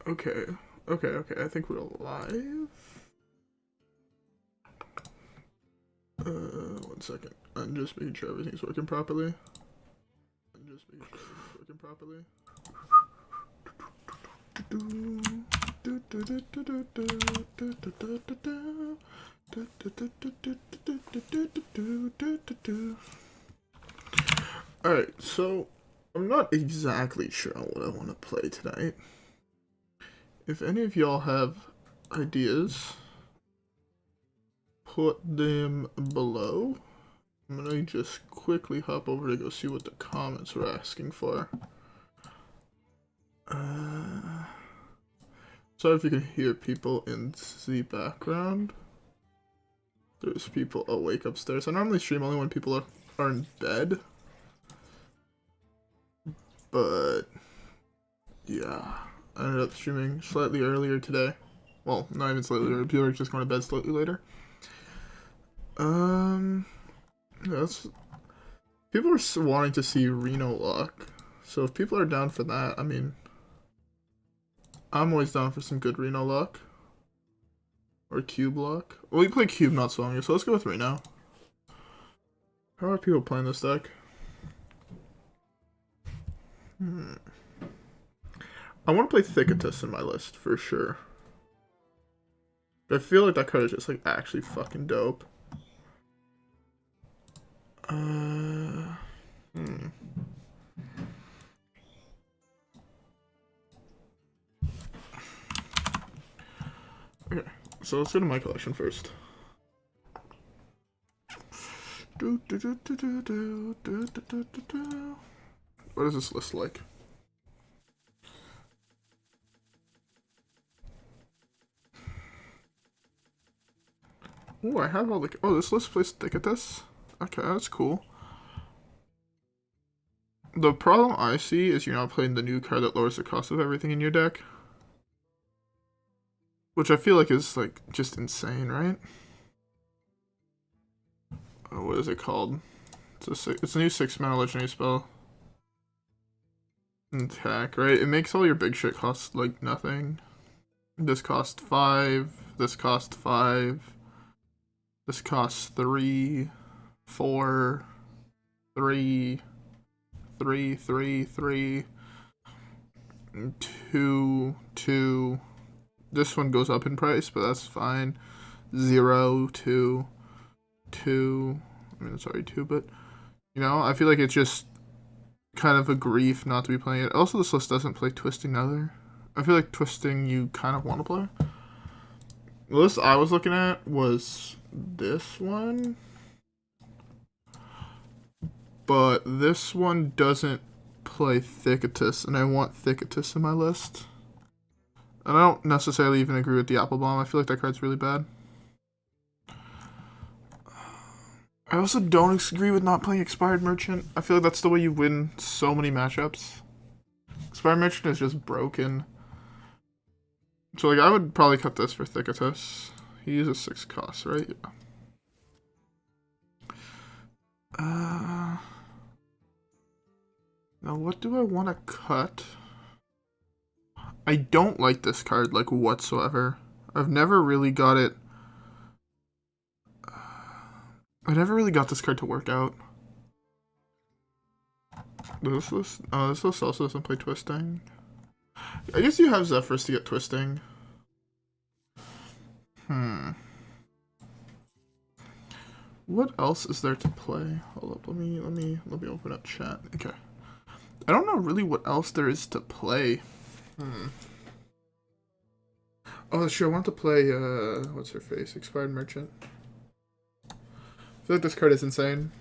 Okay, I think we're live. 1 second. I'm just making sure everything's working properly. Alright, so I'm not exactly sure on what I want to play tonight. If any of y'all have ideas, put them below. I'm gonna just quickly hop over to go see what the comments were asking for. Sorry if you can hear people in the background. There's people awake upstairs. I normally stream only when people are in bed. But yeah, I ended up streaming slightly earlier today. Well, not even slightly earlier. People are just going to bed slightly later. People are wanting to see Renolock. So if people are down for that, I mean, I'm always down for some good Renolock. Or Cube Lock. Well, we played Cube not so long ago, so let's go with Reno. How are people playing this deck? I want to play Thicketus in my list, for sure. But I feel like that card is just, like, actually fucking dope. Okay, so let's go to my collection first. What is this list like? Oh, I have all the... Oh, this list plays Thicketus? Okay, that's cool. The problem I see is you're not playing the new card that lowers the cost of everything in your deck. Which I feel like is, like, just insane, right? Oh, what is it called? It's a new 6-mana legendary spell. Attack, right? It makes all your big shit cost, like, nothing. This costs 5. This costs 5. This costs 3. 4. 3. 3, 3, 3. 2, 2. This one goes up in price, but that's fine. 0, 2, 2. I mean, sorry, 2, but, you know, I feel like it's just kind of a grief not to be playing it. Also, this list doesn't play Twisting either. I feel like Twisting you kind of want to play. The list I was looking at was this one. But this one doesn't play Thicketus, and I want Thicketus in my list. And I don't necessarily even agree with the Apple Bomb. I feel like that card's really bad. I also don't agree with not playing Expired Merchant. I feel like that's the way you win so many matchups. Expired Merchant is just broken. So, like, I would probably cut this for Thicketus. He uses 6 costs, right? Yeah. Now, what do I want to cut? I don't like this card, like, whatsoever. I've never really got it. I never really got this card to work out. This list also doesn't play Twisting. I guess you have Zephrys to get Twisting. What else is there to play? Hold up, let me open up chat. Okay. I don't know really what else there is to play. Oh, sure, I want to play, what's her face? Expired Merchant. I feel like this card is insane.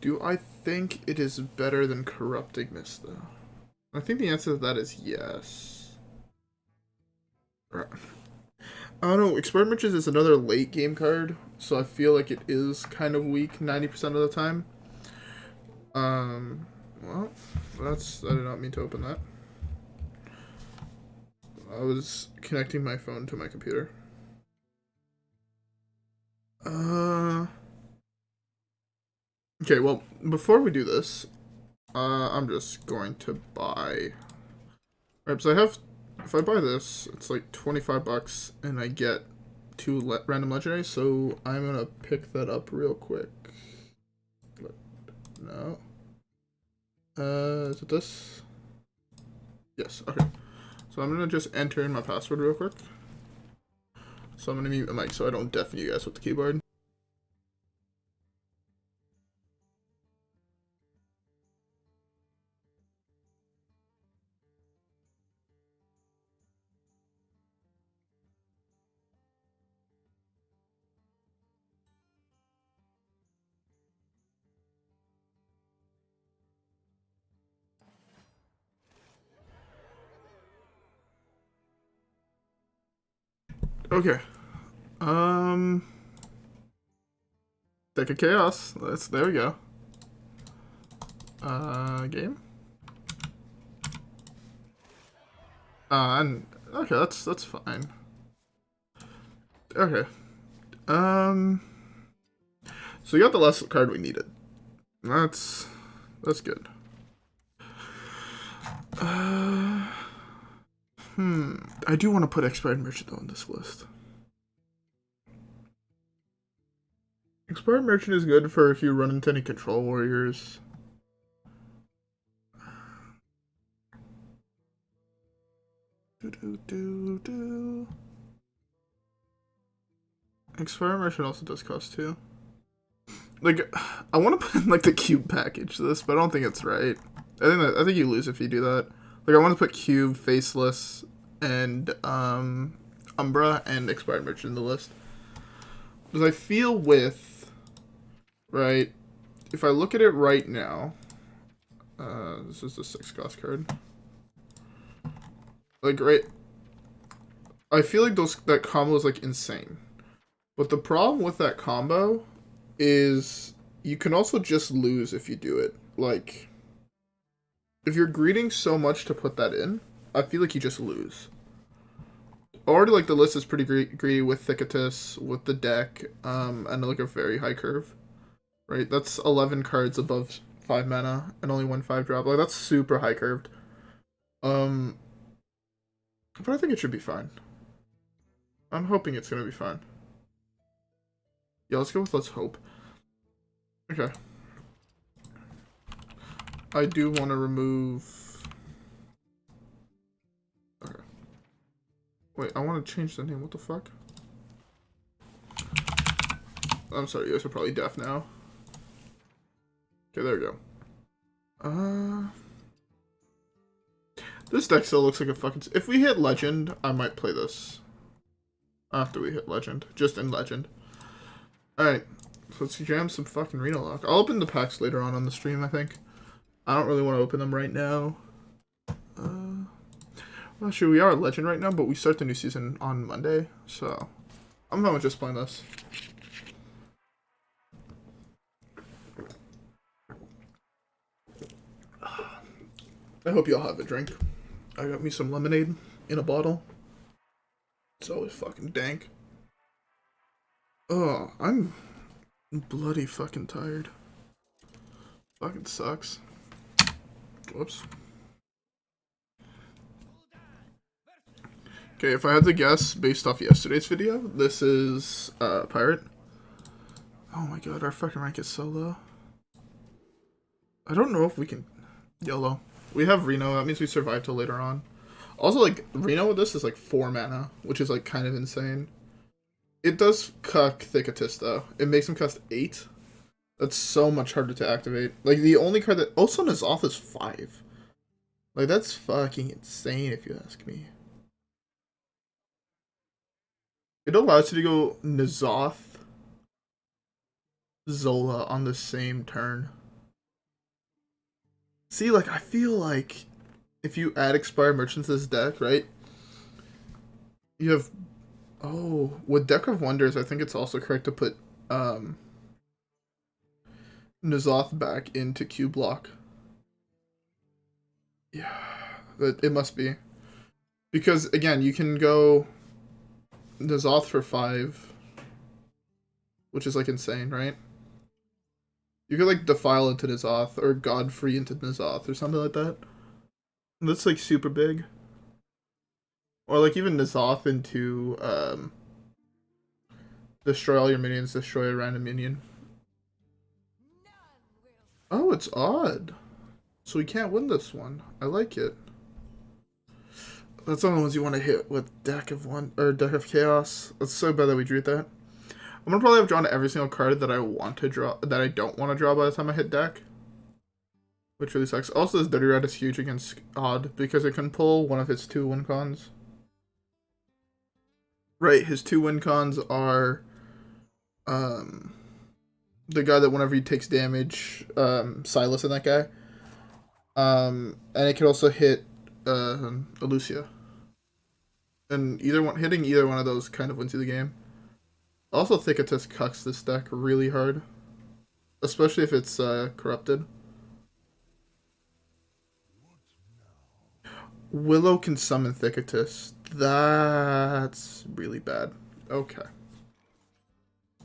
Do I think it is better than Corrupting Mist, though? I think the answer to that is yes. Right. I don't know, Expired Merchant is another late game card, so I feel like it is kind of weak 90% of the time. Well, I did not mean to open that. I was connecting my phone to my computer. Okay, well, before we do this, I'm just going to buy Alright, so I have, if I buy this, it's like 25 bucks, and I get 2 random legendaries, so I'm gonna pick that up real quick. No. Is it this? Yes, okay. So I'm gonna just enter in my password real quick. So I'm gonna mute my mic so I don't deafen you guys with the keyboard. Okay. Deck of Chaos. There we go. Game. And okay, that's fine. Okay. So we got the last card we needed. That's good. I do want to put Expired Merchant though on this list. Expired Merchant is good for if you run into any control warriors. Expired Merchant also does cost 2. Like, I want to put in like the cube package to this, but I don't think it's right. I think you lose if you do that. Like, I want to put cube, faceless, and Umbra and Expired Merchant in the list. Because I feel with, right, if I look at it right now, this is the 6 cost card. Like, right, I feel like that combo is like insane. But the problem with that combo is you can also just lose if you do it. Like, if you're greeding so much to put that in, I feel like you just lose. Already, like, the list is pretty greedy with Thicketus, with the deck, and like a very high curve. Right? That's 11 cards above 5 mana and only 1 5-drop. Like, that's super high curved. But I think it should be fine. I'm hoping it's gonna be fine. Yeah, let's go with let's hope. Okay. I do want to remove... Okay. Wait, I want to change the name. What the fuck? I'm sorry, you guys are probably deaf now. Okay, there we go. This deck still looks like a fucking... If we hit Legend, I might play this. After we hit Legend. Just in Legend. Alright. So let's jam some fucking Renolock. I'll open the packs later on the stream, I think. I don't really want to open them right now. Well, sure, we are at Legend right now, but we start the new season on Monday, so I'm fine with just playing this. I hope y'all have a drink. I got me some lemonade in a bottle. It's always fucking dank. Oh, I'm bloody fucking tired. Fucking sucks. Whoops. Okay, if I had to guess based off yesterday's video, this is Pirate. Oh my god, our fucking rank is so low. I don't know if we can... YOLO. We have Reno, that means we survive till later on. Also, like, Reno with this is like 4 mana, which is like kind of insane. It does cuck Thicketus though. It makes him cost 8. That's so much harder to activate. Like, the only card that... Also, N'Zoth is 5. Like, that's fucking insane if you ask me. It allows you to go N'Zoth, Zola on the same turn. See, like, I feel like if you add Expired Merchant to this deck, right? You have... Oh, with Deck of Wonders, I think it's also correct to put N'Zoth back into Q block. Yeah, it must be. Because, again, you can go N'Zoth for 5, which is, like, insane, right? You could, like, Defile into N'Zoth, or Godfrey into N'Zoth, or something like that. That's, like, super big. Or like even N'Zoth into destroy all your minions, destroy a random minion. Oh, it's odd. So we can't win this one. I like it. That's one of the ones you want to hit with Deck of One or Deck of Chaos. It's so bad that we drew that. I'm gonna probably have drawn every single card that I want to draw, that I don't want to draw by the time I hit deck, which really sucks. Also, this Dirty Rat is huge against Odd because it can pull one of his 2 win cons. Right, his 2 win cons are the guy that whenever he takes damage, Silas and that guy. And it can also hit Elucia. And hitting either one of those kind of wins you the game. Also, Thicketus cucks this deck really hard. Especially if it's corrupted. Willow can summon Thicketus. That's really bad. Okay.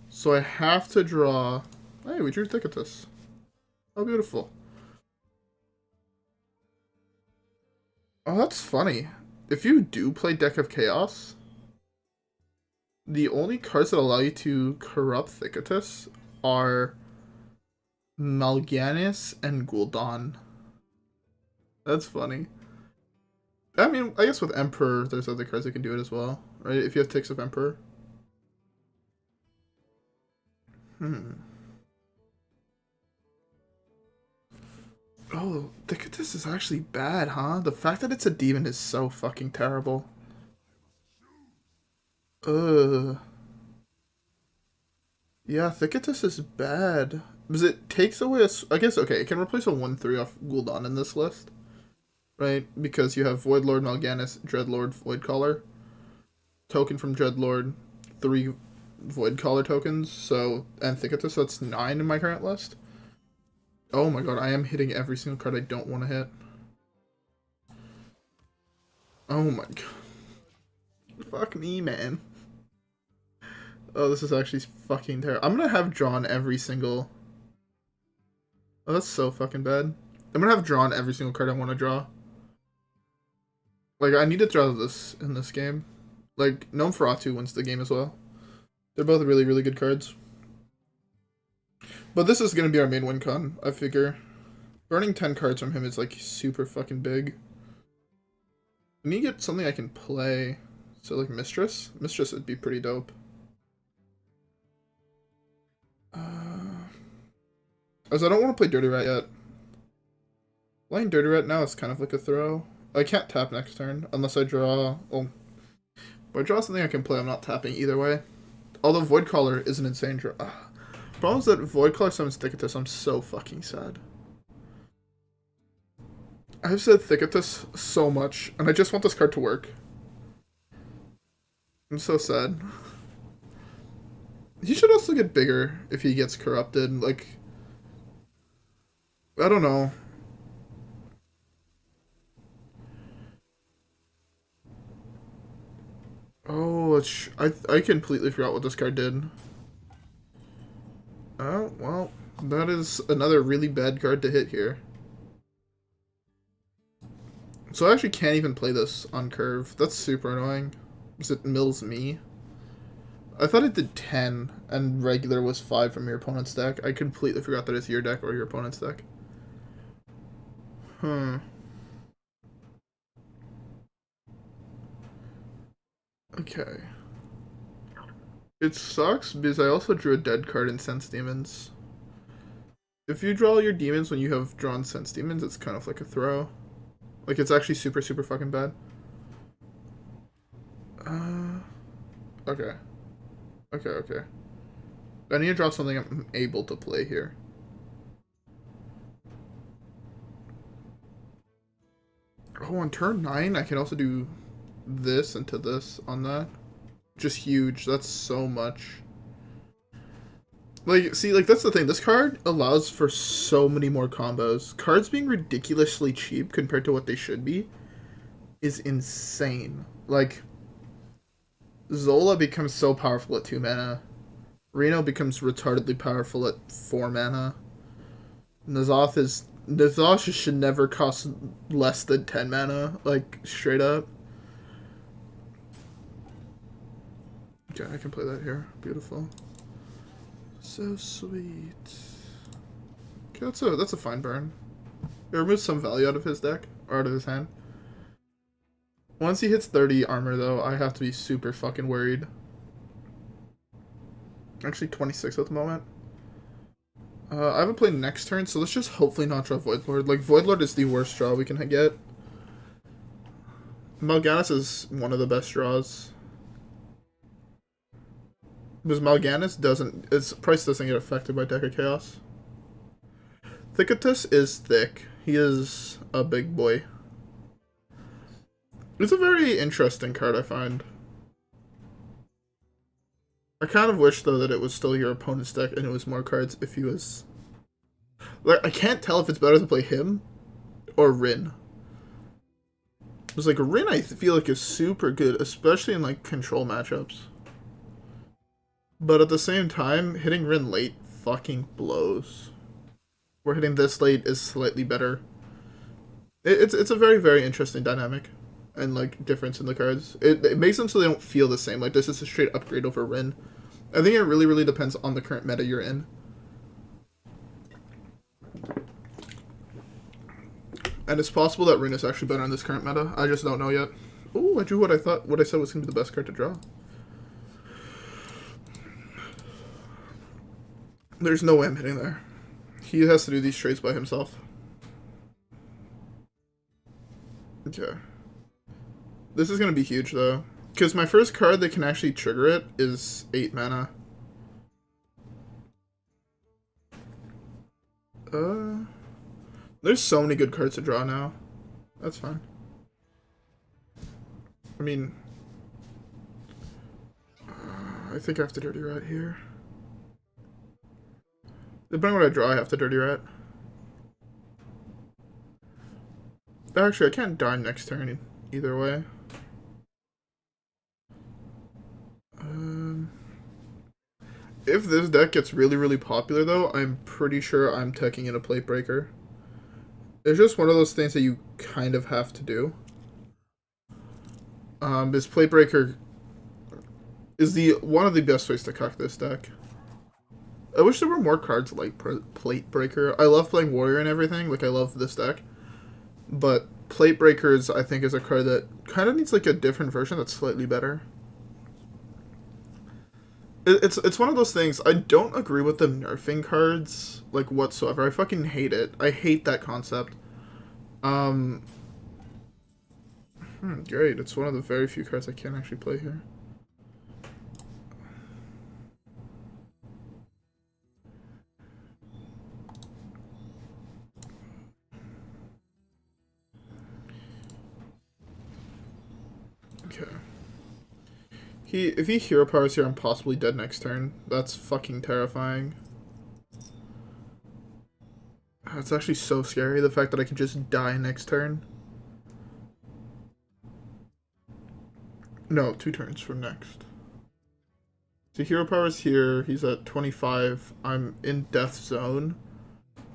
So I have to draw... Hey, we drew Thicketus. How beautiful. Oh, that's funny. If you do play Deck of Chaos, the only cards that allow you to corrupt Thicketus are Mal'Ganis and Gul'dan. That's funny. I mean, I guess with Emperor, there's other cards that can do it as well, right? If you have Ticks of Emperor. Oh, Thicketus is actually bad, huh? The fact that it's a demon is so fucking terrible. Ugh. Yeah, Thicketus is bad. Because it takes away I guess, okay, it can replace a 1/3 off Gul'dan in this list. Right? Because you have Voidlord, Mal'Ganis, Dreadlord, Voidcaller. Token from Dreadlord, 3 Voidcaller tokens, so, and Thicketus, so that's 9 in my current list. Oh my god, I am hitting every single card I don't want to hit. Oh my god. Fuck me, man. Oh, this is actually fucking terrible. I'm gonna have drawn every single... Oh, that's so fucking bad. I'm gonna have drawn every single card I want to draw. Like, I need to draw this in this game. Like, Gnomeferatu wins the game as well. They're both really, really good cards. But this is going to be our main win con, I figure. Burning 10 cards from him is, like, super fucking big. I need to get something I can play. So, like, Mistress? Mistress would be pretty dope. As I don't want to play Dirty Rat yet. Playing Dirty Rat now is kind of like a throw. I can't tap next turn unless I draw... Well, if I draw something I can play, I'm not tapping either way. Although Voidcaller is an insane draw. Problem is that Voidcaller summons Thicketus. I'm so fucking sad. I've said Thicketus so much, and I just want this card to work. I'm so sad. He should also get bigger if he gets corrupted. Like, I don't know. Oh, I completely forgot what this card did. Oh, well, that is another really bad card to hit here. So I actually can't even play this on curve. That's super annoying. Because it mills me. I thought it did 10, and regular was 5 from your opponent's deck. I completely forgot that it's your deck or your opponent's deck. Okay. It sucks because I also drew a dead card in Sense Demons. If you draw your demons when you have drawn Sense Demons, it's kind of like a throw. Like, it's actually super, super fucking bad. Okay. Okay. I need to draw something I'm able to play here. Oh, on turn 9, I can also do this into this on that. Just huge. That's so much. Like, see, like, that's the thing. This card allows for so many more combos. Cards being ridiculously cheap compared to what they should be is insane. Like, Zola becomes so powerful at 2 mana. Reno becomes retardedly powerful at 4 mana. N'Zoth should never cost less than 10 mana, like, straight up. Okay, I can play that here. Beautiful. So sweet. Okay, that's a fine burn. It removes some value out of his deck, or out of his hand. Once he hits 30 armor, though, I have to be super fucking worried. Actually, 26 at the moment. I haven't played next turn, so let's just hopefully not draw Voidlord. Like, Voidlord is the worst draw we can get. Mal'Ganis is one of the best draws. Because Mal'Ganis doesn't... its price doesn't get affected by Deck of Chaos. Thicketus is thick. He is a big boy. It's a very interesting card, I find. I kind of wish, though, that it was still your opponent's deck and it was more cards if he was... like, I can't tell if it's better to play him or Rin. Because, like, Rin I feel like is super good, especially in, like, control matchups. But at the same time, hitting Rin late fucking blows. Where hitting this late is slightly better. It's a very, very interesting dynamic. And, like, difference in the cards. It makes them so they don't feel the same. Like, this is a straight upgrade over Rin. I think it really, really depends on the current meta you're in. And it's possible that Rin is actually better in this current meta. I just don't know yet. Ooh, I drew what I said was going to be the best card to draw. There's no way I'm hitting there. He has to do these trades by himself. Okay. This is going to be huge, though. Because my first card that can actually trigger it is 8 mana. There's so many good cards to draw now. That's fine. I mean... I think I have to Dirty Rat here. Depending on what I draw, I have to Dirty Rat. Actually, I can't die next turn either way. If this deck gets really, really popular, though, I'm pretty sure I'm teching in a Plate Breaker. It's just one of those things that you kind of have to do. This Plate Breaker is one of the best ways to cuck this deck. I wish there were more cards like Plate Breaker. I love playing Warrior and everything, like I love this deck. But Plate Breakers, I think, is a card that kind of needs like a different version that's slightly better. It's one of those things. I don't agree with them nerfing cards like whatsoever. I fucking hate it. I hate that concept. Great. It's one of the very few cards I can actually play here. Okay. If he hero powers here, I'm possibly dead next turn. That's fucking terrifying. That's actually so scary, the fact that I can just die next turn. No, 2 turns from next. So hero powers here, he's at 25. I'm in death zone.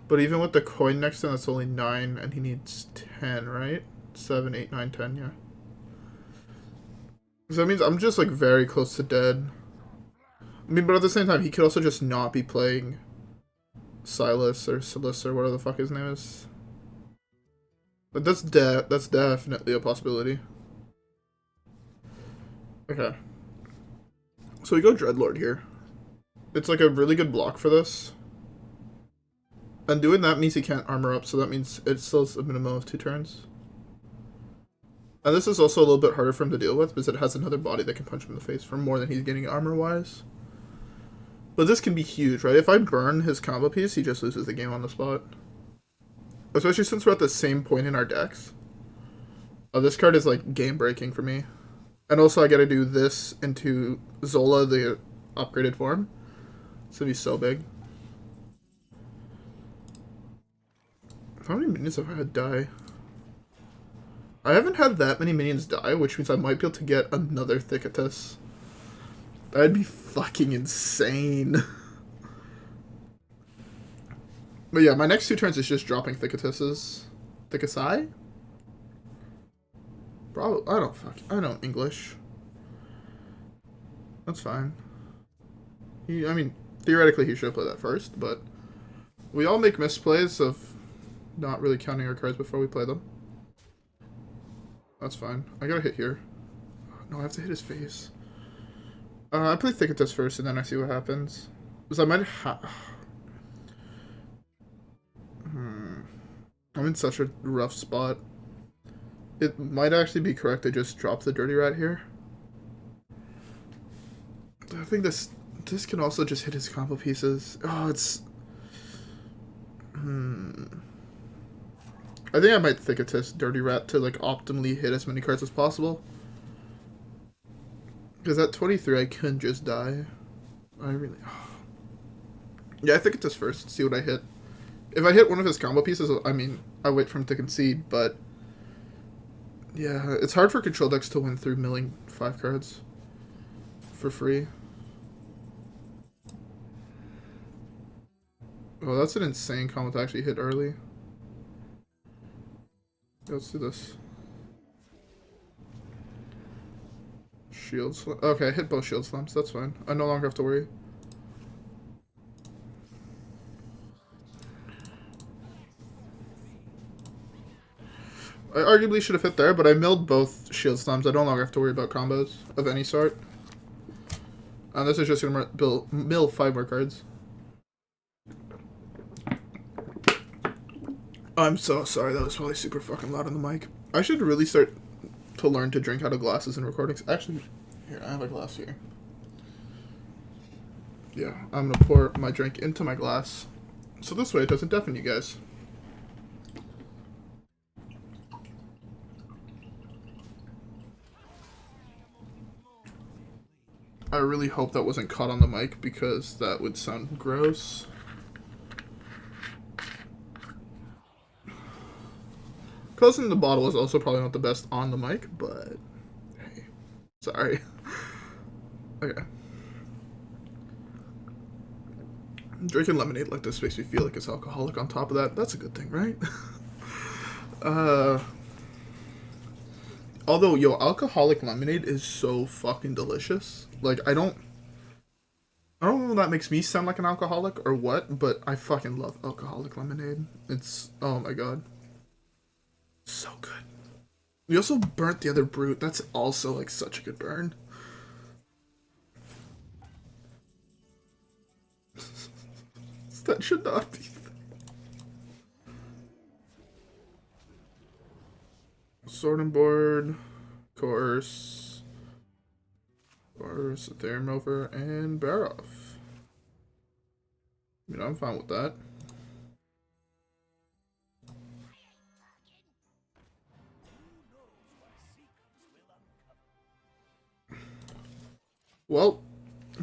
But even with the coin next to him, that's only 9, and he needs 10, right? 7, 8, 9, 10, yeah. So that means I'm just, like, very close to dead. I mean, but at the same time, he could also just not be playing Silas or Silas or whatever the fuck his name is. But that's definitely a possibility. Okay. So we go Dreadlord here. It's, like, a really good block for this. And doing that means he can't armor up, so that means it still has a minimum of 2 turns. And this is also a little bit harder for him to deal with, because it has another body that can punch him in the face for more than he's getting armor-wise. But this can be huge, right? If I burn his combo piece, he just loses the game on the spot. Especially since we're at the same point in our decks. This card is, like, game-breaking for me. And also I gotta do this into Zola, the upgraded form. It's gonna be so big. How many minions have I had die? I haven't had that many minions die, which means I might be able to get another Thicketus. That'd be fucking insane. But yeah, my next 2 turns is just dropping Thicketuses. Thickesai? Probably. I don't English. That's fine. I mean, theoretically he should have played that first, but we all make misplays of not really counting our cards before we play them. That's fine. I gotta hit here. No, I have to hit his face. I play Thicketus first, and then I see what happens. Because I might I'm in such a rough spot. It might actually be correct to just drop the Dirty Rat here. I think this can also just hit his combo pieces. Oh, it's... I think I might Thicketus Dirty Rat to, like, optimally hit as many cards as possible. Because at 23, I couldn't just die. I really... Yeah, I Thicketus first, see what I hit. If I hit one of his combo pieces, I mean, I wait for him to concede, but... Yeah, it's hard for control decks to win through milling 5 cards for free. Oh, that's an insane combo to actually hit early. Let's do this. Shield Slam. Okay, I hit both Shield Slams. That's fine. I no longer have to worry. I arguably should have hit there, but I milled both Shield Slams. I no longer have to worry about combos of any sort. And this is just going to mill 5 more cards. I'm so sorry, that was probably super fucking loud on the mic. I should really start to learn to drink out of glasses in recordings. Actually, here, I have a glass here. Yeah, I'm gonna pour my drink into my glass. So this way it doesn't deafen you guys. I really hope that wasn't caught on the mic because that would sound gross. Closing the bottle is also probably not the best on the mic, but hey, sorry. Okay. Drinking lemonade like this makes me feel like it's alcoholic on top of that. That's a good thing, right? Although, yo, alcoholic lemonade is so fucking delicious. Like, I don't know if that makes me sound like an alcoholic or what, but I fucking love alcoholic lemonade. It's, oh my god. So good. We also burnt the other brute. That's also, like, such a good burn. That should not be. Sword and board, course, Ethereum over, and bear off. You know, I'm fine with that. Well,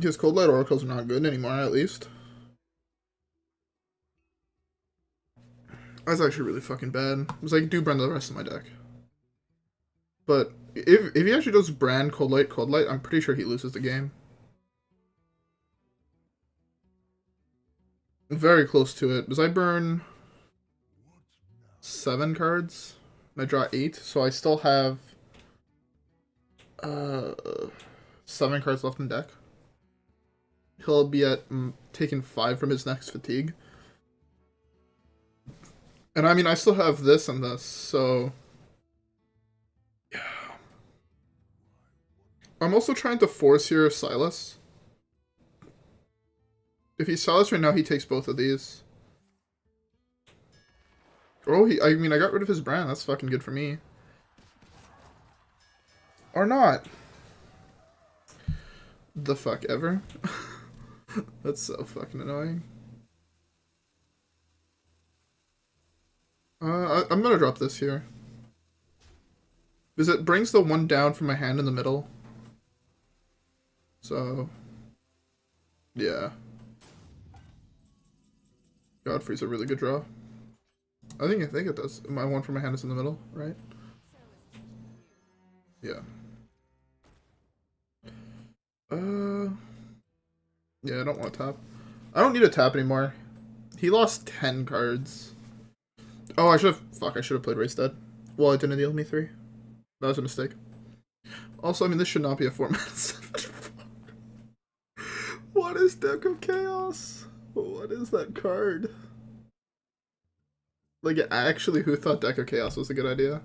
his Cold Light Oracles are not good anymore, at least. That's actually really fucking bad. Because I can do Brann the rest of my deck. But if he actually does Brann, Cold Light, I'm pretty sure he loses the game. Very close to it. Because I burn 7 cards. And I draw 8. So I still have 7 cards left in deck. He'll be at taking 5 from his next fatigue. And I mean, I still have this and this, so... Yeah. I'm also trying to force here Silas. If he's Silas right now, he takes both of these. Oh, I mean, I got rid of his Brann. That's fucking good for me. Or not. The fuck ever. That's so fucking annoying. I'm gonna drop this here. Because it brings the one down from my hand in the middle. So... yeah. Godfrey's a really good draw. I think it does. My one from my hand is in the middle, right? Yeah. Yeah, I don't want to tap. I don't need to tap anymore. He lost 10 cards. Oh, I should have played Race Dead. Well, it didn't deal me 3. That was a mistake. Also, I mean, this should not be a 4-mana 7. Deck of Chaos. What is that card? Like, actually, who thought Deck of Chaos was a good idea?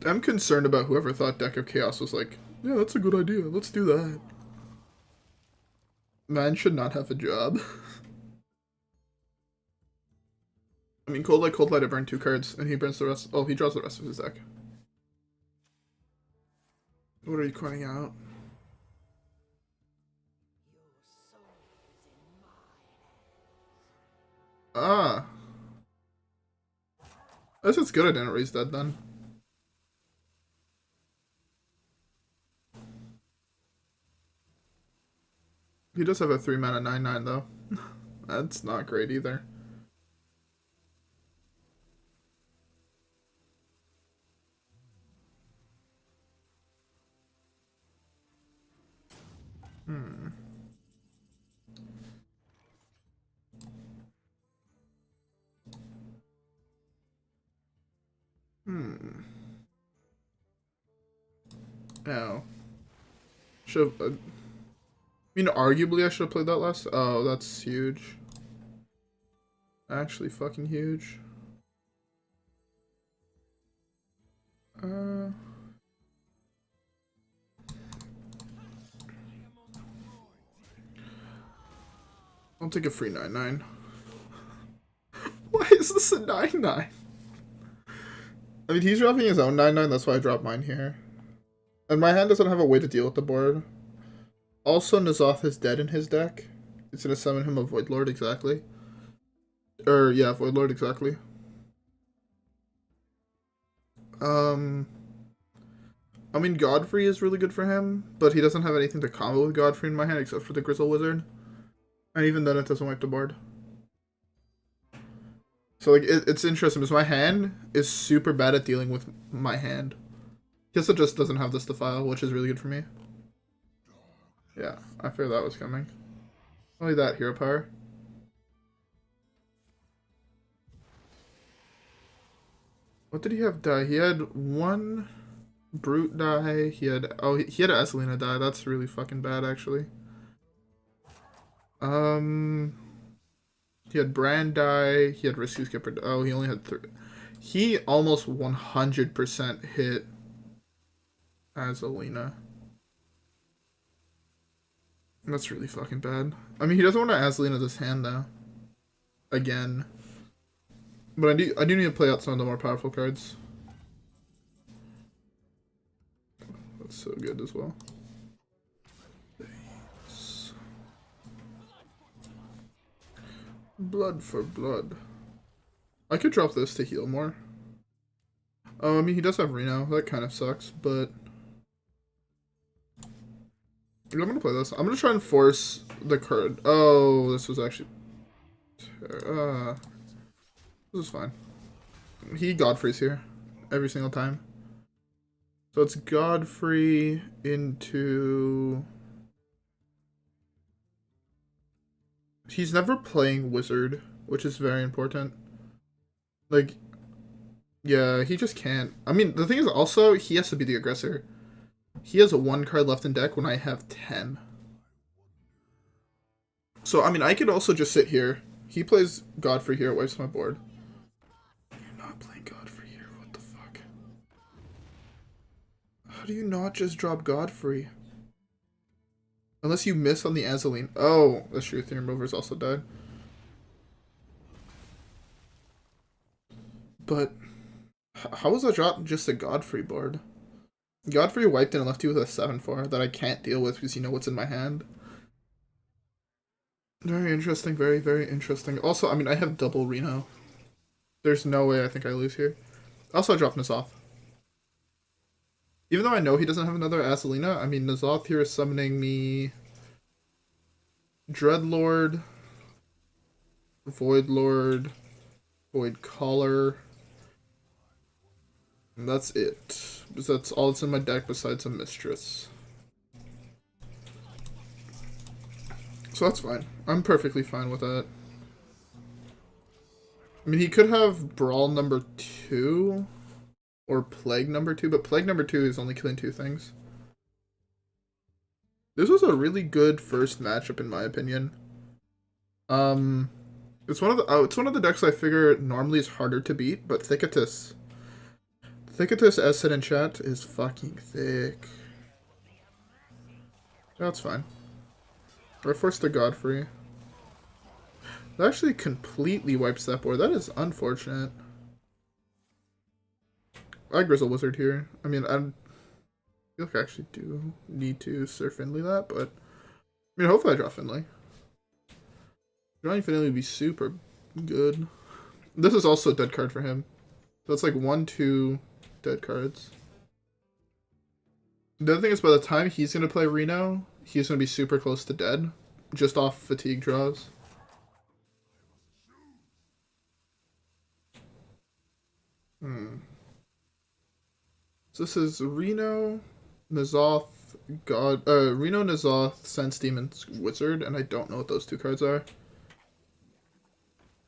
I'm concerned about whoever thought Deck of Chaos was like, yeah, that's a good idea. Let's do that. Man should not have a job. I mean, Cold Light, I burn 2 cards, and he burns the rest. Oh, he draws the rest of his deck. What are you coining out? Ah. I guess it's good I didn't raise that then. He does have a 3-mana 9/9 though. That's not great either. Ow. Should have... I mean, arguably I should have played that last. Oh, that's huge. Actually fucking huge. I'll take a free 9/9. Why is this a 9/9? I mean, he's dropping his own 9/9, that's why I dropped mine here. And my hand doesn't have a way to deal with the board. Also, N'Zoth is dead in his deck. It's gonna summon him a Voidlord, exactly. Yeah, Voidlord, exactly. I mean, Godfrey is really good for him, but he doesn't have anything to combo with Godfrey in my hand except for the Grizzled Wizard. And even then, it doesn't wipe the board. So, like, it's interesting because my hand is super bad at dealing with my hand. Guess it just doesn't have this Defile, which is really good for me. Yeah, I feared that was coming. Only that, hero power. What did he have die? He had 1 Brute die. He had he had an Esselina die. That's really fucking bad, actually. He had Brann die. He had Rescue Skipper. Oh, he only had 3. He almost 100% hit Esselina. That's really fucking bad. I mean, he doesn't want to Esselina this hand though. Again. But I do need to play out some of the more powerful cards. That's so good as well. Blood for blood. I could drop this to heal more. Oh, I mean, he does have Reno. That kind of sucks, but... I'm gonna play this. I'm gonna try and force the card. Oh, this was actually... this is fine. He Godfrey's here. Every single time. So it's Godfrey into... He's never playing Wizard, which is very important. Like, yeah, he just can't. I mean, the thing is also, he has to be the aggressor. He has 1 card left in deck when I have 10. So, I mean, I could also just sit here. He plays Godfrey here, wipes my board. You're not playing Godfrey here, what the fuck? How do you not just drop Godfrey? Unless you miss on the Azaleen. Oh, the Truth Removers also died. But, how was that drop just a Godfrey board? Godfrey wiped in and left you with a 7/4 that I can't deal with because you know what's in my hand. Very interesting, very, very interesting. Also, I mean, I have double Reno. There's no way I think I lose here. Also, I dropped N'Zoth. Even though I know he doesn't have another Esselina, I mean, N'Zoth here is summoning me Dreadlord, Voidlord, Voidcaller, and that's it. Because that's all that's in my deck besides a Mistress. So that's fine. I'm perfectly fine with that. I mean, he could have Brawl number 2. Or Plague number 2, but Plague number 2 is only killing 2 things. This was a really good first matchup in my opinion. It's one of the decks I figure normally is harder to beat, but Thicketus, as said in chat, is fucking thick. That's fine. We're forced to Godfrey. That actually completely wipes that board. That is unfortunate. I Grizzled Wizard here. I mean, I feel like I actually do need to Sir Finley that, but I mean, hopefully I draw Finley. Drawing Finley would be super good. This is also a dead card for him. So it's like 1-2 dead cards. The other thing is by the time he's going to play Reno, he's going to be super close to dead. Just off fatigue draws. So this is Reno, N'Zoth, Reno, N'Zoth, Sense Demon's Wizard, and I don't know what those 2 cards are.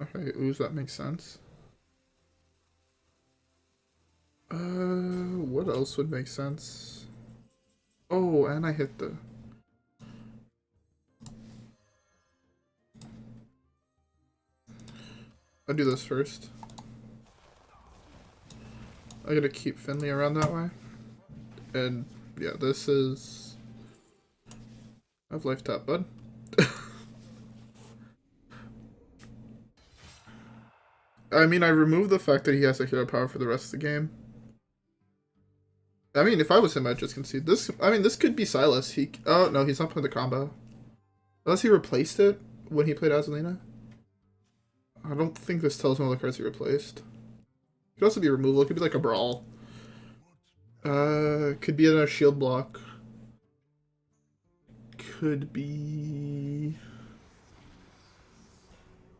Okay, ooze, that makes sense. What else would make sense? Oh, and I hit the... I'll do this first. I gotta keep Finley around that way. And, yeah, this is... I have life tap, bud. I mean, I removed the fact that he has a hero power for the rest of the game. I mean, if I was him, I'd just concede. This, I mean, this could be Silas. Oh, no, he's not playing the combo. Unless he replaced it when he played Azalina. I don't think this tells me all the cards he replaced. It could also be removal. It could be like a Brawl. Could be a shield block. Could be...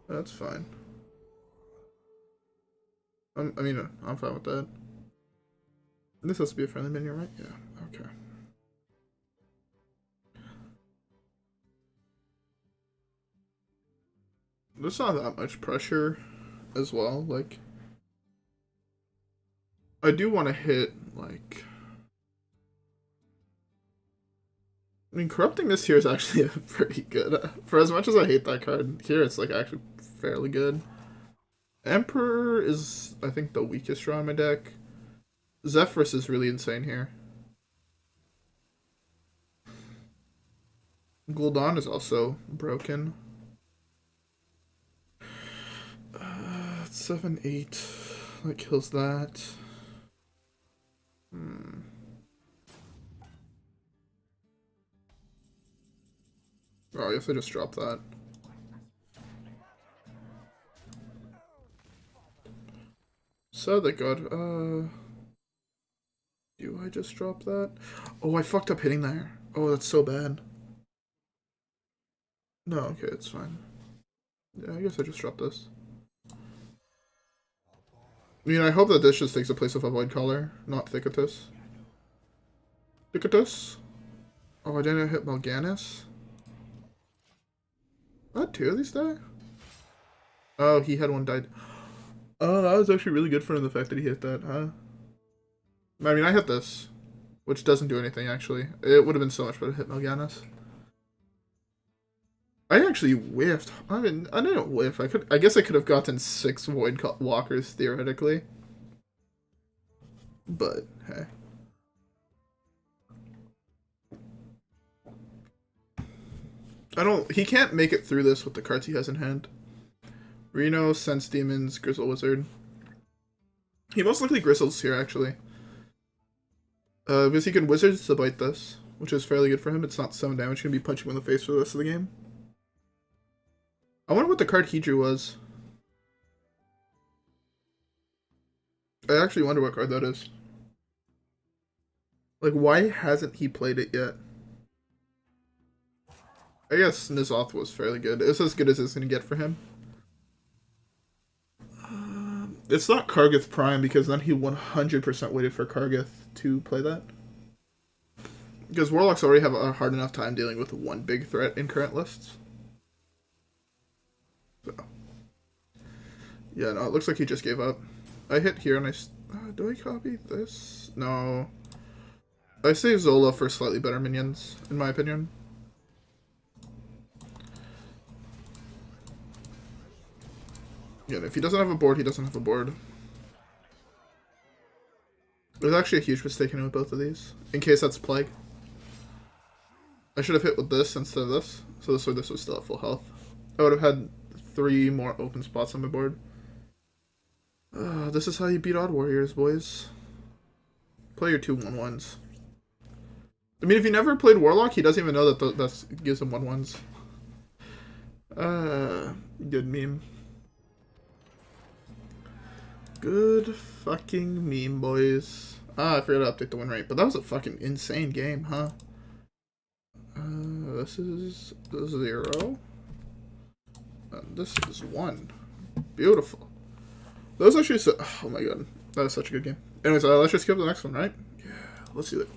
That's fine. I mean, I'm fine with that. This has to be a friendly minion, right? Yeah, okay. There's not that much pressure as well. Like, I do want to hit, like... I mean, corrupting this here is actually pretty good. For as much as I hate that card, here it's, like, actually fairly good. Emperor is, I think, the weakest draw in my deck. Zephrys is really insane here. Gul'dan is also broken. 7-8. That kills that. Oh, I guess I just dropped that. So the god, do I just drop that? Oh, I fucked up hitting there. Oh, that's so bad. No, okay, it's fine. Yeah, I guess I just dropped this. I mean, I hope that this just takes the place of a Voidcaller, not Thicketus. Thicketus? Oh, I didn't hit Mal'Ganis? What, 2 of these die? Oh, he had one died. Oh, that was actually really good for him, the fact that he hit that, huh? I mean, I hit this, which doesn't do anything, actually. It would have been so much better to hit Mal'Ganis. I actually whiffed. I mean, I didn't whiff. I guess I could have gotten 6 Voidwalkers, theoretically. But, hey. He can't make it through this with the cards he has in hand. Reno, Sense Demons, Grizzled Wizard. He most likely Grizzles here, actually. Because he can Wizards to bite this, which is fairly good for him. It's not 7 damage, gonna be punching him in the face for the rest of the game. I wonder what the card he drew was. I actually wonder what card that is. Like, why hasn't he played it yet? I guess N'Zoth was fairly good. It's as good as it's gonna get for him. It's not Kargith Prime, because then he 100% waited for Kargith to play that. Because Warlocks already have a hard enough time dealing with one big threat in current lists. So. Yeah, no, it looks like he just gave up. I hit here and I Do I copy this? No. I save Zola for slightly better minions, in my opinion. Yeah, if he doesn't have a board, he doesn't have a board. There's actually a huge mistake in with both of these, in case that's Plague. I should have hit with this instead of this, so this was still at full health. I would have had 3 more open spots on my board. This is how you beat Odd Warriors, boys. Play your 2 1/1s. I mean, if you never played Warlock, he doesn't even know that that gives him 1/1s. Good meme. Good fucking meme, boys. I forgot to update the win rate, but that was a fucking insane game, huh? This is 0. And this is 1. Beautiful. That was actually so. Oh my god, that was such a good game. Anyways, let's just skip to the next one, right? Yeah, let's do it.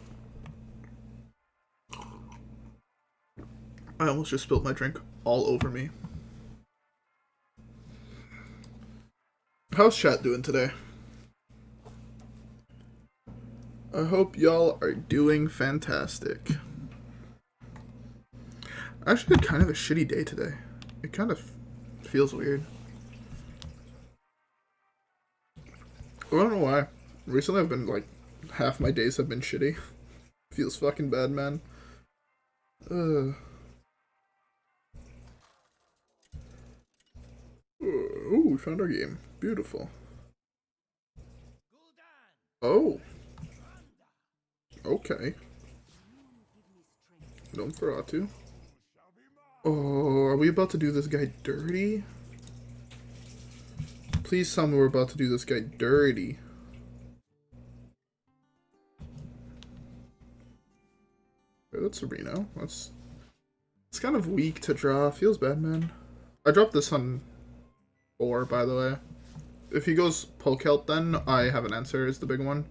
I almost just spilled my drink all over me. How's chat doing today? I hope y'all are doing fantastic. I actually had kind of a shitty day today. It kind of feels weird. I don't know why. Recently I've been like, half my days have been shitty. Feels fucking bad, man. Ooh, we found our game. Beautiful. Oh. Okay. Gnomeferatu. Oh, are we about to do this guy dirty? Please tell me we're about to do this guy dirty. Okay, that's a Reno. It's kind of weak to draw. Feels bad, man. I dropped this on 4, by the way. If he goes Pokelp, then I have an answer, is the big one.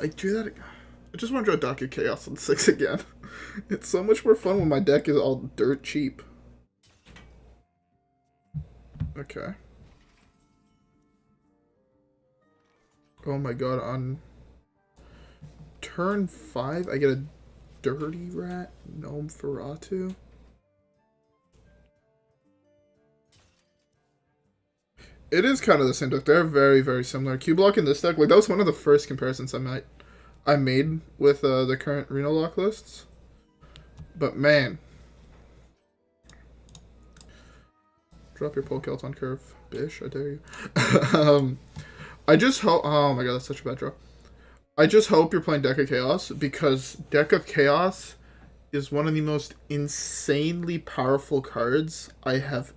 I do that. I just want to draw Dock of Chaos on 6 again. It's so much more fun when my deck is all dirt cheap. Okay. Oh my god, on turn 5, I get a Dirty Rat Gnomeferatu. It is kind of the same deck. They're very, very similar. Q-Block in this deck, like, that was one of the first comparisons I made with the current Renolock lists. But, man. Drop your Pokelp on curve. Bish, I dare you. I just hope... Oh my god, that's such a bad draw. I just hope you're playing Deck of Chaos, because Deck of Chaos is one of the most insanely powerful cards I have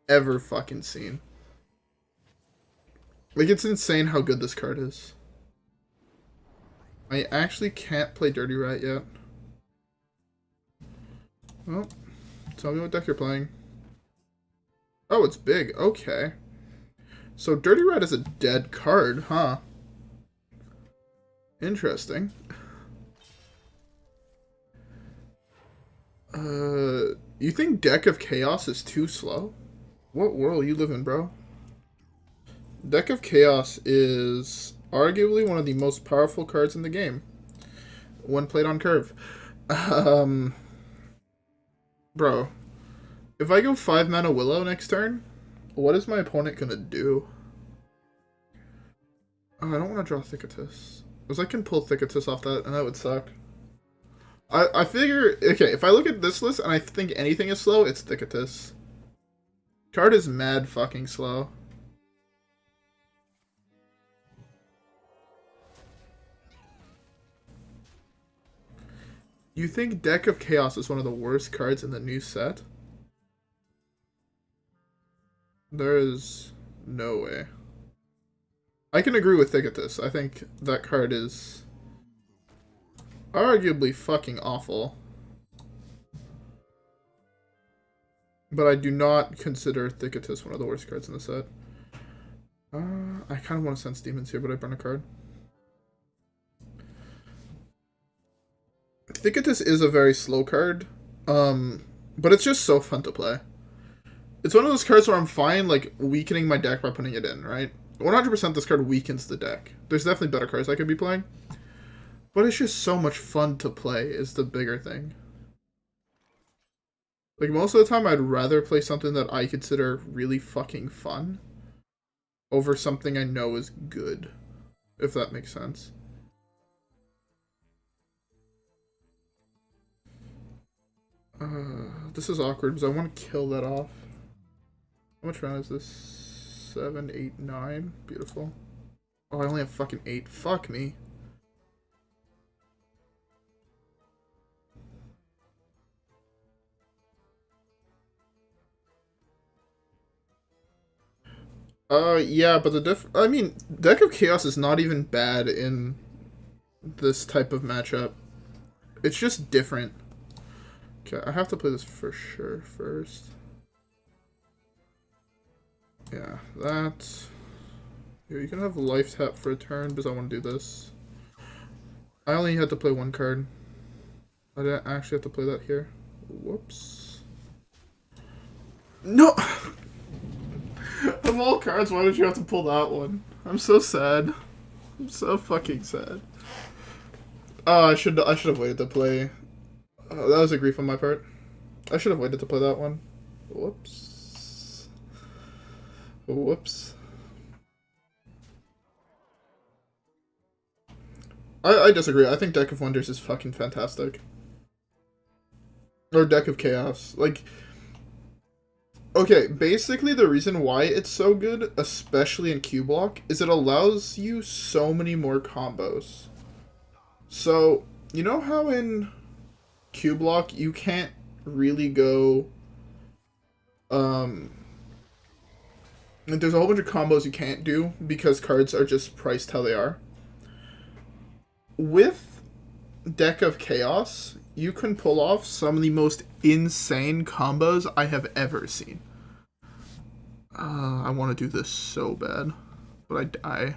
ever fucking seen. Like, it's insane how good this card is. I actually can't play Dirty Rat yet. Well, tell me what deck you're playing. Oh, it's big. Okay. So Dirty Rat is a dead card, huh? Interesting. You think Deck of Chaos is too slow? What world you live in, bro? Deck of Chaos is arguably one of the most powerful cards in the game when played on curve. Bro, if I go 5 mana Willow next turn, what is my opponent gonna do? Oh, I don't want to draw Thicketus. Because I can pull Thicketus off that, and that would suck. I figure, okay, if I look at this list and I think anything is slow, it's Thicketus. Card is mad fucking slow. You think Deck of Chaos is one of the worst cards in the new set? There is no way. I can agree with Thicketus. I think that card is arguably fucking awful. But I do not consider Thicketus one of the worst cards in the set. I kind of want to sense demons here, but I burn a card. Thicketus is a very slow card. But it's just so fun to play. It's one of those cards where I'm fine, like, weakening my deck by putting it in, right? 100% this card weakens the deck. There's definitely better cards I could be playing. But it's just so much fun to play is the bigger thing. Like, most of the time, I'd rather play something that I consider really fucking fun over something I know is good, if that makes sense. This is awkward because I want to kill that off. How much round is this? 7, 8, 9. Beautiful. Oh, I only have fucking 8. Fuck me. Yeah, but I mean, Deck of Chaos is not even bad in this type of matchup. It's just different. Okay, I have to play this for sure first. Yeah, that. Here, you can have life tap for a turn because I want to do this. I only had to play one card. I didn't actually have to play that here. Whoops. No! Of all cards, why did you have to pull that one? I'm so sad. I'm so fucking sad. Oh, I should have waited to play. Oh, that was a grief on my part. I should have waited to play that one. Whoops. Whoops. I disagree. I think Deck of Wonders is fucking fantastic. Or Deck of Chaos. Like, okay, basically the reason why it's so good, especially in Q-Block, is it allows you so many more combos. So, you know how in Q-Block you can't really go, like there's a whole bunch of combos you can't do because cards are just priced how they are. With Deck of Chaos, you can pull off some of the most insane combos I have ever seen. I want to do this so bad, but I die.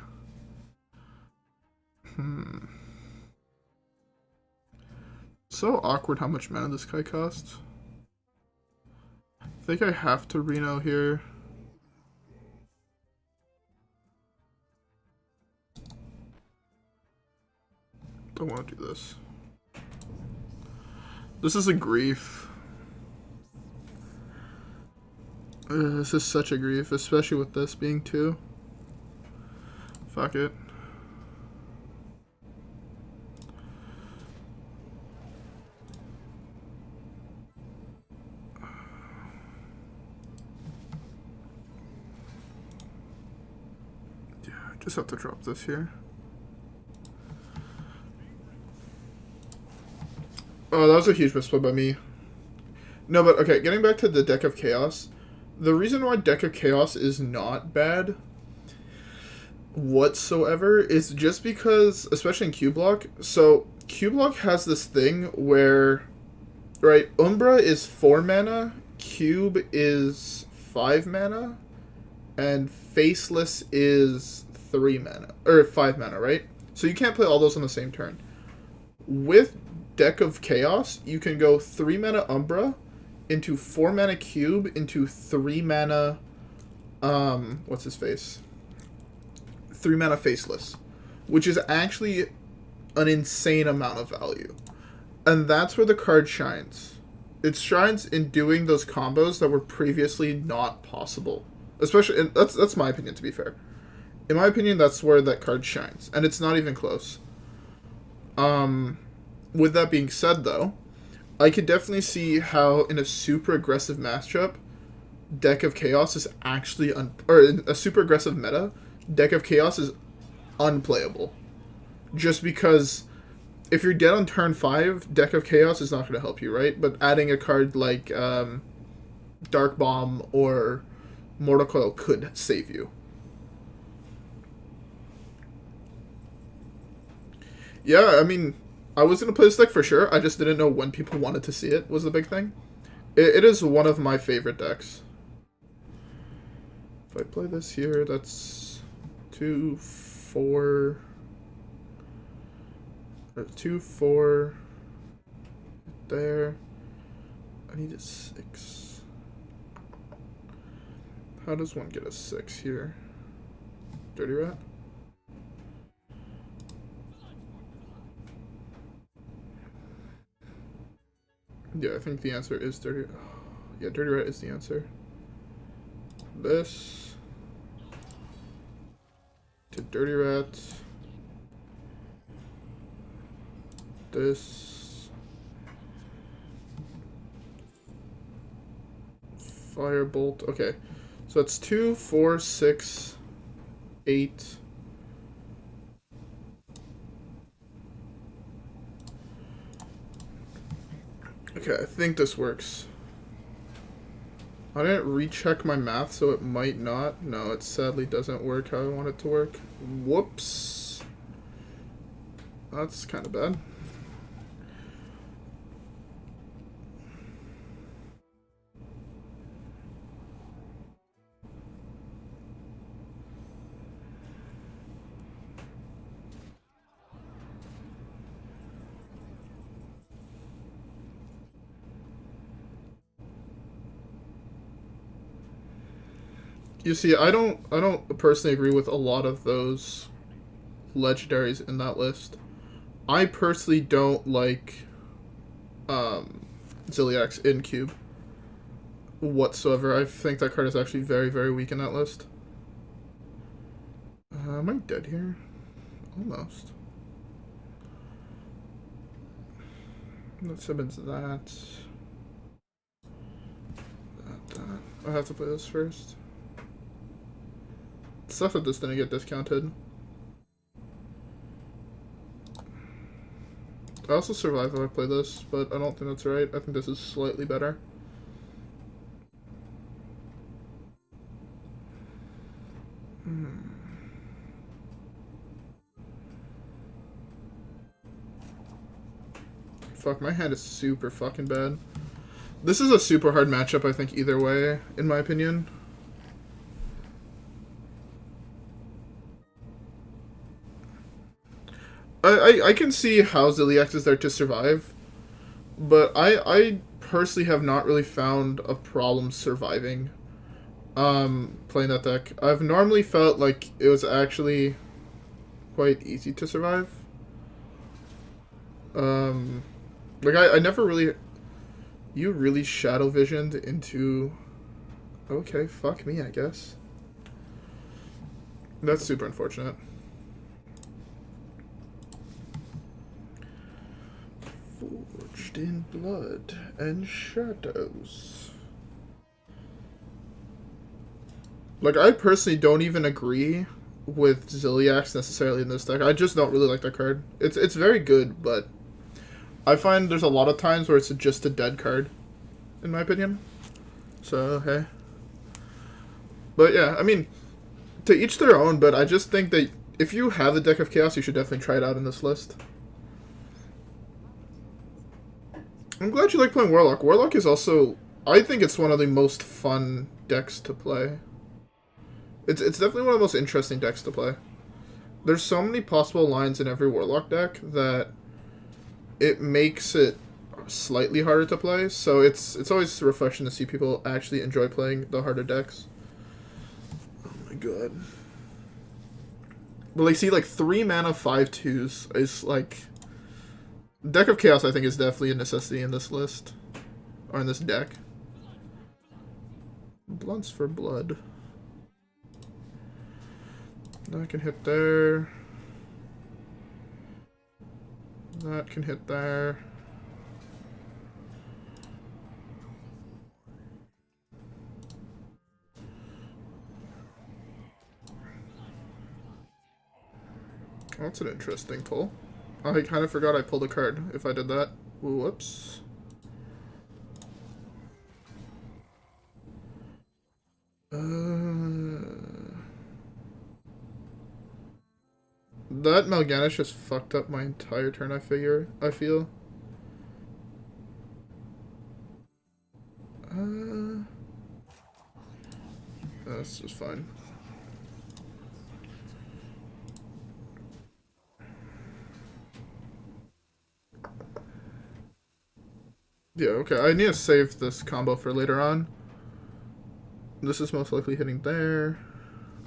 So awkward how much mana this guy costs. I think I have to Reno here. Don't want to do this. This is a grief. This is such a grief, especially with this being 2. Fuck it. Yeah, I just have to drop this here. Oh, that was a huge misplay by me. No, but okay, getting back to the Deck of Chaos. The reason why Deck of Chaos is not bad whatsoever is just because, especially in Q-Block, so Q-Block has this thing where, right, Umbra is 4 mana, Cube is 5 mana, and Faceless is 3 mana, or 5 mana, right? So you can't play all those on the same turn. With Deck of Chaos, you can go 3 mana Umbra into 4 mana Cube into 3 mana, what's his face? 3 mana Faceless, which is actually an insane amount of value. And that's where the card shines. It shines in doing those combos that were previously not possible. Especially, and that's my opinion, to be fair. In my opinion, that's where that card shines. And it's not even close. With that being said, though, I could definitely see how in a super aggressive matchup, Deck of Chaos is actually or in a super aggressive meta, Deck of Chaos is unplayable. Just because if you're dead on turn 5, Deck of Chaos is not going to help you, right? But adding a card like Darkbomb or Mortal Coil could save you. Yeah, I mean, I was going to play this deck for sure. I just didn't know when people wanted to see it was the big thing. It is one of my favorite decks. If I play this here, that's 2, 4... 2, 4... There. I I need a 6. How does one get a 6 here? Dirty Rat? Yeah, I think the answer is Dirty... Yeah, Dirty Rat is the answer. This... to Dirty Rat. This... Firebolt. Okay. So that's 2, 4, 6, 8... Okay, I think this works. I didn't recheck my math, so it might not. No, it sadly doesn't work how I want it to work. Whoops. That's kind of bad. You see, I don't personally agree with a lot of those legendaries in that list. I personally don't like Zilliax in cube whatsoever. I think that card is actually very, very weak in that list. Am I dead here? Almost. That summons that. I have to play this first. Stuff that this didn't get discounted. I also survive if I play this, but I don't think that's right. I think this is slightly better. Fuck, my hand is super fucking bad. This is a super hard matchup, I think, either way, in my opinion. I can see how Zilliax is there to survive, but I personally have not really found a problem surviving playing that deck. I've normally felt like it was actually quite easy to survive. Like I never really... You really shadow visioned into... Okay, fuck me, I guess. That's super unfortunate. Forged in blood and shadows. Like, I personally don't even agree with Zilliax necessarily in this deck. I just don't really like that card. It's very good, but I find there's a lot of times where it's just a dead card, in my opinion. So, okay. But yeah, I mean, to each their own, but I just think that if you have a deck of Chaos, you should definitely try it out in this list. I'm glad you like playing Warlock. Warlock is also... I think it's one of the most fun decks to play. It's definitely one of the most interesting decks to play. There's so many possible lines in every Warlock deck that it makes it slightly harder to play. So it's always refreshing to see people actually enjoy playing the harder decks. Oh my god. But like, see, like 3 mana 5/2s is like... Deck of Chaos, I think, is definitely a necessity in this list. Or in this deck. Blunts for blood. That can hit there. That can hit there. That's an interesting pull. I kind of forgot I pulled a card if I did that. Whoops. That Mal'Ganis just fucked up my entire turn, I feel. That's just fine. Yeah, okay. I need to save this combo for later on. This is most likely hitting there.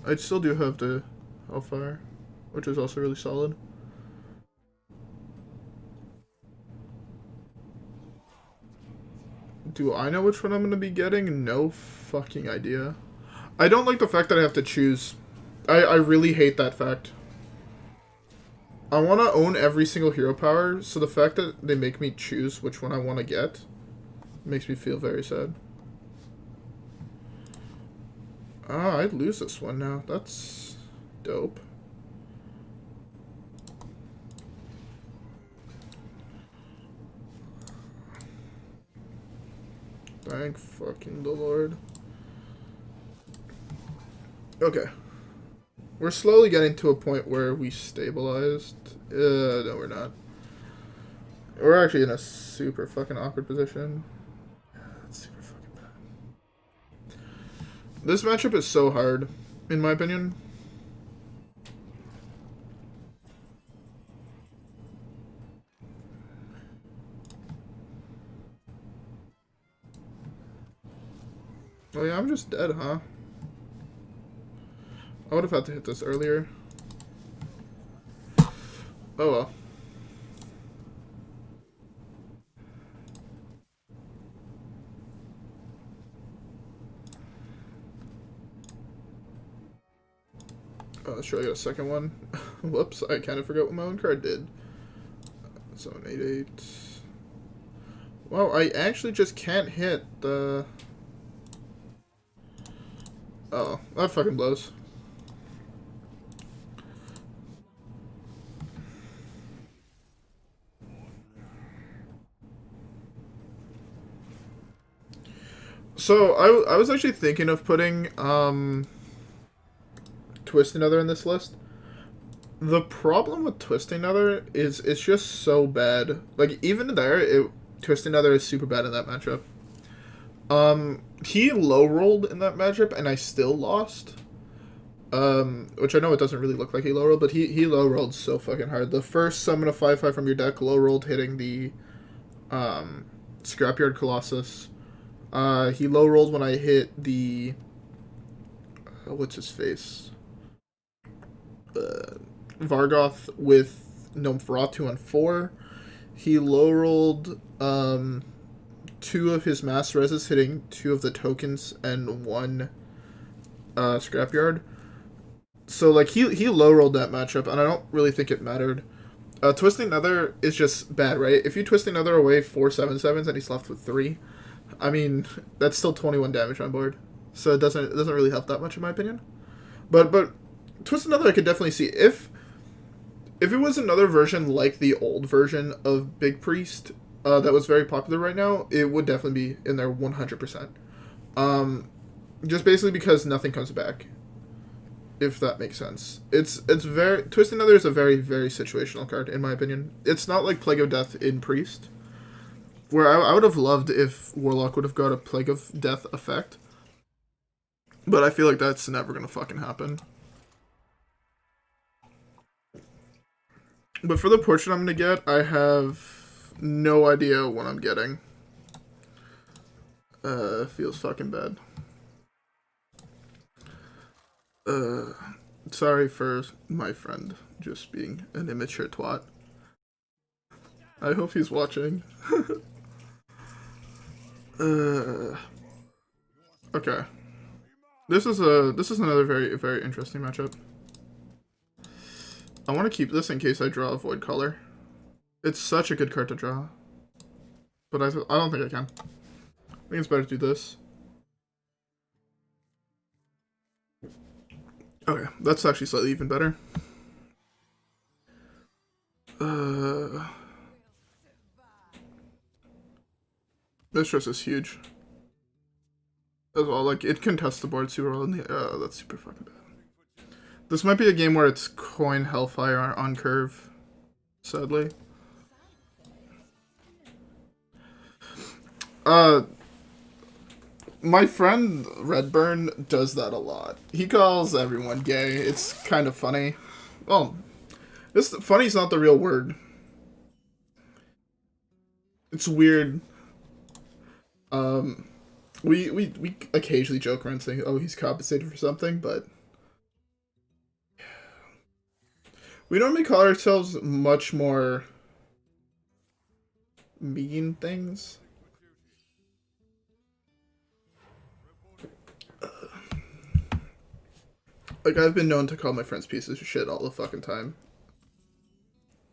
I still do have the Hellfire, which is also really solid. Do I know which one I'm going to be getting? No fucking idea. I don't like the fact that I have to choose. I really hate that fact. I want to own every single hero power, so the fact that they make me choose which one I want to get makes me feel very sad. Ah, I'd lose this one now. That's dope. Thank fucking the Lord. Okay. We're slowly getting to a point where we stabilized. No, we're not. We're actually in a super fucking awkward position. That's super fucking bad. This matchup is so hard, in my opinion. Oh yeah, I'm just dead, huh? I would have had to hit this earlier. Oh well. Sure, I got a second one. Whoops, I kind of forgot what my own card did. So an 8/8. Wow, I actually just can't hit the... Oh, that fucking blows. So, I was actually thinking of putting, Twisting Nether in this list. The problem with Twisting Nether is it's just so bad. Like, even there, Twisting Nether is super bad in that matchup. He low-rolled in that matchup, and I still lost. Which I know it doesn't really look like he low-rolled, but he low-rolled so fucking hard. The first summon a 5/5 from your deck, low-rolled hitting the, Scrapyard Colossus. He low-rolled when I hit the... what's his face? Vargoth with Gnomeferatu on 4. He low-rolled, 2 of his Mass Reses, hitting 2 of the tokens and 1, Scrapyard. So, like, he low-rolled that matchup, and I don't really think it mattered. Twisting Nether is just bad, right? If you Twisting Nether away 4 7/7s and he's left with 3, I mean, that's still 21 damage on board. So it doesn't really help that much in my opinion. But Twisting Nether I could definitely see. If it was another version like the old version of Big Priest that was very popular right now, it would definitely be in there 100%. Just basically because nothing comes back. If that makes sense. It's very... Twisting Nether is a very, very situational card, in my opinion. It's not like Plague of Death in Priest, where I would have loved if Warlock would have got a Plague of Death effect. But I feel like that's never gonna fucking happen. But for the portrait I'm gonna get, I have no idea what I'm getting. Feels fucking bad. Sorry for my friend just being an immature twat. I hope he's watching. Okay. This is another very, very interesting matchup. I want to keep this in case I draw a Voidcaller. It's such a good card to draw. But I don't think I can. I think it's better to do this. Okay, that's actually slightly even better. Mistress is huge. As well, like, it contests the board super well. That's super fucking bad. This might be a game where it's coin Hellfire on curve, sadly. My friend Redburn does that a lot. He calls everyone gay. It's kind of funny. Well, funny is not the real word. It's weird. We occasionally joke around saying, oh, he's compensated for something, but we normally call ourselves much more mean things. Like, I've been known to call my friends pieces of shit all the fucking time.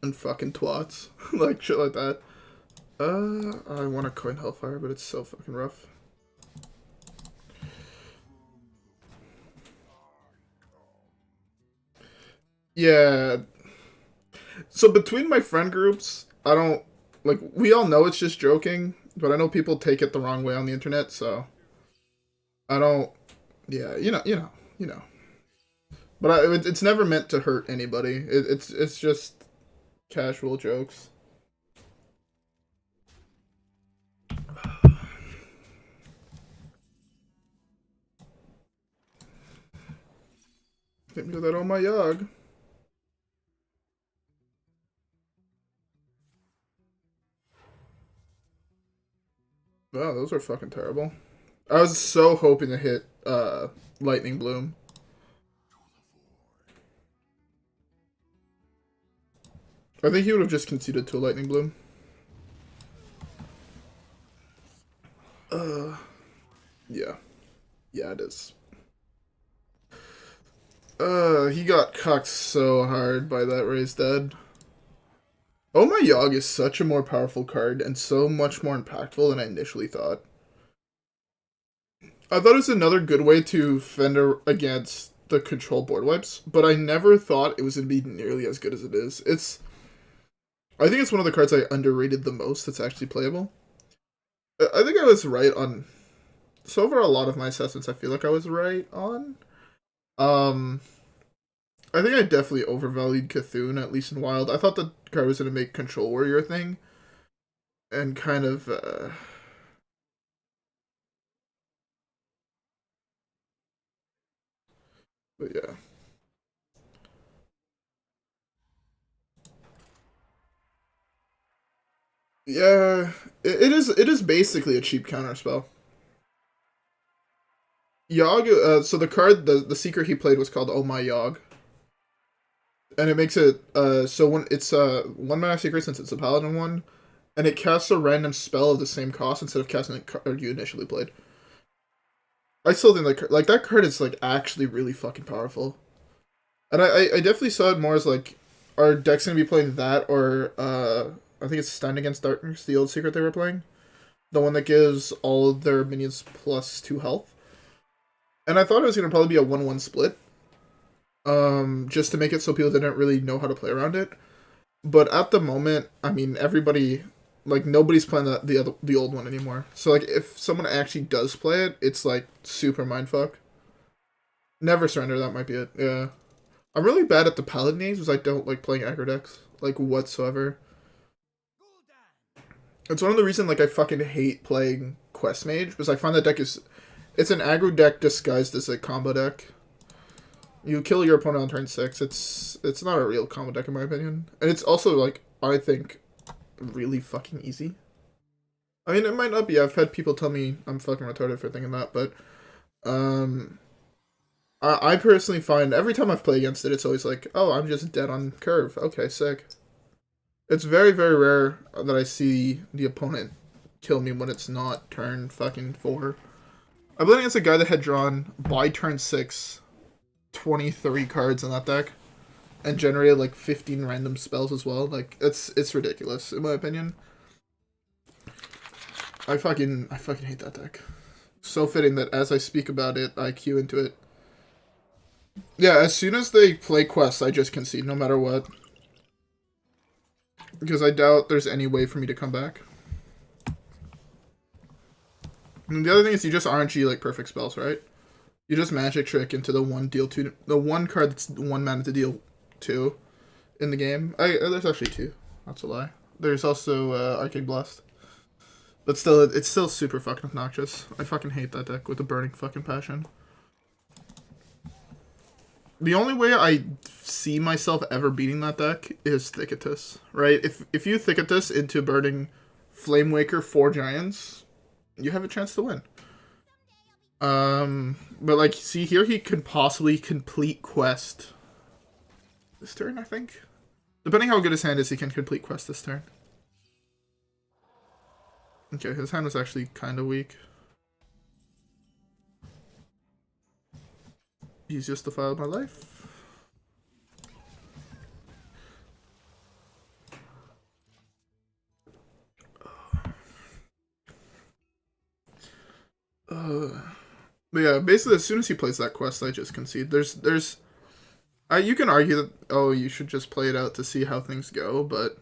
And fucking twats. Like, shit like that. I want to coin Hellfire, but it's so fucking rough. Yeah. So between my friend groups, I don't, like, we all know it's just joking, but I know people take it the wrong way on the internet, so I don't, yeah, you know. But it's never meant to hurt anybody. It's just casual jokes. Hit me with that on my yog. Wow, those are fucking terrible. I was so hoping to hit Lightning Bloom. I think he would have just conceded to a Lightning Bloom. Yeah. Yeah, it is. He got cucked so hard by that raised dead. Oh My Yogg is such a more powerful card and so much more impactful than I initially thought. I thought it was another good way to fend against the control board wipes, but I never thought it was going to be nearly as good as it is. I think it's one of the cards I underrated the most that's actually playable. I think I was right on... So over a lot of my assessments, I feel like I was right on. I think I definitely overvalued Cthulhu, at least in Wild. I thought the card was going to make Control Warrior a thing. And kind of, but yeah. Yeah, it is basically a cheap counter spell. Yogg, so the card, the secret he played was called Oh My Yogg. And it makes it, so when it's, 1-mana secret since it's a paladin one, and it casts a random spell of the same cost instead of casting the card you initially played. I still think that card is, like, actually really fucking powerful. And I definitely saw it more as, like, our deck's gonna be playing that, or, I think it's Stand Against Darkness, the old secret they were playing. The one that gives all of their minions plus 2 health. And I thought it was going to probably be a 1-1 split. Just to make it so people didn't really know how to play around it. But at the moment, I mean, everybody, like, nobody's playing the old one anymore. So, like, if someone actually does play it, it's, like, super mindfuck. Never Surrender, that might be it, yeah. I'm really bad at the paladin names, because I don't like playing aggro decks, like, whatsoever. It's one of the reasons, like, I fucking hate playing Quest Mage, because I find that deck is... It's an aggro deck disguised as a combo deck. You kill your opponent on turn 6. It's not a real combo deck, in my opinion. And it's also, like, I think, really fucking easy. I mean, it might not be. I've had people tell me I'm fucking retarded for thinking that, but... I personally find, every time I've played against it, it's always like, oh, I'm just dead on curve. Okay, sick. It's very, very rare that I see the opponent kill me when it's not turn fucking 4. I played against a guy that had drawn, by turn 6, 23 cards in that deck. And generated, like, 15 random spells as well. Like, it's ridiculous, in my opinion. I fucking hate that deck. So fitting that as I speak about it, I queue into it. Yeah, as soon as they play quests, I just concede, no matter what. Because I doubt there's any way for me to come back. And the other thing is you just RNG, like, perfect spells, right? You just magic trick into the one card that's 1 mana to deal 2 in the game. There's actually 2. That's a lie. There's also Arcane Blast. But still, it's still super fucking obnoxious. I fucking hate that deck with a burning fucking passion. The only way I see myself ever beating that deck is Thicketus, right? If you Thicketus into burning Flamewaker 4 Giants, you have a chance to win. But like, see here, he could possibly complete quest this turn, I think. Depending how good his hand is, he can complete quest this turn. Okay, his hand was actually kind of weak. He's just defiled my life. But yeah, basically as soon as he plays that quest, I just concede. You can argue that, oh, you should just play it out to see how things go, but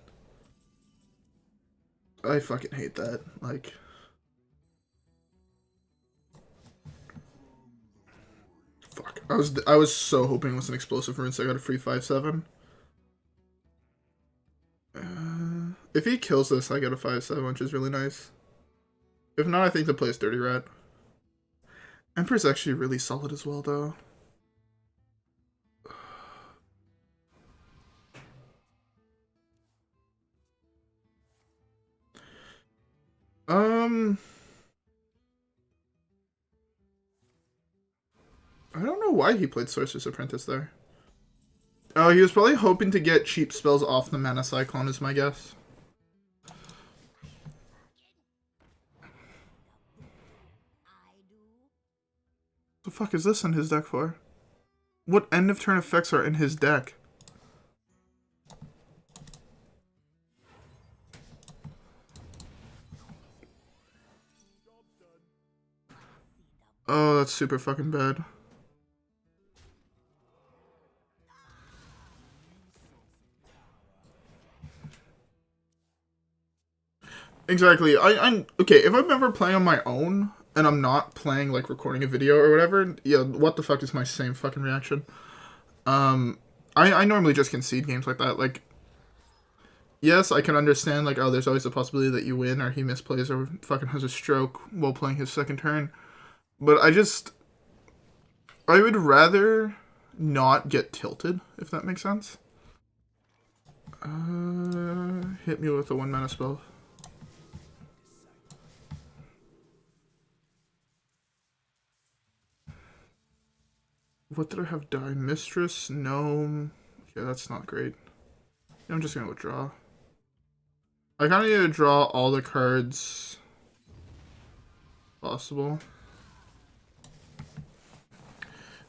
I fucking hate that. Like, fuck. I was so hoping it was an explosive rune, so I got a free 5/7. If he kills this, I get a 5/7, which is really nice. If not, I think the play is Dirty Rat. Emperor's actually really solid as well, though. I don't know why he played Sorcerer's Apprentice there. Oh, he was probably hoping to get cheap spells off the Mana Cyclone, is my guess. The fuck is this in his deck for? What end of turn effects are in his deck? Oh, that's super fucking bad. Exactly. I'm okay, if I'm ever playing on my own and I'm not playing like recording a video or whatever, yeah, what the fuck is my same fucking reaction? I normally just concede games like that. Like, yes, I can understand like, oh, there's always a possibility that you win or he misplays or fucking has a stroke while playing his second turn. But I would rather not get tilted, if that makes sense. Hit me with a 1-mana spell. What did I have die? Mistress? Gnome? Yeah, that's not great. I'm just gonna withdraw. I kinda need to draw all the cards possible.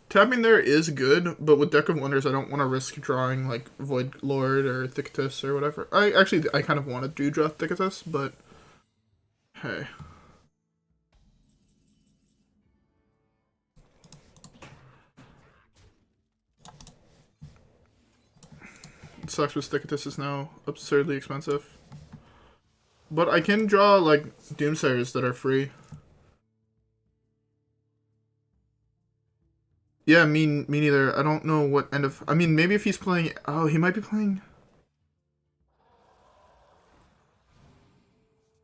Tapping there is good, but with Deck of Wonders, I don't want to risk drawing, like, Voidlord or Thicketus or whatever. I kind of want to do draw Thicketus, but hey. It sucks with Thicketus is now absurdly expensive. But I can draw, like, Doomsayers that are free. Yeah, me neither. I don't know what end of... I mean, maybe if he's playing... Oh, he might be playing...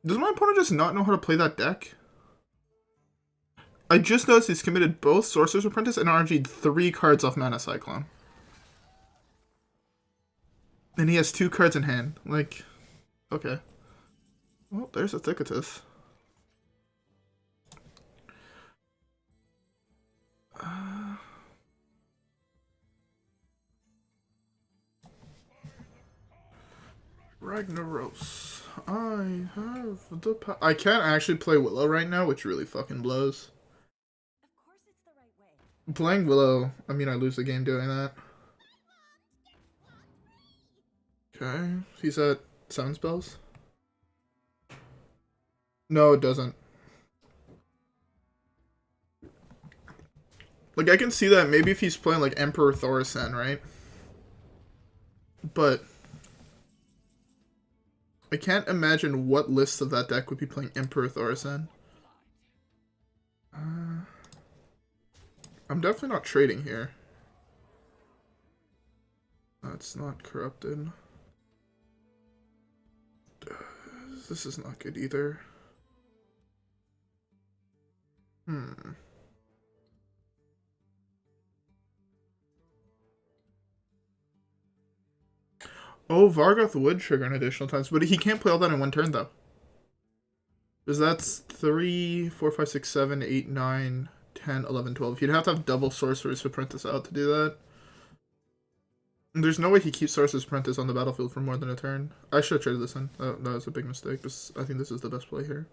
Does my opponent just not know how to play that deck? I just noticed he's committed both Sorcerer's Apprentice and RNG'd 3 cards off Mana Cyclone. And he has 2 cards in hand. Like, okay. Well, there's a Thicketus. Ragnaros. I have the I can't actually play Willow right now, which really fucking blows. Of course it's the right way. Playing Willow, I mean I lose the game doing that. Okay, he's at 7 spells? No, it doesn't. Like, I can see that maybe if he's playing, like, Emperor Thaurissan, right? But I can't imagine what list of that deck would be playing Emperor Thaurissan. I'm definitely not trading here. That's not corrupted. This is not good either. Oh, Vargoth would trigger an additional times, but he can't play all that in one turn, though. Because that's 3, 4, 5, 6, 7, 8, 9, 10, 11, 12. You'd have to have double Sorcerer's Apprentice out to do that. And there's no way he keeps Sorcerer's Apprentice on the battlefield for more than a turn. I should have traded this in. That was a big mistake, but I think this is the best play here.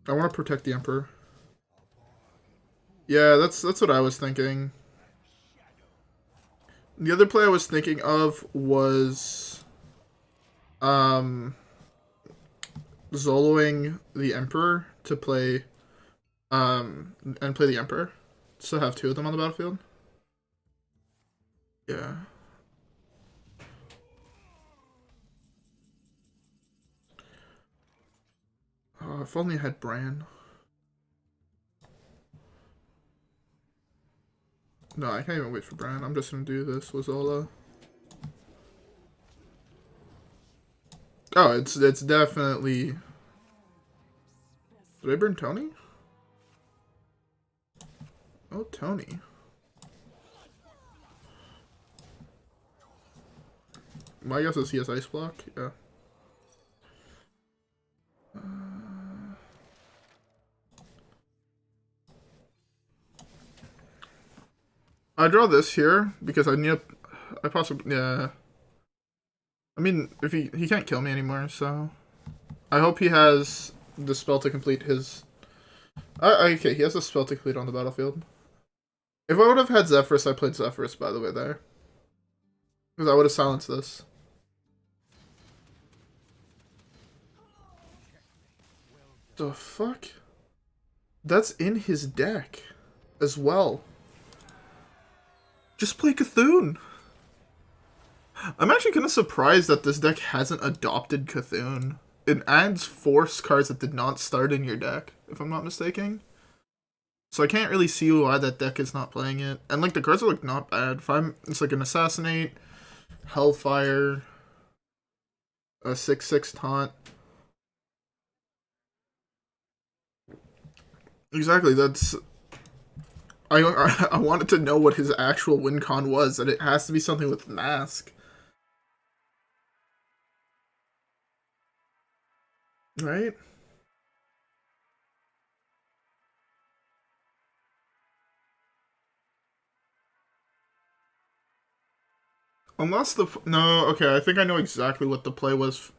I want to protect the Emperor. Yeah, that's what I was thinking. The other play I was thinking of was Zoloing the Emperor to play and play the Emperor. So have two of them on the battlefield. Yeah. Oh, if only I had Brann. No, I can't even wait for Brann. I'm just gonna do this with Zola. Oh, it's definitely. Did I burn Tony? Oh, Tony. My guess is he has Ice Block. Yeah. I draw this here because I need. I possibly yeah. I mean, if he can't kill me anymore, so I hope he has the spell to complete his. Okay, he has a spell to complete on the battlefield. If I would have had Zephrys, I played Zephrys, by the way, there. Because I would have silenced this. The fuck? That's in his deck as well. Just play Cthulhu. I'm actually kind of surprised that this deck hasn't adopted Cthulhu. It adds force cards that did not start in your deck, if I'm not mistaken. So I can't really see why that deck is not playing it. And like the cards are like not bad. It's like an Assassinate, Hellfire, a 6/6 Taunt. Exactly, that's... I wanted to know what his actual win con was, and it has to be something with Mask. Right? Unless the... No, okay, I think I know exactly what the play was.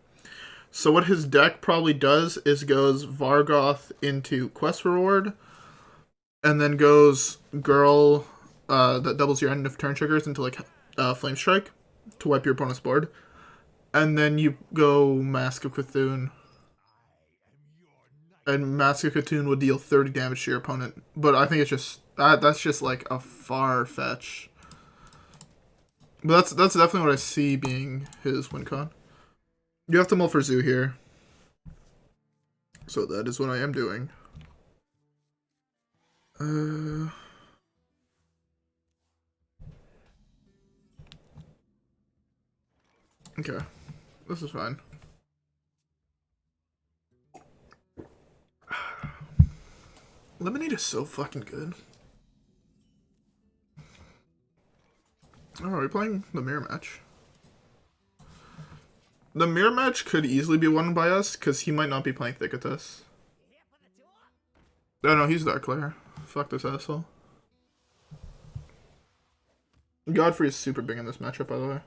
So what his deck probably does is goes Vargoth into Quest Reward, and then goes Girl that doubles your end of turn triggers into like Flame Strike to wipe your opponent's board. And then you go Mask of Cthulhu. And Mask of Cthulhu would deal 30 damage to your opponent. But I think it's just... That's just like a far fetch. But that's definitely what I see being his win con. You have to mull for Zoo here. So that is what I am doing. Okay. This is fine. Lemonade is so fucking good. Oh, are we playing the mirror match? The mirror match could easily be won by us, because he might not be playing Thicketus. Oh no, he's Darkslayer. Fuck this asshole. Godfrey is super big in this matchup, by the way.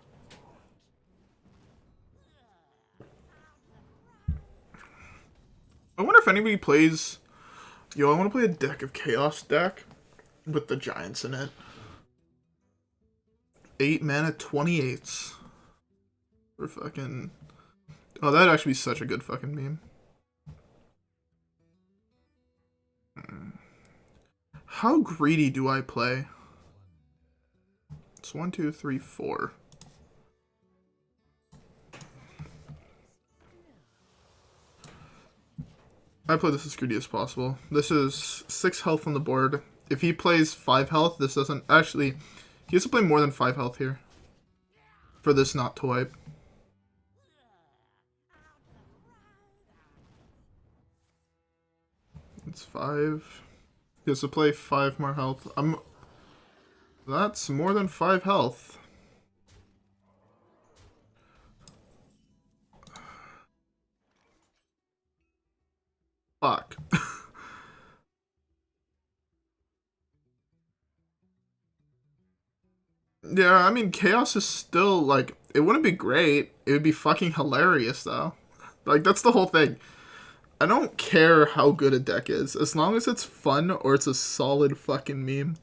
I wonder if anybody plays... Yo, I want to play a deck of Chaos deck with the Giants in it. 8 mana, 28s. For fucking... Oh, that'd actually be such a good fucking meme. How greedy do I play? It's 1, 2, 3, 4. I play this as greedy as possible. This is 6 health on the board. If he plays 5 health, this doesn't... Actually, he has to play more than 5 health here. For this not to wipe. It's 5. He has to play 5 more health. That's more than 5 health. Yeah, I mean, Chaos is still, like, it wouldn't be great. It would be fucking hilarious, though. Like, that's the whole thing. I don't care how good a deck is, as long as it's fun or it's a solid fucking meme.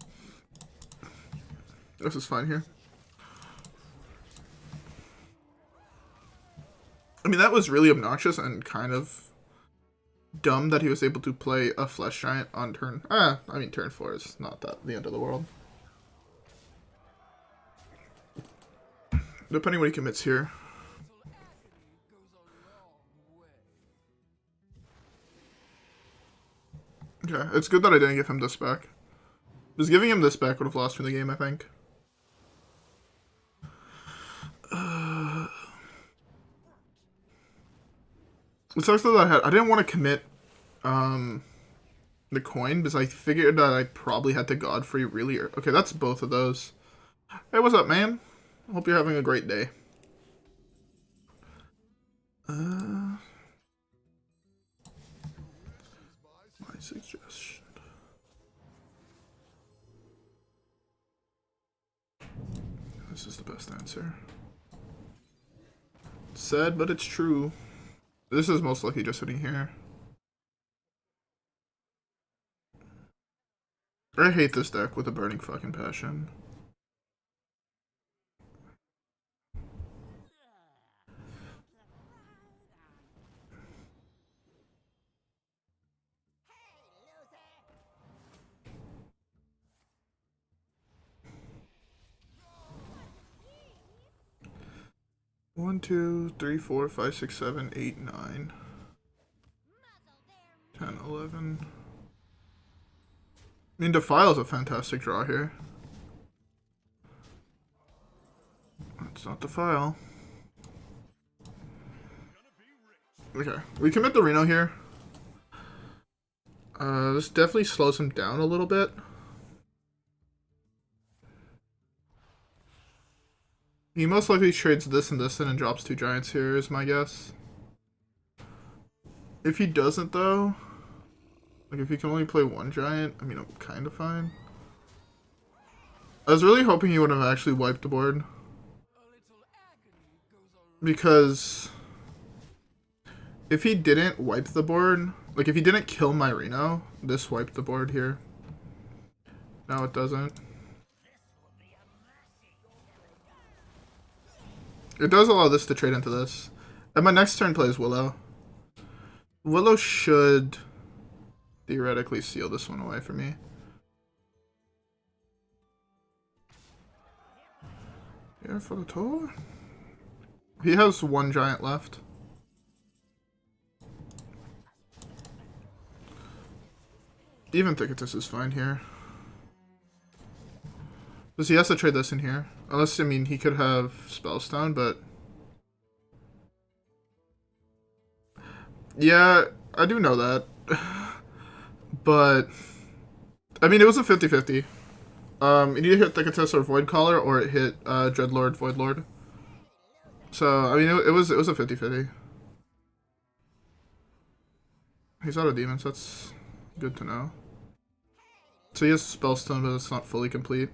This is fine here. I mean, that was really obnoxious and kind of dumb that he was able to play a Flesh Giant on turn... I mean, turn 4 is not that the end of the world. Depending what he commits here. Okay, it's good that I didn't give him this back. Just giving him this back would have lost me the game, I think. It sucks that I didn't want to commit the coin because I figured that I probably had to Godfrey really early. Okay, that's both of those. Hey, what's up, man? Hope you're having a great day. My suggestion. This is the best answer. Sad, but it's true. This is most likely just sitting here. I hate this deck with a burning fucking passion. One, 2, 3, 4, 5, 6, 7, 8, 9, 10, 11. I mean, Defile is a fantastic draw here. That's not Defile. Okay, we commit the Reno here. This definitely slows him down a little bit. He most likely trades this and this in and drops 2 giants here, is my guess. If he doesn't, though, like if he can only play 1 giant, I mean, I'm kind of fine. I was really hoping he would have actually wiped the board. Because if he didn't wipe the board, like if he didn't kill my Reno, this wiped the board here. Now it doesn't. It does allow this to trade into this. And my next turn plays Willow. Willow should theoretically seal this one away for me. Here for the tour. He has 1 giant left. Even Thicketous is fine here. Because he has to trade this in here. Unless, I mean, he could have Spellstone, but... Yeah, I do know that. But... I mean, it was a 50-50. It either hit Thicketous or Voidcaller, or it hit Dreadlord, Voidlord. So, I mean, it was a 50-50. He's out of demons, that's good to know. So he has Spellstone, but it's not fully complete.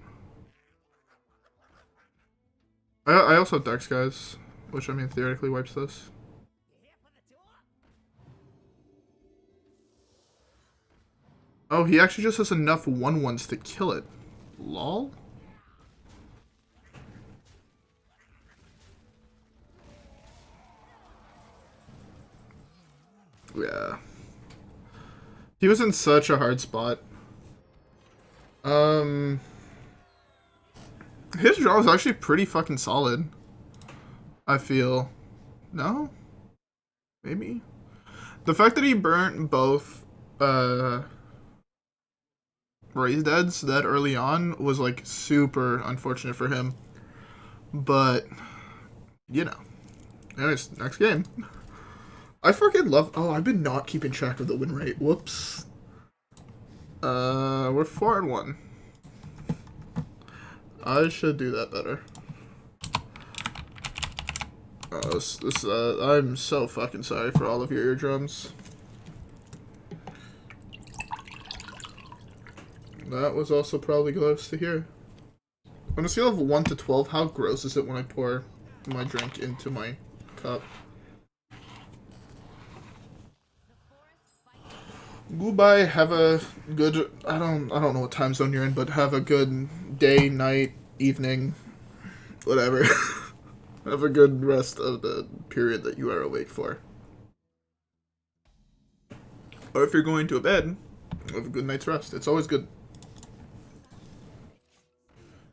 I also have Dark Skies, which I mean theoretically wipes this. Oh, he actually just has enough 1/1s to kill it. Lol? Yeah. He was in such a hard spot. His draw is actually pretty fucking solid. I feel. No? Maybe? The fact that he burnt both, Raised Deads that early on was, like, super unfortunate for him. But, you know. Anyways, next game. I fucking love... Oh, I've been not keeping track of the win rate. Whoops. We're 4-1. I should do that better. I'm so fucking sorry for all of your eardrums. That was also probably close to here. On a scale of 1 to 12, how gross is it when I pour my drink into my cup? Goodbye, have a good, I don't know what time zone you're in, but have a good day, night, evening, whatever. Have a good rest of the period that you are awake for. Or if you're going to bed, have a good night's rest. It's always good.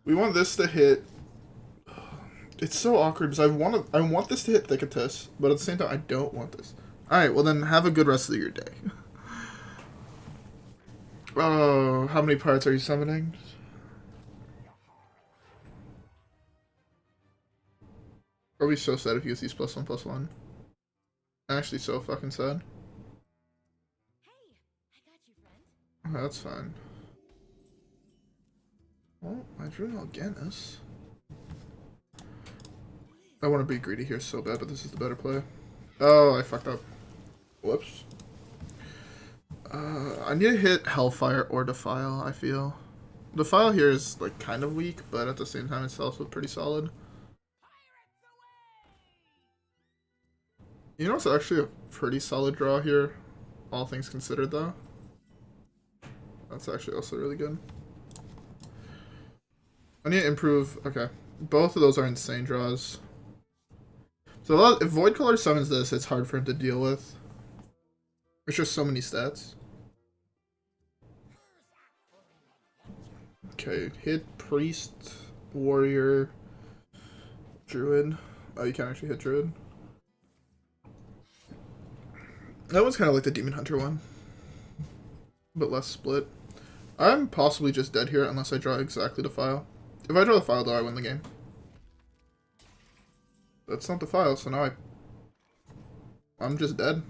We want this to hit. It's so awkward because I want this to hit Thicketus, but at the same time I don't want this. Alright, well then have a good rest of your day. Oh, how many parts are you summoning? Are we so sad if you use these +1/+1? Actually so fucking sad. Hey, I got you, friend. Oh, that's fine. Well, I drew an Alganis. I want to be greedy here so bad, but this is the better play. Oh, I fucked up. Whoops. I need to hit Hellfire or Defile, I feel. Defile here is, like, kind of weak, but at the same time it's also pretty solid. You know, it's actually a pretty solid draw here, all things considered, though. That's actually also really good. I need to improve. Okay. Both of those are insane draws. So if Voidcaller summons this, it's hard for him to deal with. There's just so many stats. Okay, hit Priest, Warrior, Druid. Oh, you can't actually hit Druid. That one's kind of like the Demon Hunter one, but less split. I'm possibly just dead here unless I draw exactly Defile. If I draw Defile, though, I win the game. That's not Defile, so now I'm just dead.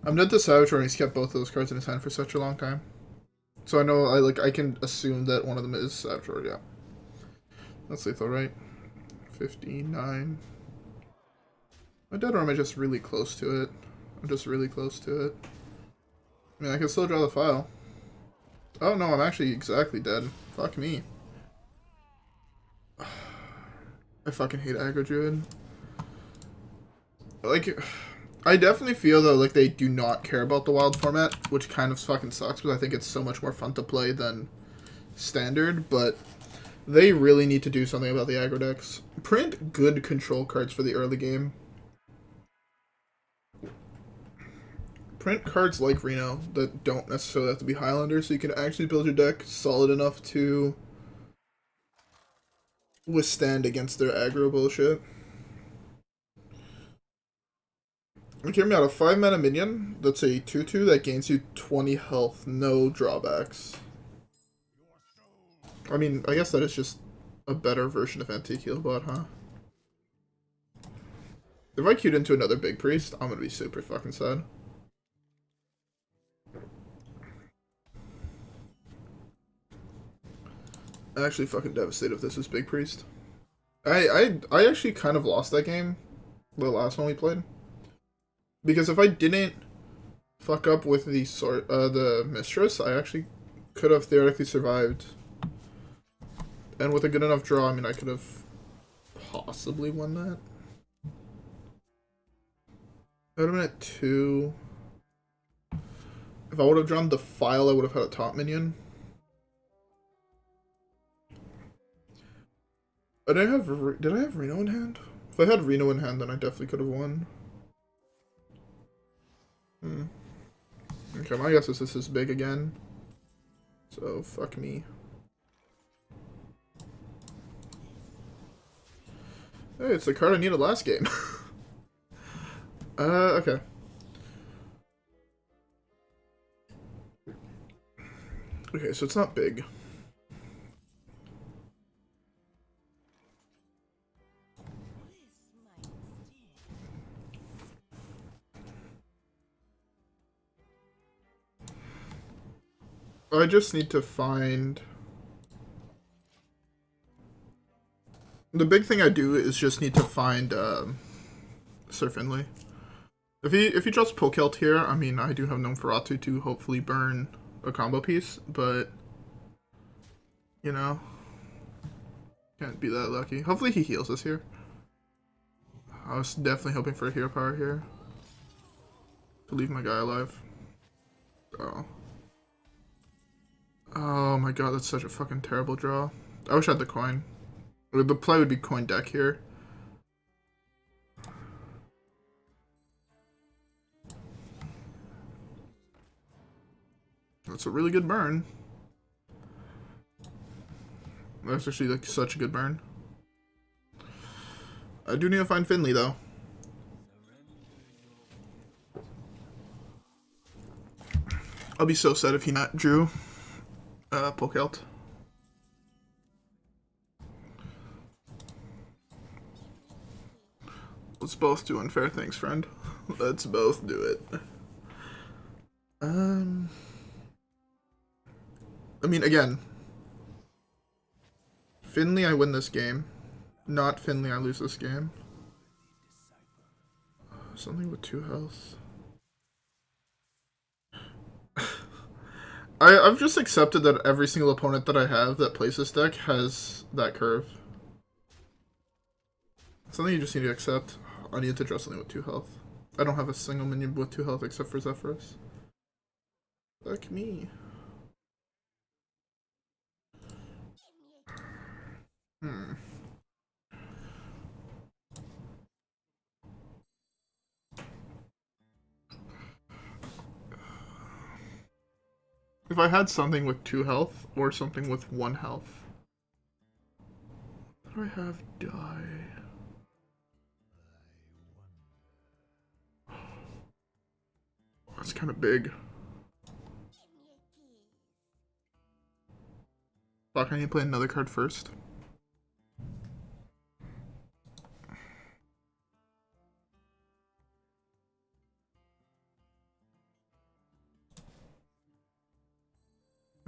I'm dead to Saboteur, and he's kept both of those cards in his hand for such a long time. So I know I can assume that one of them is Saboteur, yeah. That's lethal, right? 59. Am I dead or am I just really close to it? I'm just really close to it. I mean, I can still draw the file. Oh no, I'm actually exactly dead. Fuck me. I fucking hate aggro druid. Like, I definitely feel though like they do not care about the wild format, which kind of fucking sucks because I think it's so much more fun to play than standard, but they really need to do something about the aggro decks. Print good control cards for the early game. Print cards like Reno that don't necessarily have to be Highlander, so you can actually build your deck solid enough to withstand against their aggro bullshit. Like, hear me out, a 5 mana minion that's a 2/2 that gains you 20 health, no drawbacks. I mean, I guess that is just a better version of Antique Healbot, huh? If I queued into another Big Priest, I'm gonna be super fucking sad. I'm actually fucking devastated if this is Big Priest. I actually kind of lost that game, the last one we played. Because if I didn't fuck up with the Mistress, I actually could have theoretically survived. And with a good enough draw, I mean, I could have possibly won that. I would have been at 2. If I would have drawn Defile, I would have had a top minion. Did I have Reno in hand? If I had Reno in hand, then I definitely could have won. Okay, my guess is this is big again. So, fuck me. Hey, it's the card I needed last game. Okay. Okay, so it's not big. I just need to find... The big thing I do is just need to find Sir Finley. If he drops Pokelt here, I mean, I do have Gnomeferatu to hopefully burn a combo piece, but, you know, Can't be that lucky. Hopefully he heals us here. I was definitely hoping for a hero power here. To leave my guy alive. Oh. Oh my god, that's such a fucking terrible draw. I wish I had the coin. The play would be coin deck here. That's a really good burn. That's actually like such a good burn. I do need to find Finley though. I'll be so sad if he not drew Pokelt. Let's both do unfair things, friend. Let's both do it. I mean, again, Finley, I win this game. Not Finley, I lose this game. Something with 2 health. I've just accepted that every single opponent that I have that plays this deck has that curve. Something you just need to accept. I need to draw something with 2 health. I don't have a single minion with 2 health except for Zephrys. Fuck me. If I had something with 2 health or something with 1 health. What do I have? Die. That's kind of big. Fuck, I need to play another card first.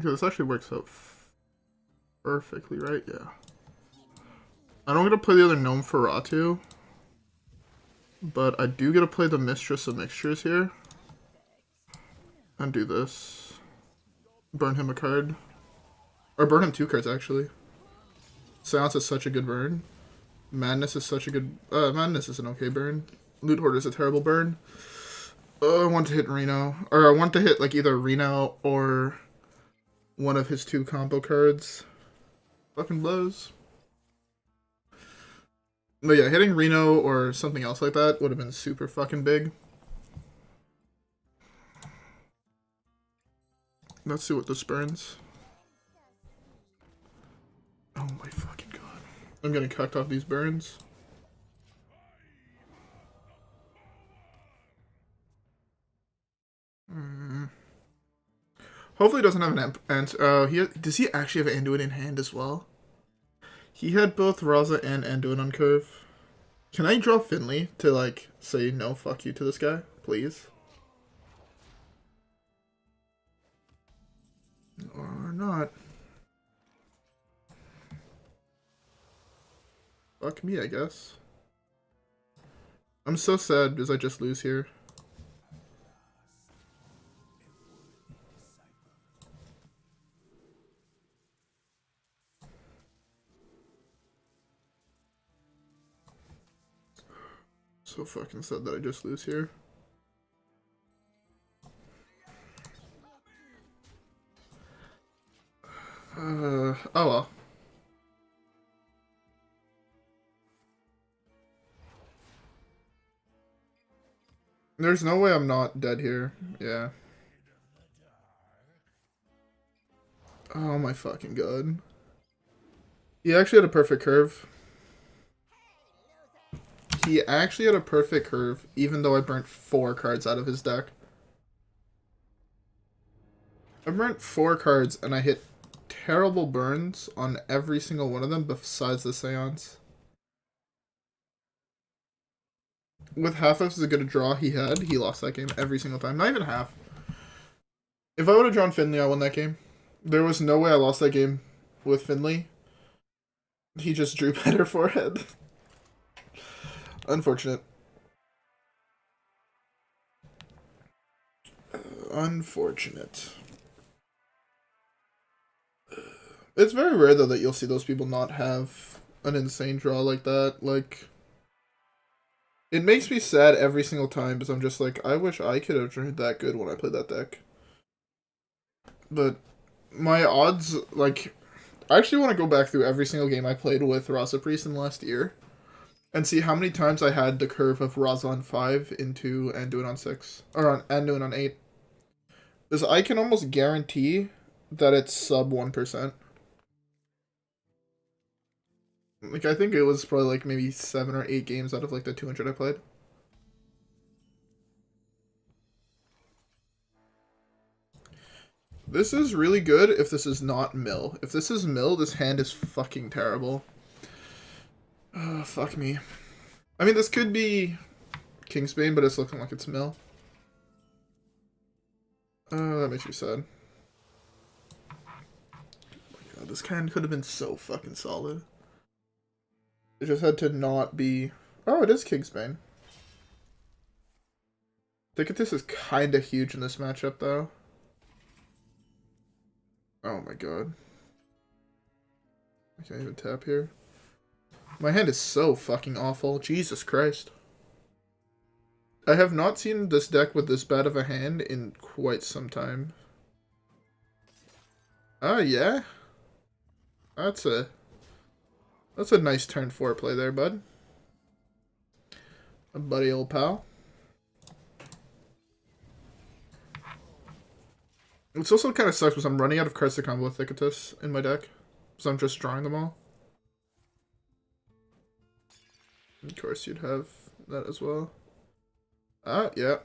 Okay, this actually works out perfectly, right? Yeah. I don't get to play the other Gnomeferatu, but I do get to play the Mistress of Mixtures here. And do this. Burn him a card. Or burn him 2 cards, actually. Silence is such a good burn. Madness is such a good... Madness is an okay burn. Loot Hoarder is a terrible burn. I want to hit Reno. Or I want to hit, like, either Reno or one of his 2 combo cards. Fucking blows. But yeah, hitting Reno or something else like that would have been super fucking big. Let's see what this burns. Oh my fucking god. I'm getting cucked off these burns. Hopefully he doesn't have an does he actually have Anduin in hand as well? He had both Raza and Anduin on curve. Can I draw Finley to, like, say no fuck you to this guy? Please? Or not. Fuck me, I guess. I'm so sad because I just lose here. So fucking sad that I just lose here. Oh well. There's no way I'm not dead here. Yeah. Oh my fucking god. He actually had a perfect curve. He actually had a perfect curve, even though I burnt 4 cards out of his deck. I burnt 4 cards and I hit terrible burns on every single one of them besides the Seance. With half as good a draw he had, he lost that game every single time. Not even half. If I would have drawn Finley, I won that game. There was no way I lost that game with Finley. He just drew better forehead. Unfortunate. Unfortunate. It's very rare, though, that you'll see those people not have an insane draw like that. Like, it makes me sad every single time, because I'm just like, I wish I could have drawn that good when I played that deck. But my odds, like, I actually want to go back through every single game I played with Rasa Priest in the last year, and see how many times I had the curve of Rasa on 5 into Anduin on 6, or on Anduin on 8. Because I can almost guarantee that it's sub 1%. Like, I think it was probably, like, maybe 7 or 8 games out of, like, the 200 I played. This is really good if this is not mill. If this is mill, this hand is fucking terrible. Fuck me. I mean, this could be Kingsbane, but it's looking like it's mill. That makes me sad. Oh my god, this hand could have been so fucking solid. It just had to not be... Oh, it is Kingsbane. I think this is kind of huge in this matchup, though. Oh my god. I can't even tap here. My hand is so fucking awful. Jesus Christ. I have not seen this deck with this bad of a hand in quite some time. Oh, yeah? That's a nice turn 4 play there, bud. A buddy old pal. It's also kind of sucks because I'm running out of cards to combo with Thicketus in my deck. So I'm just drawing them all. Of course you'd have that as well. Yeah.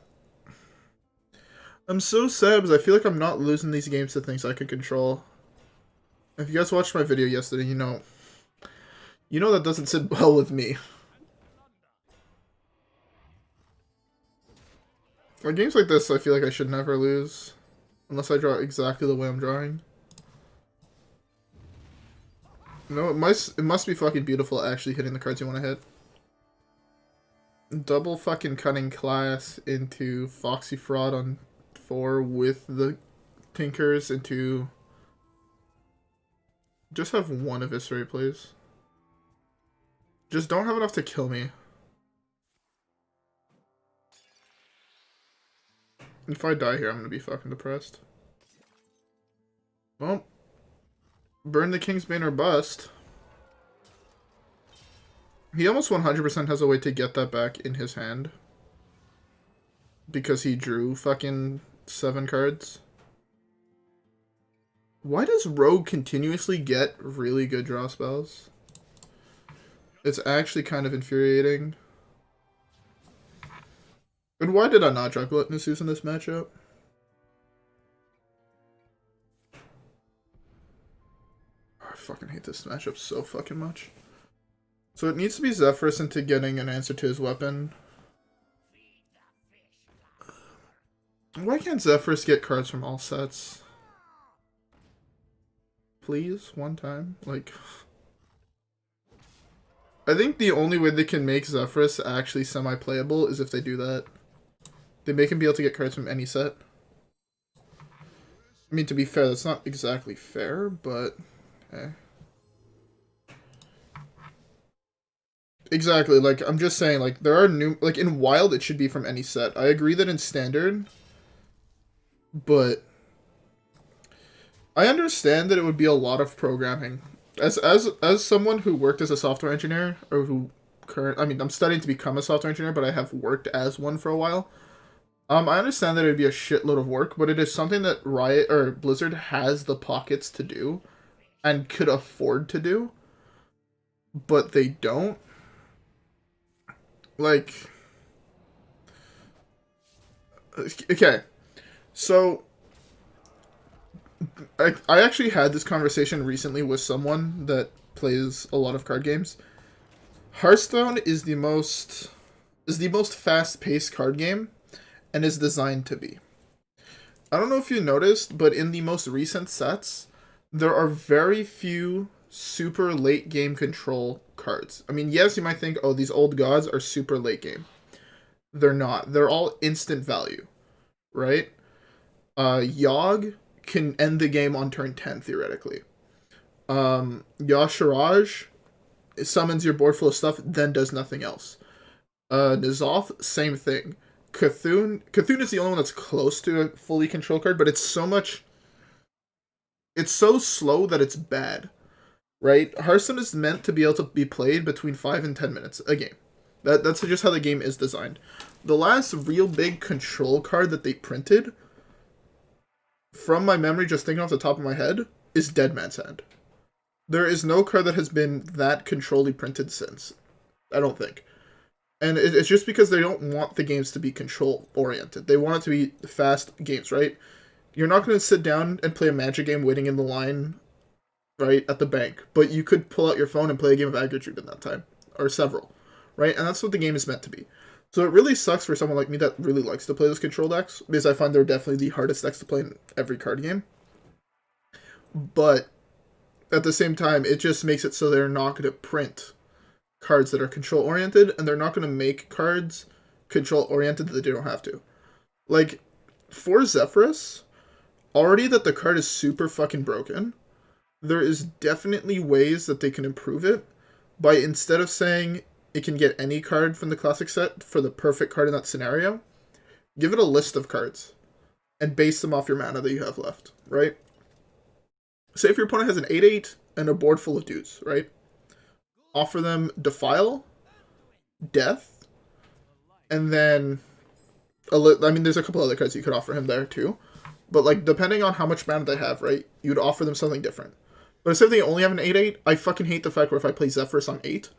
I'm so sad because I feel like I'm not losing these games to things I can control. If you guys watched my video yesterday, you know that doesn't sit well with me. Like, games like this, I feel like I should never lose. Unless I draw exactly the way I'm drawing. No, it must be fucking beautiful actually hitting the cards you want to hit. Double fucking Cunning Class into Foxy Fraud on 4 with the Tinkers into... Just have one Eviscerate, please. Just don't have enough to kill me. If I die here, I'm gonna be fucking depressed. Well, burn the Kingsbane or bust. He almost 100% has a way to get that back in his hand. Because he drew fucking 7 cards. Why does Rogue continuously get really good draw spells? It's actually kind of infuriating. And why did I not draw Gluttonous Zeus in this matchup? Oh, I fucking hate this matchup so fucking much. So it needs to be Zephrys into getting an answer to his weapon. Why can't Zephrys get cards from all sets? Please, one time. Like... I think the only way they can make Zephrys actually semi-playable is if they do that. They make him be able to get cards from any set. I mean, to be fair, that's not exactly fair, but... Eh. Exactly, like, I'm just saying, like, there are new... Like, in Wild, it should be from any set. I agree that in Standard, but... I understand that it would be a lot of programming. As someone who worked as a software engineer, or who... I mean, I'm studying to become a software engineer, but I have worked as one for a while. I understand that it would be a shitload of work, but it is something that Riot, or Blizzard, has the pockets to do, and could afford to do, but they don't. Like, okay, so, I actually had this conversation recently with someone that plays a lot of card games. Hearthstone is the most fast-paced card game, and is designed to be. I don't know if you noticed, but in the most recent sets, there are very few super late game control cards. I mean, yes, you might think, oh, these old gods are super late game. They're not. They're all instant value, right? Yogg can end the game on turn 10, theoretically. Yashiraj summons your board full of stuff, then does nothing else. N'Zoth, same thing. Cthulhu is the only one that's close to a fully control card, but it's so slow that it's bad. Right? Hearthstone is meant to be able to be played between 5 and 10 minutes a game. That's just how the game is designed. The last real big control card that they printed, from my memory, just thinking off the top of my head, is Dead Man's Hand. There is no card that has been that control-y printed since. I don't think. And it's just because they don't want the games to be control-oriented. They want it to be fast games, right? You're not going to sit down and play a Magic game waiting in the line, right, at the bank. But you could pull out your phone and play a game of Agritrude in that time. Or several. Right? And that's what the game is meant to be. So it really sucks for someone like me that really likes to play those control decks, because I find they're definitely the hardest decks to play in every card game. But at the same time, it just makes it so they're not going to print cards that are control-oriented, and they're not going to make cards control-oriented that they don't have to. Like, for Zephrys, already that the card is super fucking broken, there is definitely ways that they can improve it by, instead of saying it can get any card from the classic set for the perfect card in that scenario, give it a list of cards and base them off your mana that you have left, right? Say if your opponent has an 8/8 and a board full of dudes, right? Offer them Defile, Death, and then there's a couple other cards you could offer him there too. But like, depending on how much mana they have, right, you'd offer them something different. But instead of they only have an 8/8, I fucking hate the fact where if I play Zephrys on 8,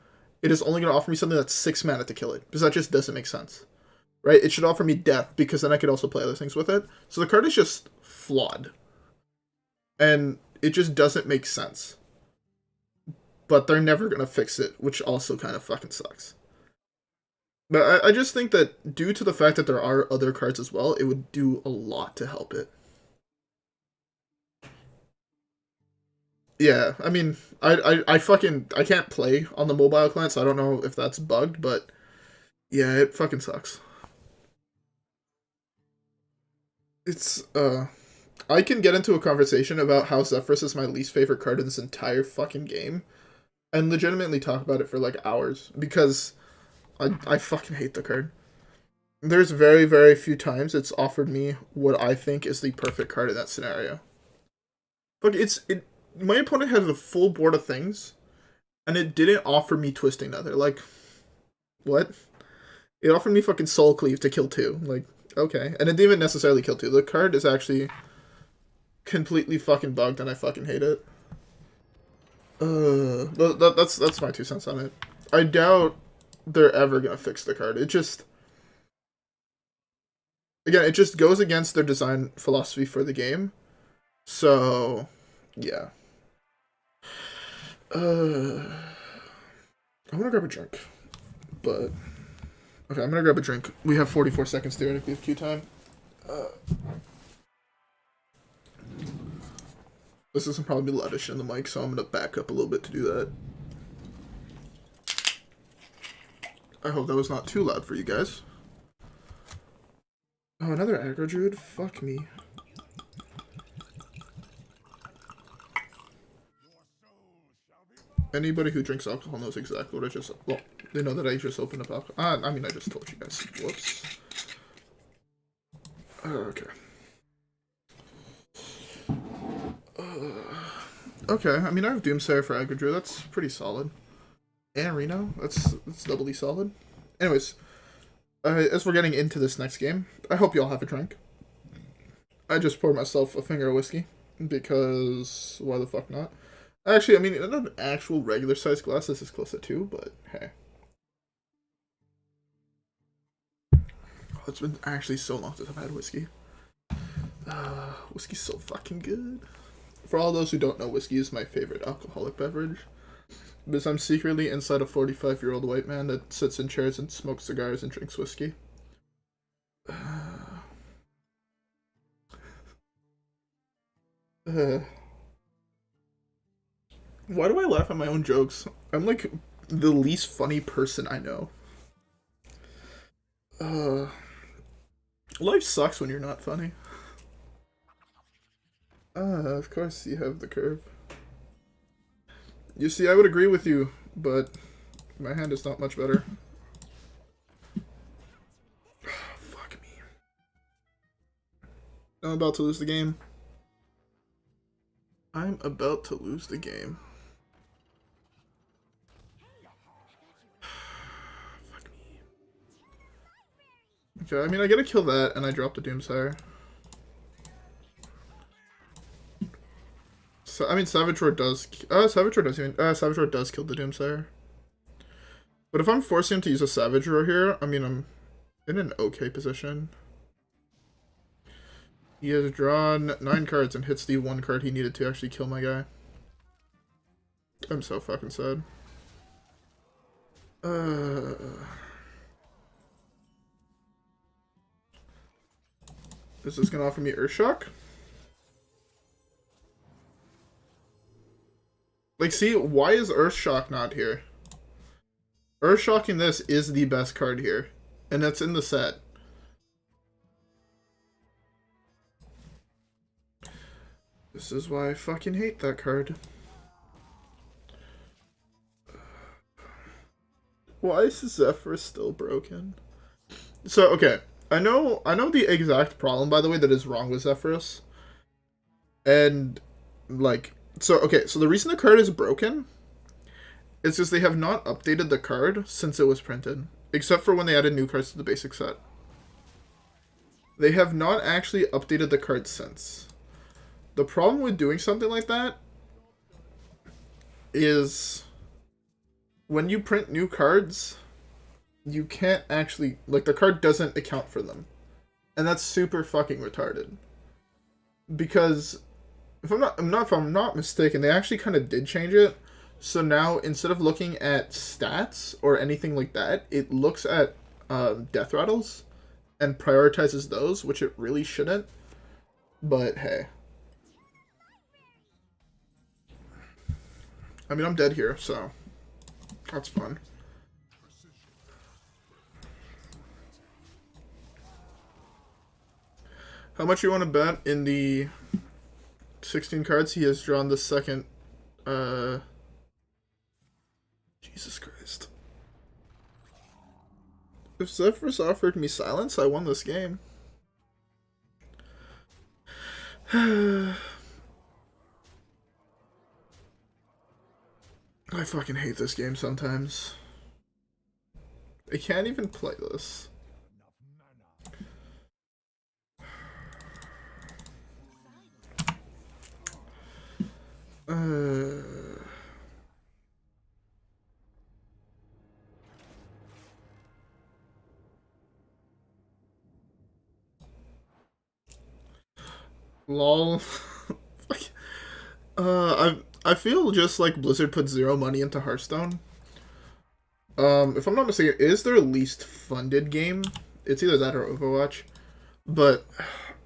it is only going to offer me something that's 6 mana to kill it, because that just doesn't make sense. Right? It should offer me Death, because then I could also play other things with it. So the card is just flawed. And it just doesn't make sense. But they're never going to fix it, which also kind of fucking sucks. But I just think that due to the fact that there are other cards as well, it would do a lot to help it. Yeah, I mean, I can't play on the mobile client, so I don't know if that's bugged, but yeah, it fucking sucks. It's, I can get into a conversation about how Zephrys is my least favorite card in this entire fucking game, and legitimately talk about it for like hours, because I fucking hate the card. There's very, very few times it's offered me what I think is the perfect card in that scenario. Look, my opponent had a full board of things, and it didn't offer me Twisting Nether. Like, what? It offered me fucking Soul Cleave to kill 2. Like, okay. And it didn't even necessarily kill 2. The card is actually completely fucking bugged, and I fucking hate it. That's my 2 cents on it. I doubt they're ever gonna fix the card. It just... Again, it just goes against their design philosophy for the game. So, yeah. I'm gonna grab a drink. But... Okay, I'm gonna grab a drink. We have 44 seconds theoretically of queue time. This isn't probably loudest in the mic, so I'm gonna back up a little bit to do that. I hope that was not too loud for you guys. Oh, another aggro druid? Fuck me. Anybody who drinks alcohol knows exactly what I just... Well, they know that I just opened up alcohol. I mean, I just told you guys. Whoops. Okay. Okay, I mean, I have Doomsayer for aggro druid. That's pretty solid. And Reno. That's doubly solid. Anyways, as we're getting into this next game, I hope you all have a drink. I just poured myself a finger of whiskey, because why the fuck not? Actually, I mean, in an actual regular sized glass, this is close to 2, but hey. Oh, it's been actually so long since I've had whiskey. Whiskey's so fucking good. For all those who don't know, whiskey is my favorite alcoholic beverage. Because I'm secretly inside a 45-year-old white man that sits in chairs and smokes cigars and drinks whiskey. Why do I laugh at my own jokes? I'm like the least funny person I know. Life sucks when you're not funny. Of course you have the curve. You see, I would agree with you, but my hand is not much better. Fuck me. I'm about to lose the game. I'm about to lose the game. Fuck me. Okay, I mean, I gotta kill that, and I drop the Doomsayer. So, I mean, Savage Roar does... Savage Roar does kill the Doomsayer. But if I'm forcing him to use a Savage Roar here, I mean, I'm in an okay position. He has drawn 9 cards and hits the 1 card he needed to actually kill my guy. I'm so fucking sad. Is this gonna offer me Earthshock? Like, see, why is Earthshock not here? Earthshocking this is the best card here. And that's in the set. This is why I fucking hate that card. Why is Zephrys still broken? So, okay. I know the exact problem, by the way, that is wrong with Zephrys. And, like... So, okay, so the reason the card is broken is because they have not updated the card since it was printed. Except for when they added new cards to the basic set. They have not actually updated the card since. The problem with doing something like that is when you print new cards, you can't actually... Like, the card doesn't account for them. And that's super fucking retarded. Because... If I'm not mistaken, they actually kind of did change it. So now, instead of looking at stats or anything like that, it looks at death rattles and prioritizes those, which it really shouldn't. But hey. I mean, I'm dead here, so that's fun. How much you want to bet in the 16 cards he has drawn the second? Jesus Christ. If Zephrys offered me silence, I won this game. I fucking hate this game sometimes. I can't even play this. Lol. I feel just like Blizzard put zero money into Hearthstone. If I'm not mistaken, it is their least funded game. It's either that or Overwatch. But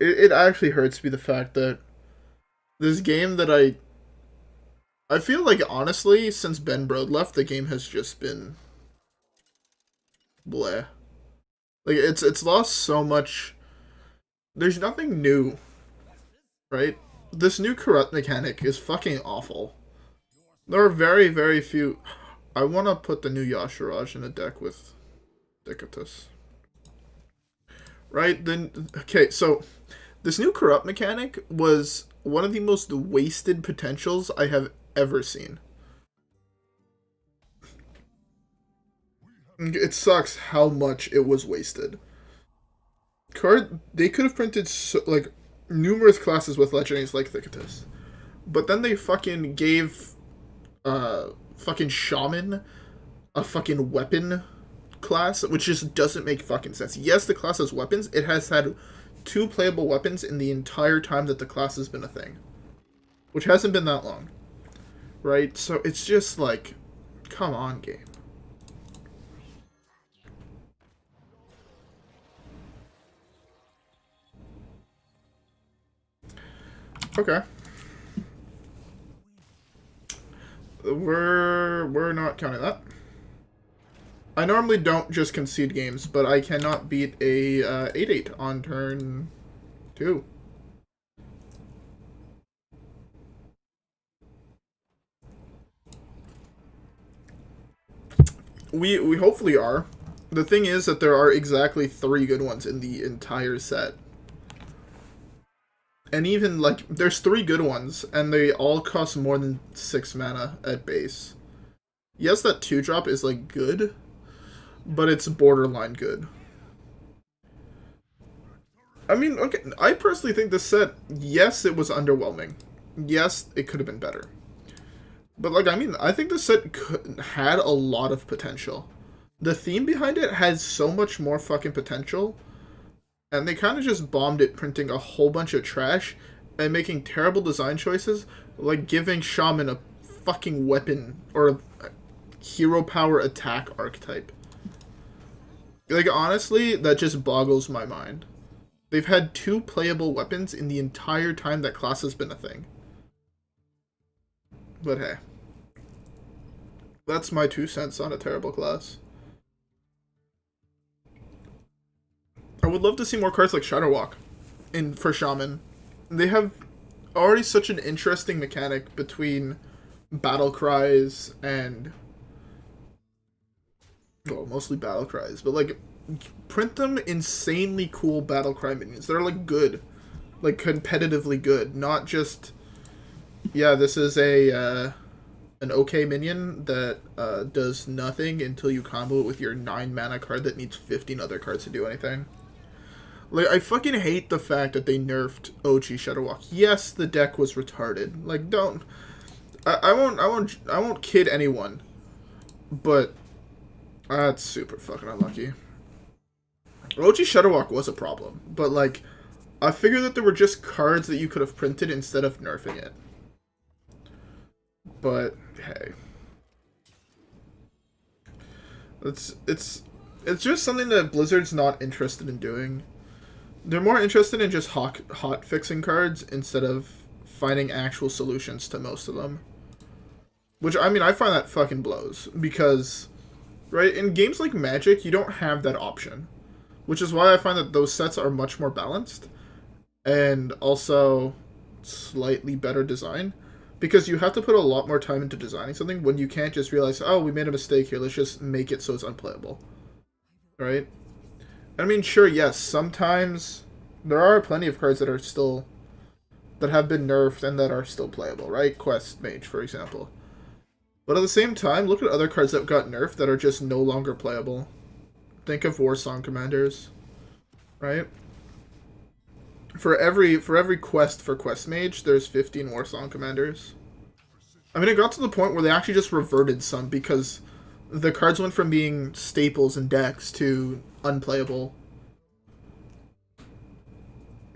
it actually hurts me the fact that this game that I feel like, honestly, since Ben Brode left, the game has just been bleh. Like, it's lost so much. There's nothing new, right? This new corrupt mechanic is fucking awful. There are very, very few... I want to put the new Yashiraj in a deck with Dickatus. Right? Then, okay, so this new corrupt mechanic was one of the most wasted potentials I have ever seen. It sucks how much it was wasted. They could have printed like numerous classes with legendaries like Dickatus, but then they fucking gave fucking Shaman a fucking weapon class, which just doesn't make fucking sense. Yes, the class has weapons. It has had 2 playable weapons in the entire time that the class has been a thing, which hasn't been that long, right? So it's just like, come on, game. Okay. We're not counting that. I normally don't just concede games, but I cannot beat a 8-8 on turn 2. We hopefully are. The thing is that there are exactly 3 good ones in the entire set. And even, like, there's 3 good ones, and they all cost more than 6 mana at base. Yes, that 2-drop is, like, good, but it's borderline good. I mean, okay, I personally think this set, yes, it was underwhelming. Yes, it could have been better. But, like, I mean, I think this set had a lot of potential. The theme behind it has so much more fucking potential, and they kind of just bombed it, printing a whole bunch of trash and making terrible design choices, like giving Shaman a fucking weapon or a hero power attack archetype. Like, honestly, that just boggles my mind. They've had 2 playable weapons in the entire time that class has been a thing. But hey. That's my 2 cents on a terrible class. I would love to see more cards like Shadowwalk for Shaman. They have already such an interesting mechanic between battle cries and... well, mostly battle cries, but like, print them insanely cool battle cry minions that are like good. Like competitively good, not just... yeah, this is a an okay minion that does nothing until you combo it with your 9 mana card that needs 15 other cards to do anything. Like, I fucking hate the fact that they nerfed OG Shadowwalk. Yes, the deck was retarded. Like, don't... I won't kid anyone. But that's super fucking unlucky. OG Shadowwalk was a problem, but like, I figured that there were just cards that you could have printed instead of nerfing it. But hey, it's just something that Blizzard's not interested in doing. They're more interested in just hot fixing cards instead of finding actual solutions to most of them. Which, I mean, I find that fucking blows. Because, right, in games like Magic, you don't have that option. Which is why I find that those sets are much more balanced. And also slightly better design. Because you have to put a lot more time into designing something when you can't just realize, oh, we made a mistake here, let's just make it so it's unplayable. Right? I mean, sure, yes, sometimes there are plenty of cards that are still... that have been nerfed and that are still playable, right? Quest Mage, for example. But at the same time, look at other cards that got nerfed that are just no longer playable. Think of Warsong Commanders, right? For every quest for Quest Mage, there's 15 Warsong Commanders. I mean, it got to the point where they actually just reverted some because the cards went from being staples in decks to unplayable.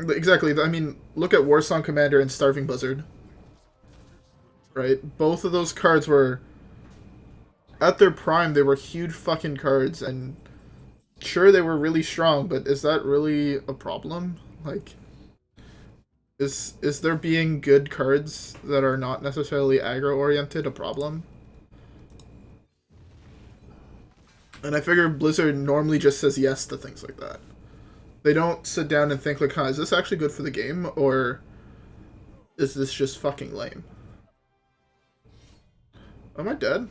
Exactly. I mean, look at Warsong Commander and Starving Blizzard. Right? Both of those cards were... at their prime, they were huge fucking cards, and... sure, they were really strong, but is that really a problem? Like... Is there being good cards that are not necessarily aggro-oriented a problem? And I figure Blizzard normally just says yes to things like that. They don't sit down and think like, huh, is this actually good for the game, or is this just fucking lame? Am I dead?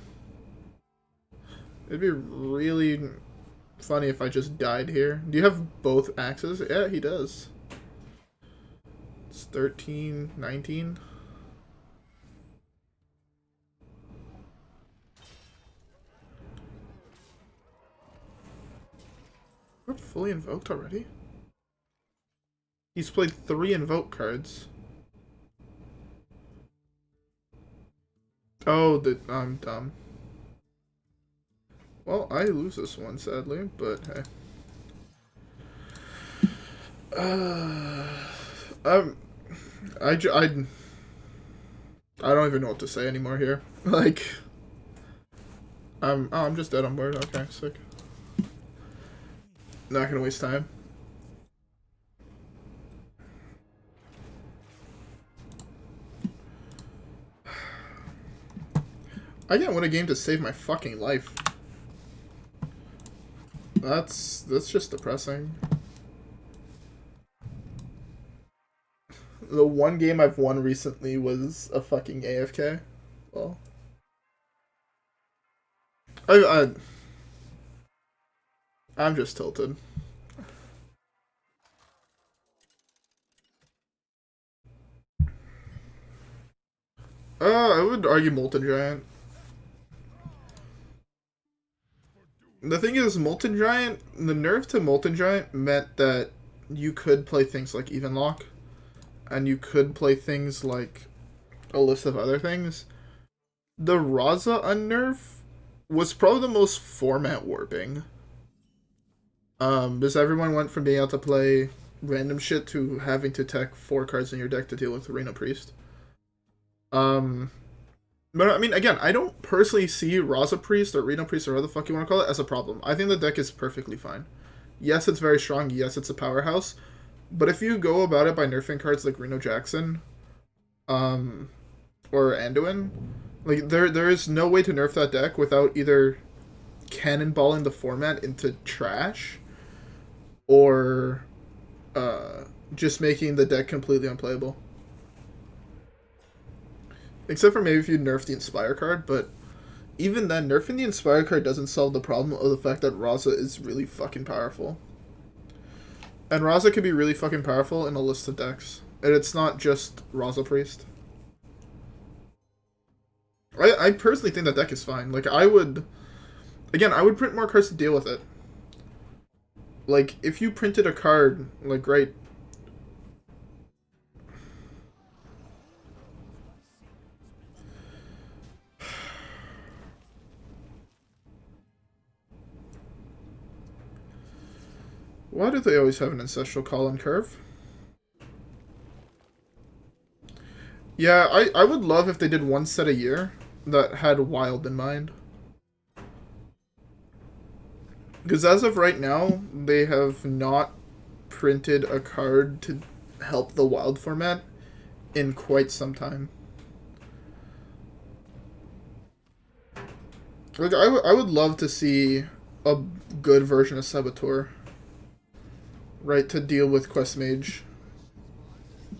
It'd be really funny if I just died here. Do you have both axes? Yeah, he does. It's 13, 19. We're fully invoked already? He's played 3 invoke cards. Oh, I'm dumb. Well, I lose this one, sadly, but hey. I don't even know what to say anymore here. Like, I'm just dead on board. Okay, sick. Not gonna waste time. I can't win a game to save my fucking life. That's just depressing. The one game I've won recently was a fucking AFK. Well, I'm just tilted. I would argue Molten Giant. The thing is, Molten Giant, the nerf to Molten Giant meant that you could play things like Evenlock, and you could play things like a list of other things. The Raza unnerf was probably the most format warping. Because everyone went from being able to play random shit to having to tech 4 cards in your deck to deal with Reno Priest. But I mean, again, I don't personally see Raza Priest or Reno Priest or whatever the fuck you want to call it as a problem. I think the deck is perfectly fine. Yes, it's very strong. Yes, it's a powerhouse. But if you go about it by nerfing cards like Reno Jackson, or Anduin, like there is no way to nerf that deck without either cannonballing the format into trash, or just making the deck completely unplayable. Except for maybe if you nerf the Inspire card, but even then, nerfing the Inspire card doesn't solve the problem of the fact that Raza is really fucking powerful. And Raza can be really fucking powerful in a list of decks. And it's not just Raza Priest. I personally think that deck is fine. Like, I would print more cards to deal with it. Like, if you printed a card, like, right... Why do they always have an Ancestral Call and Curve? Yeah, I would love if they did one set a year that had Wild in mind. Because as of right now, they have not printed a card to help the Wild format in quite some time. Like, I would love to see a good version of Saboteur. Right, to deal with Quest Mage.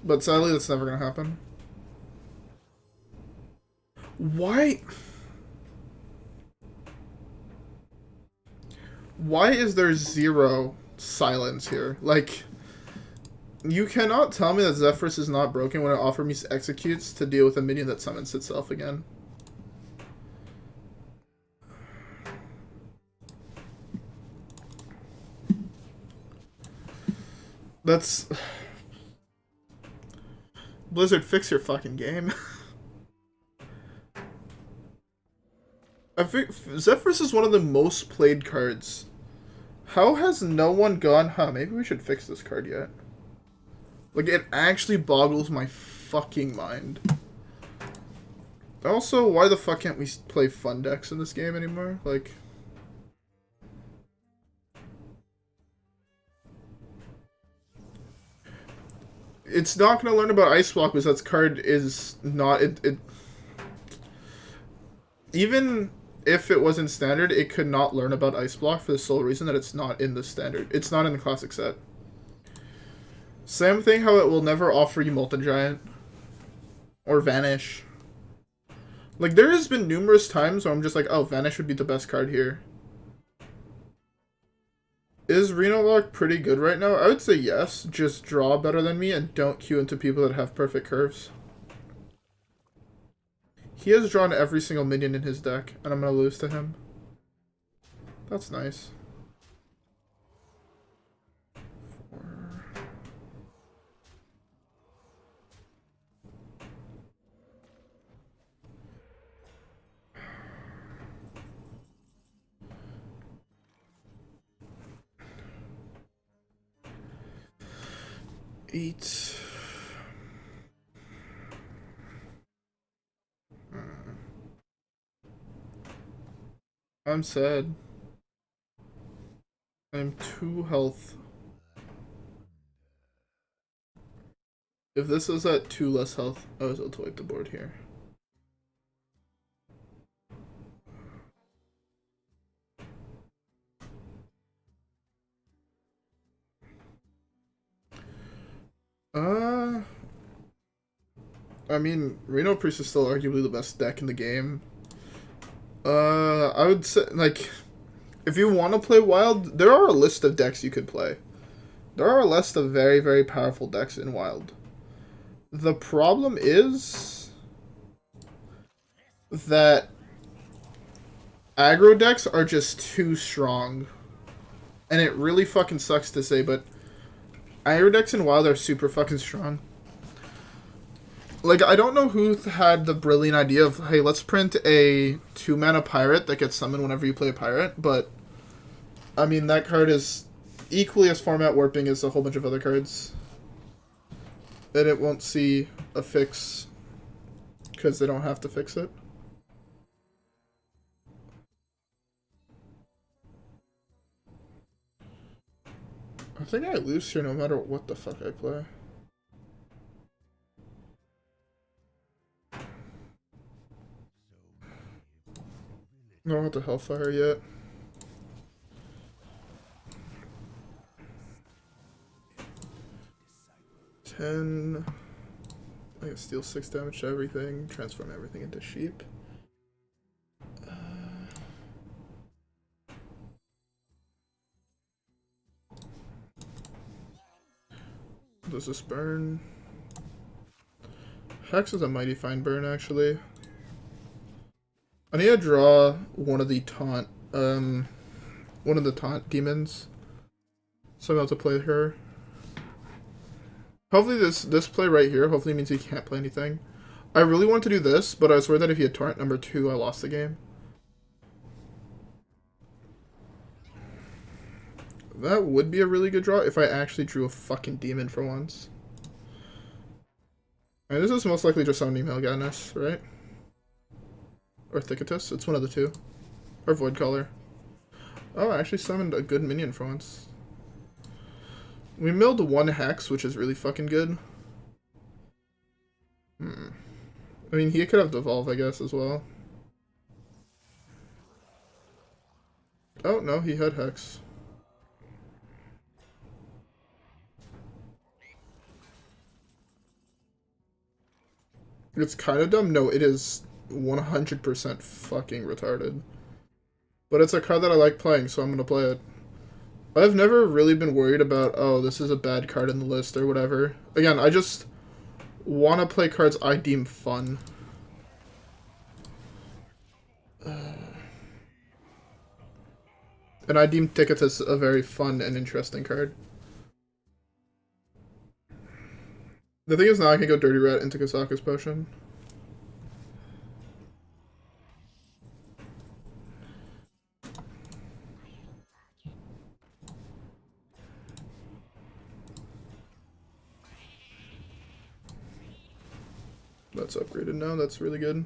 But sadly, that's never going to happen. Why? Why is there 0 silence here? Like, you cannot tell me that Zephrys is not broken when it offers me executes to deal with a minion that summons itself again. That's... Blizzard, fix your fucking game. I think Zephrys is one of the most played cards. How has no one gone, maybe we should fix this card yet? Like, it actually boggles my fucking mind. Also, why the fuck can't we play fun decks in this game anymore? Like... It's not going to learn about Ice Block because that card is not... Even if it was in Standard, it could not learn about Ice Block for the sole reason that it's not in the Standard. It's not in the Classic set. Same thing how it will never offer you Molten Giant. Or Vanish. Like, there has been numerous times where I'm just like, oh, Vanish would be the best card here. Is Renolock pretty good right now? I would say yes. Just draw better than me and don't queue into people that have perfect curves. He has drawn every single minion in his deck, and I'm going to lose to him. That's nice. 4. 8. I'm sad. I'm 2 health. If this was at 2 less health, I was able to wipe the board here. I mean, Reno Priest is still arguably the best deck in the game. I would say, like, If you want to play Wild, there are a list of decks you could play. There are a list of very, very powerful decks in Wild. The problem is that aggro decks are just too strong. And it really fucking sucks to say, but aggro decks in Wild are super fucking strong. Like, I don't know who had the brilliant idea of, hey, let's print a 2-mana pirate that gets summoned whenever you play a pirate, but, I mean, that card is equally as format warping as a whole bunch of other cards. And it won't see a fix, because they don't have to fix it. I think I lose here no matter what the fuck I play. I don't have to Hellfire yet. 10. I can steal 6 damage to everything, transform everything into sheep. Does this burn? Hex is a mighty fine burn, actually. I need to draw one of the taunt demons, so I'm able to play her. Hopefully this play right here hopefully means he can't play anything. I really want to do this, but I was worried that if he had torrent number 2, I lost the game. That would be a really good draw if I actually drew a fucking demon for once. And this is most likely just summoning Mal'Ganis, right? Or Thicketus, it's one of the two. Or Voidcaller. Oh, I actually summoned a good minion for once. We milled 1 Hex, which is really fucking good. I mean, he could have Devolve, I guess, as well. Oh, no, he had Hex. It's kind of dumb. No, it is 100% fucking retarded. But it's a card that I like playing, so I'm going to play it. I've never really been worried about, oh, this is a bad card in the list or whatever. Again, I just want to play cards I deem fun. And I deem Thicketus a very fun and interesting card. The thing is now I can go Dirty Rat into Kazakus Potion. That's upgraded now, that's really good.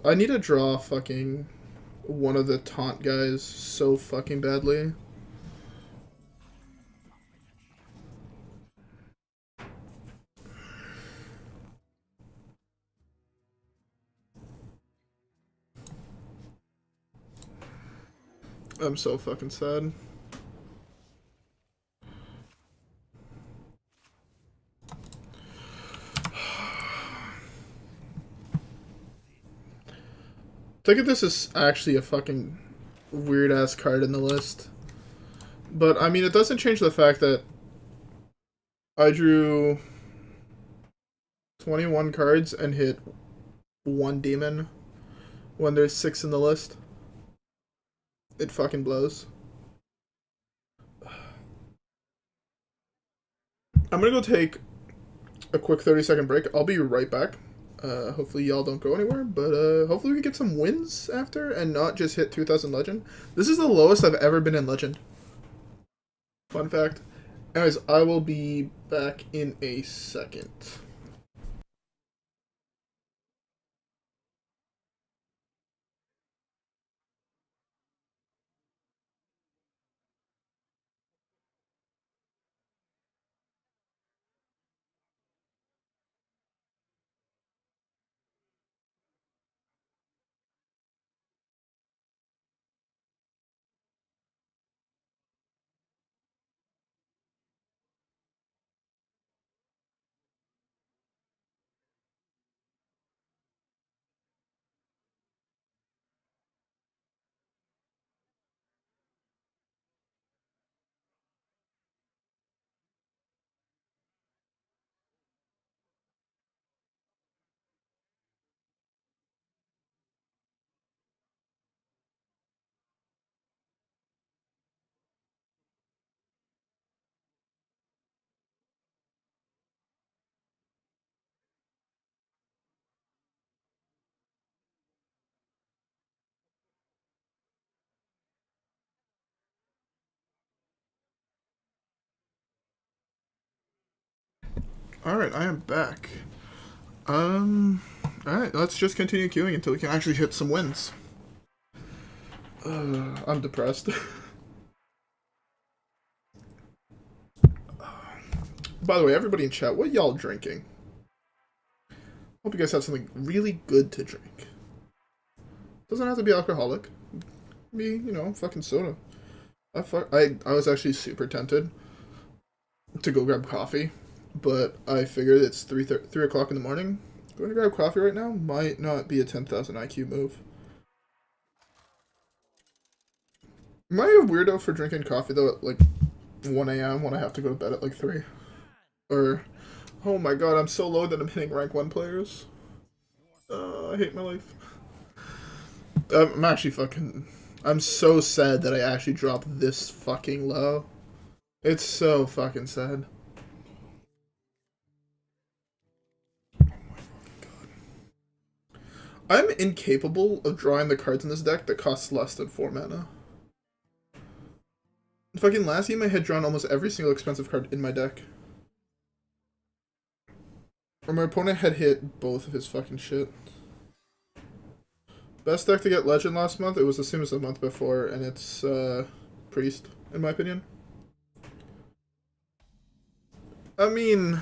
I need to draw fucking one of the taunt guys so fucking badly. I'm so fucking sad. Look at this is actually a fucking weird ass card in the list. But I mean it doesn't change the fact that I drew 21 cards and hit 1 demon when there's 6 in the list. It fucking blows. I'm gonna go take a quick 30-second break. I'll be right back. Hopefully y'all don't go anywhere, but hopefully we can get some wins after and not just hit 2000 Legend. This is the lowest I've ever been in Legend. Fun fact. Anyways, I will be back in a second. Alright, I am back. Alright, let's just continue queuing until we can actually hit some wins. I'm depressed. By the way, everybody in chat, what y'all drinking? Hope you guys have something really good to drink. Doesn't have to be alcoholic. Be, you know, fucking soda. I was actually super tempted to go grab coffee, but I figured it's 3 o'clock in the morning. Going to grab coffee right now might not be a 10,000 IQ move. Am I a weirdo for drinking coffee though at like 1 a.m. when I have to go to bed at like 3? Or, oh my god, I'm so low that I'm hitting rank 1 players. I hate my life. I'm actually fucking... I'm so sad that I actually dropped this fucking low. It's so fucking sad. Oh my god. I'm incapable of drawing the cards in this deck that cost less than 4 mana. Fucking last game I had drawn almost every single expensive card in my deck. Or my opponent had hit both of his fucking shit. Best deck to get Legend last month, it was the same as the month before, and it's Priest, in my opinion. I mean,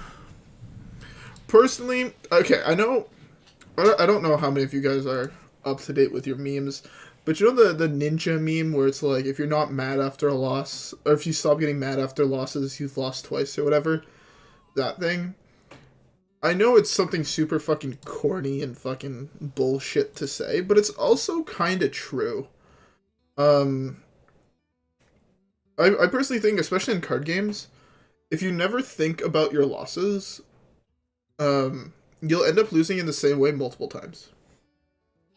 personally, okay, I don't know how many of you guys are up to date with your memes, but you know the ninja meme where it's like, if you're not mad after a loss, or if you stop getting mad after losses, you've lost twice or whatever, that thing. I know it's something super fucking corny and fucking bullshit to say, but it's also kind of true. I personally think, especially in card games, if you never think about your losses, you'll end up losing in the same way multiple times.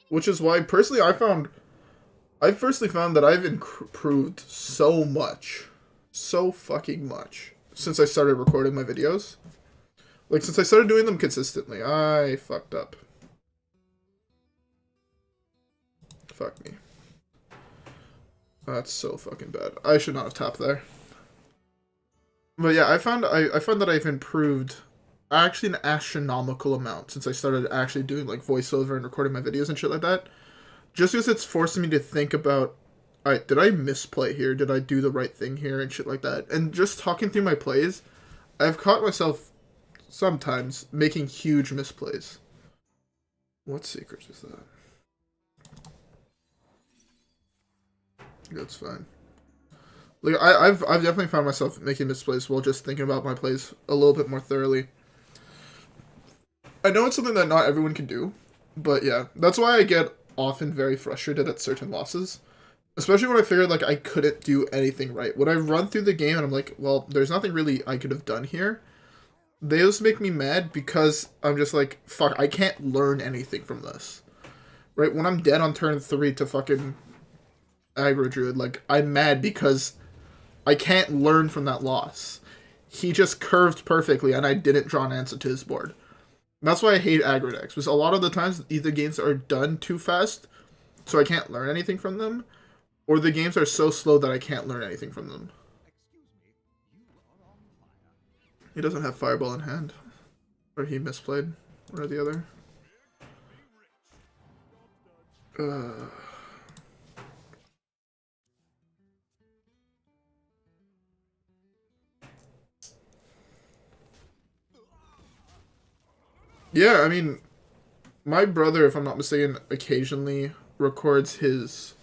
Which is why, personally, I personally found that I've improved so much, so fucking much, since I started recording my videos. Like, since I started doing them consistently, I fucked up. Fuck me. That's so fucking bad. I should not have tapped there. But yeah, I found that I've improved actually an astronomical amount since I started actually doing like voiceover and recording my videos and shit like that. Just because it's forcing me to think about, alright, did I misplay here? Did I do the right thing here? And shit like that. And just talking through my plays, I've caught myself sometimes making huge misplays. What secret is that? That's fine. Like I've definitely found myself making misplays while just thinking about my plays a little bit more thoroughly. I know it's something that not everyone can do, but yeah, that's why I get often very frustrated at certain losses. Especially when I figured like I couldn't do anything right. When I run through the game and I'm like, well, there's nothing really I could have done here. They just make me mad because I'm just like, fuck, I can't learn anything from this. Right? When I'm dead on turn 3 to fucking aggro druid, like, I'm mad because I can't learn from that loss. He just curved perfectly and I didn't draw an answer to his board. That's why I hate aggro decks, because a lot of the times either games are done too fast, so I can't learn anything from them, or the games are so slow that I can't learn anything from them. He doesn't have Fireball in hand. Or he misplayed. One or the other. Yeah, I mean, my brother, if I'm not mistaken, occasionally records his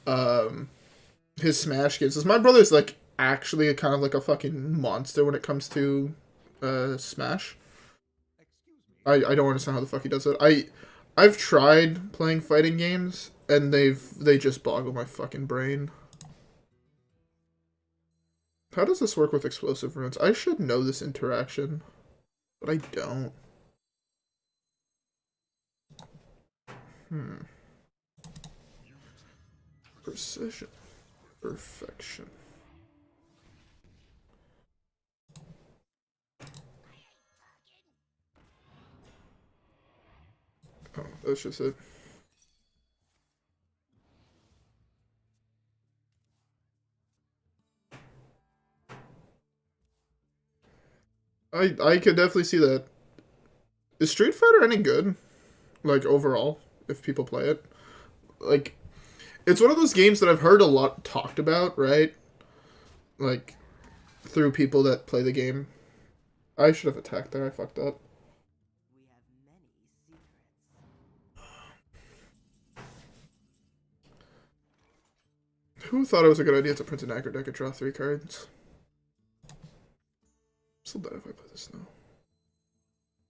Smash games. My brother's like actually kind of like a fucking monster when it comes to Smash. I don't understand how the fuck he does it. I've tried playing fighting games and they just boggle my fucking brain. How does this work with explosive runes? I should know this interaction, but I don't. Precision. Perfection. Oh, that's just it. I could definitely see that. Is Street Fighter any good? Like, overall, if people play it? Like, it's one of those games that I've heard a lot talked about, right? Like, through people that play the game. I should have attacked there, I fucked up. We have many secrets. Who thought it was a good idea to print an aggro deck and draw 3 cards? Still better if I play this now.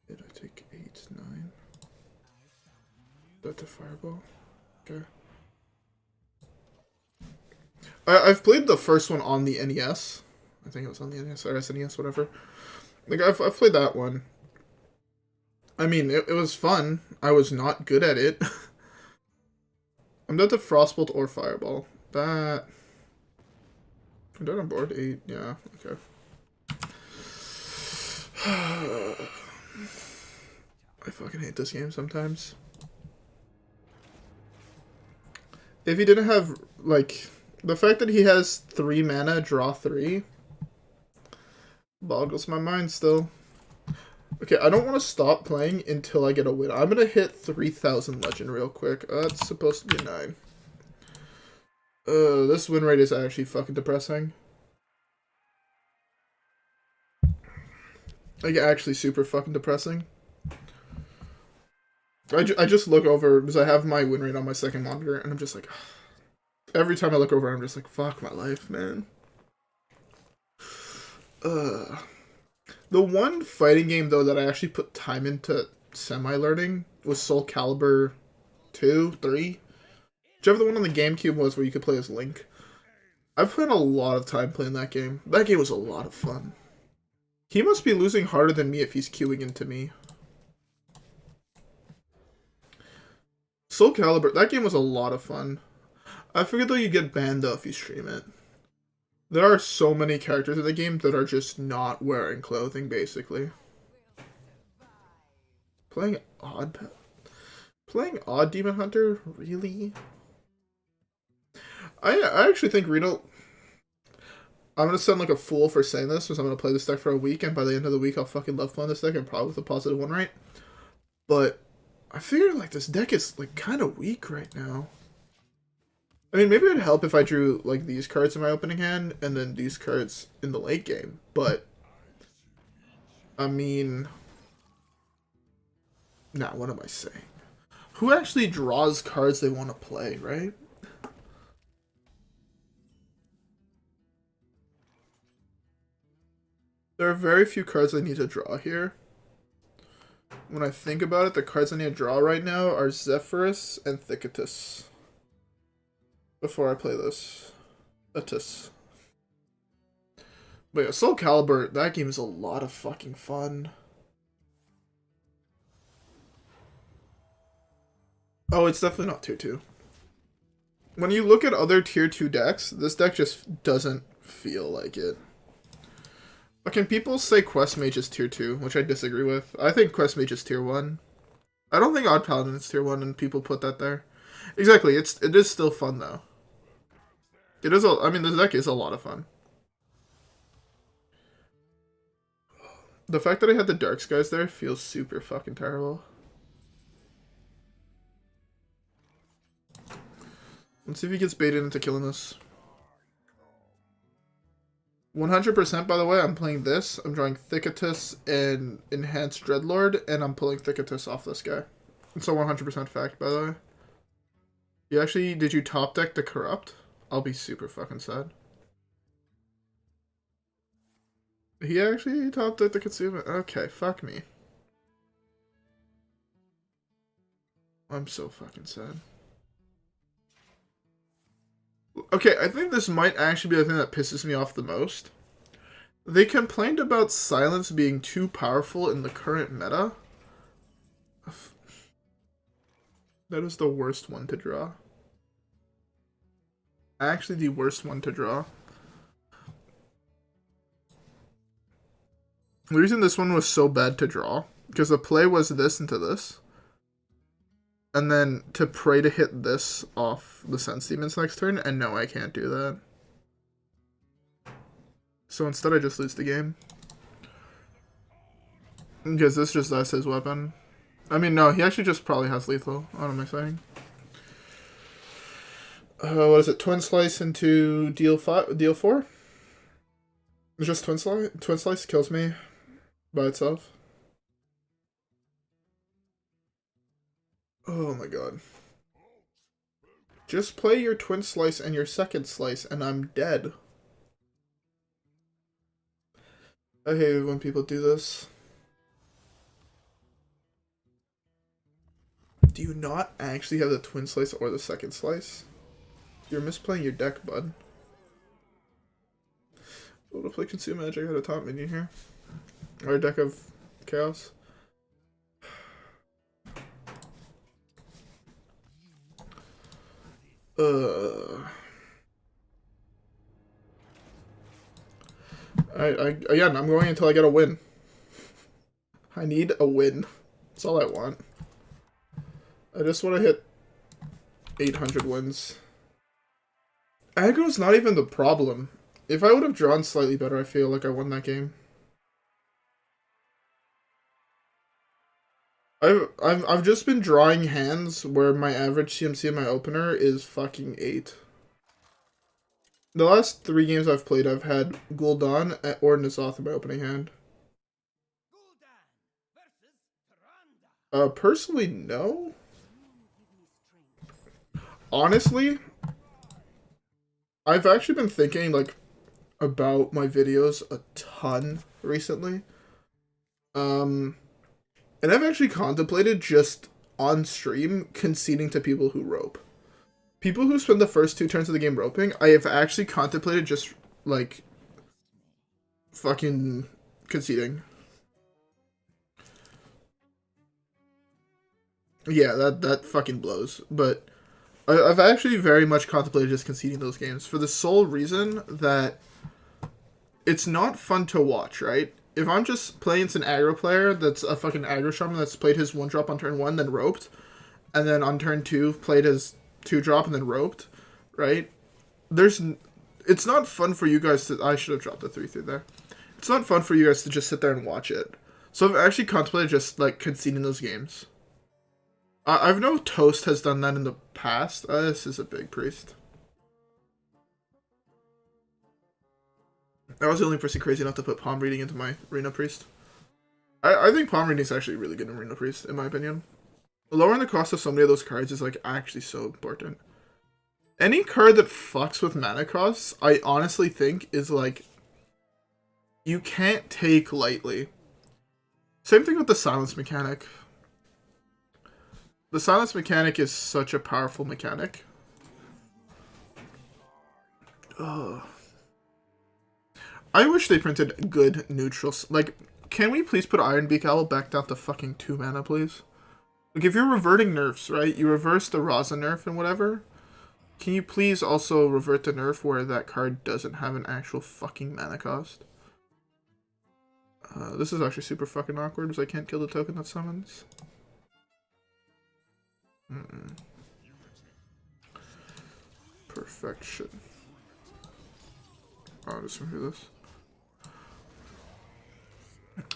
Did I take 8, 9? That's a fireball. Okay. I've played the first one on the NES. I think it was on the NES or SNES, whatever. Like, I've played that one. I mean, it was fun. I was not good at it. I'm down to Frostbolt or Fireball. That... I'm done on board 8. Yeah, okay. I fucking hate this game sometimes. If he didn't have, like... The fact that he has 3 mana, draw 3... boggles my mind still. Okay, I don't want to stop playing until I get a win. I'm going to hit 3,000 legend real quick. That's supposed to be 9. This win rate is actually fucking depressing. Like, actually super fucking depressing. I just look over, because I have my win rate on my second monitor, and I'm just like... Every time I look over, I'm just like, fuck my life, man. The one fighting game, though, that I actually put time into semi-learning was Soul Calibur 2, 3. Whichever the one on the GameCube was where you could play as Link. I've spent a lot of time playing that game. That game was a lot of fun. He must be losing harder than me if he's queuing into me. Soul Calibur, that game was a lot of fun. I figured though you get banned though if you stream it. There are so many characters in the game that are just not wearing clothing, basically. Playing Odd Demon Hunter? Really? I actually think Reno... I'm going to sound like a fool for saying this, because I'm going to play this deck for a week, and by the end of the week I'll fucking love playing this deck, and probably with a positive win rate. But I figure like this deck is like kind of weak right now. I mean, maybe it'd help if I drew, like, these cards in my opening hand, and then these cards in the late game, but... I mean... Nah, what am I saying? Who actually draws cards they want to play, right? There are very few cards I need to draw here. When I think about it, the cards I need to draw right now are Zephrys and Thicketus. Before I play this. But yeah, Soul Calibur, that game is a lot of fucking fun. Oh, it's definitely not tier 2. When you look at other tier 2 decks, this deck just doesn't feel like it. But can people say Quest Mage is tier 2, which I disagree with. I think Quest Mage is tier 1. I don't think Odd Paladin is tier 1, and people put that there. Exactly, it is still fun though. It is I mean, this deck is a lot of fun. The fact that I had the Dark Skies there feels super fucking terrible. Let's see if he gets baited into killing us. 100% by the way, I'm playing this. I'm drawing Thicketus and Enhanced Dreadlord, and I'm pulling Thicketus off this guy. It's a 100% fact, by the way. Did you top deck the Corrupt? I'll be super fucking sad. He actually top decked the Consumer. Okay, fuck me. I'm so fucking sad. Okay, I think this might actually be the thing that pisses me off the most. They complained about Silence being too powerful in the current meta. That is the worst one to draw. Actually, the worst one to draw. The reason this one was so bad to draw, because the play was this into this. And then to pray to hit this off the Sense Demons next turn, and no, I can't do that. So instead I just lose the game. Because this just that's his weapon. I mean, no, he actually just probably has lethal. What am I saying? What is it? Twin slice into deal 4? It's just twin slice. Twin slice kills me by itself. Oh my god. Just play your twin slice and your second slice, and I'm dead. I hate it when people do this. Do you not actually have the twin slice or the second slice? You're misplaying your deck, bud. I want to play Consume Magic. I had a top minion here. Or a deck of Chaos. Again, I'm going until I get a win. I need a win. That's all I want. I just want to hit 800 wins. Aggro's not even the problem. If I would have drawn slightly better, I feel like I won that game. I've just been drawing hands where my average CMC in my opener is fucking 8. The last 3 games I've played, I've had Gul'dan or N'Zoth in my opening hand. Personally, no. Honestly, I've actually been thinking, like, about my videos a ton recently. And I've actually contemplated just on stream conceding to people who rope. People who spend the first 2 turns of the game roping, I have actually contemplated just, like, fucking conceding. Yeah, that fucking blows. But I've actually very much contemplated just conceding those games for the sole reason that it's not fun to watch, right? If I'm just playing as an aggro player that's a fucking aggro shaman that's played his 1-drop on turn 1, then roped, and then on turn 2 played his 2-drop and then roped, right? It's not fun for you guys to... I should have dropped the 3-3 there. It's not fun for you guys to just sit there and watch it. So I've actually contemplated just, like, conceding those games. I've know Toast has done that in the past. This is a big priest. I was the only person crazy enough to put palm reading into my Reno priest. I think palm reading is actually really good in Reno priest, in my opinion. Lowering the cost of so many of those cards is, like, actually so important. Any card that fucks with mana costs, I honestly think is, like, you can't take lightly. Same thing with the silence mechanic. The silence mechanic is such a powerful mechanic. Ugh. I wish they printed good neutrals. Like, can we please put Iron Beak Owl back down to fucking 2 mana, please? Like, if you're reverting nerfs, right? You reverse the Raza nerf and whatever. Can you please also revert the nerf where that card doesn't have an actual fucking mana cost? This is actually super fucking awkward because I can't kill the token that summons. Perfection. Oh, I'll just review this.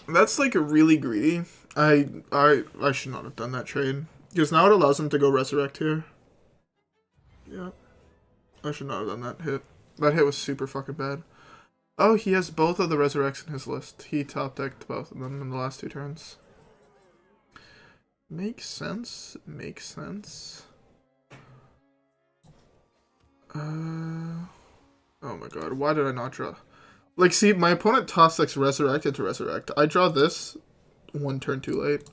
That's like really greedy. I should not have done that trade. Because now it allows him to go resurrect here. Yeah. I should not have done that hit. That hit was super fucking bad. Oh, he has both of the resurrects in his list. He top decked both of them in the last 2 turns. Makes sense. Makes sense. Oh my god, why did I not draw? Like, see, my opponent toss decks resurrect into resurrect. I draw this 1 turn too late.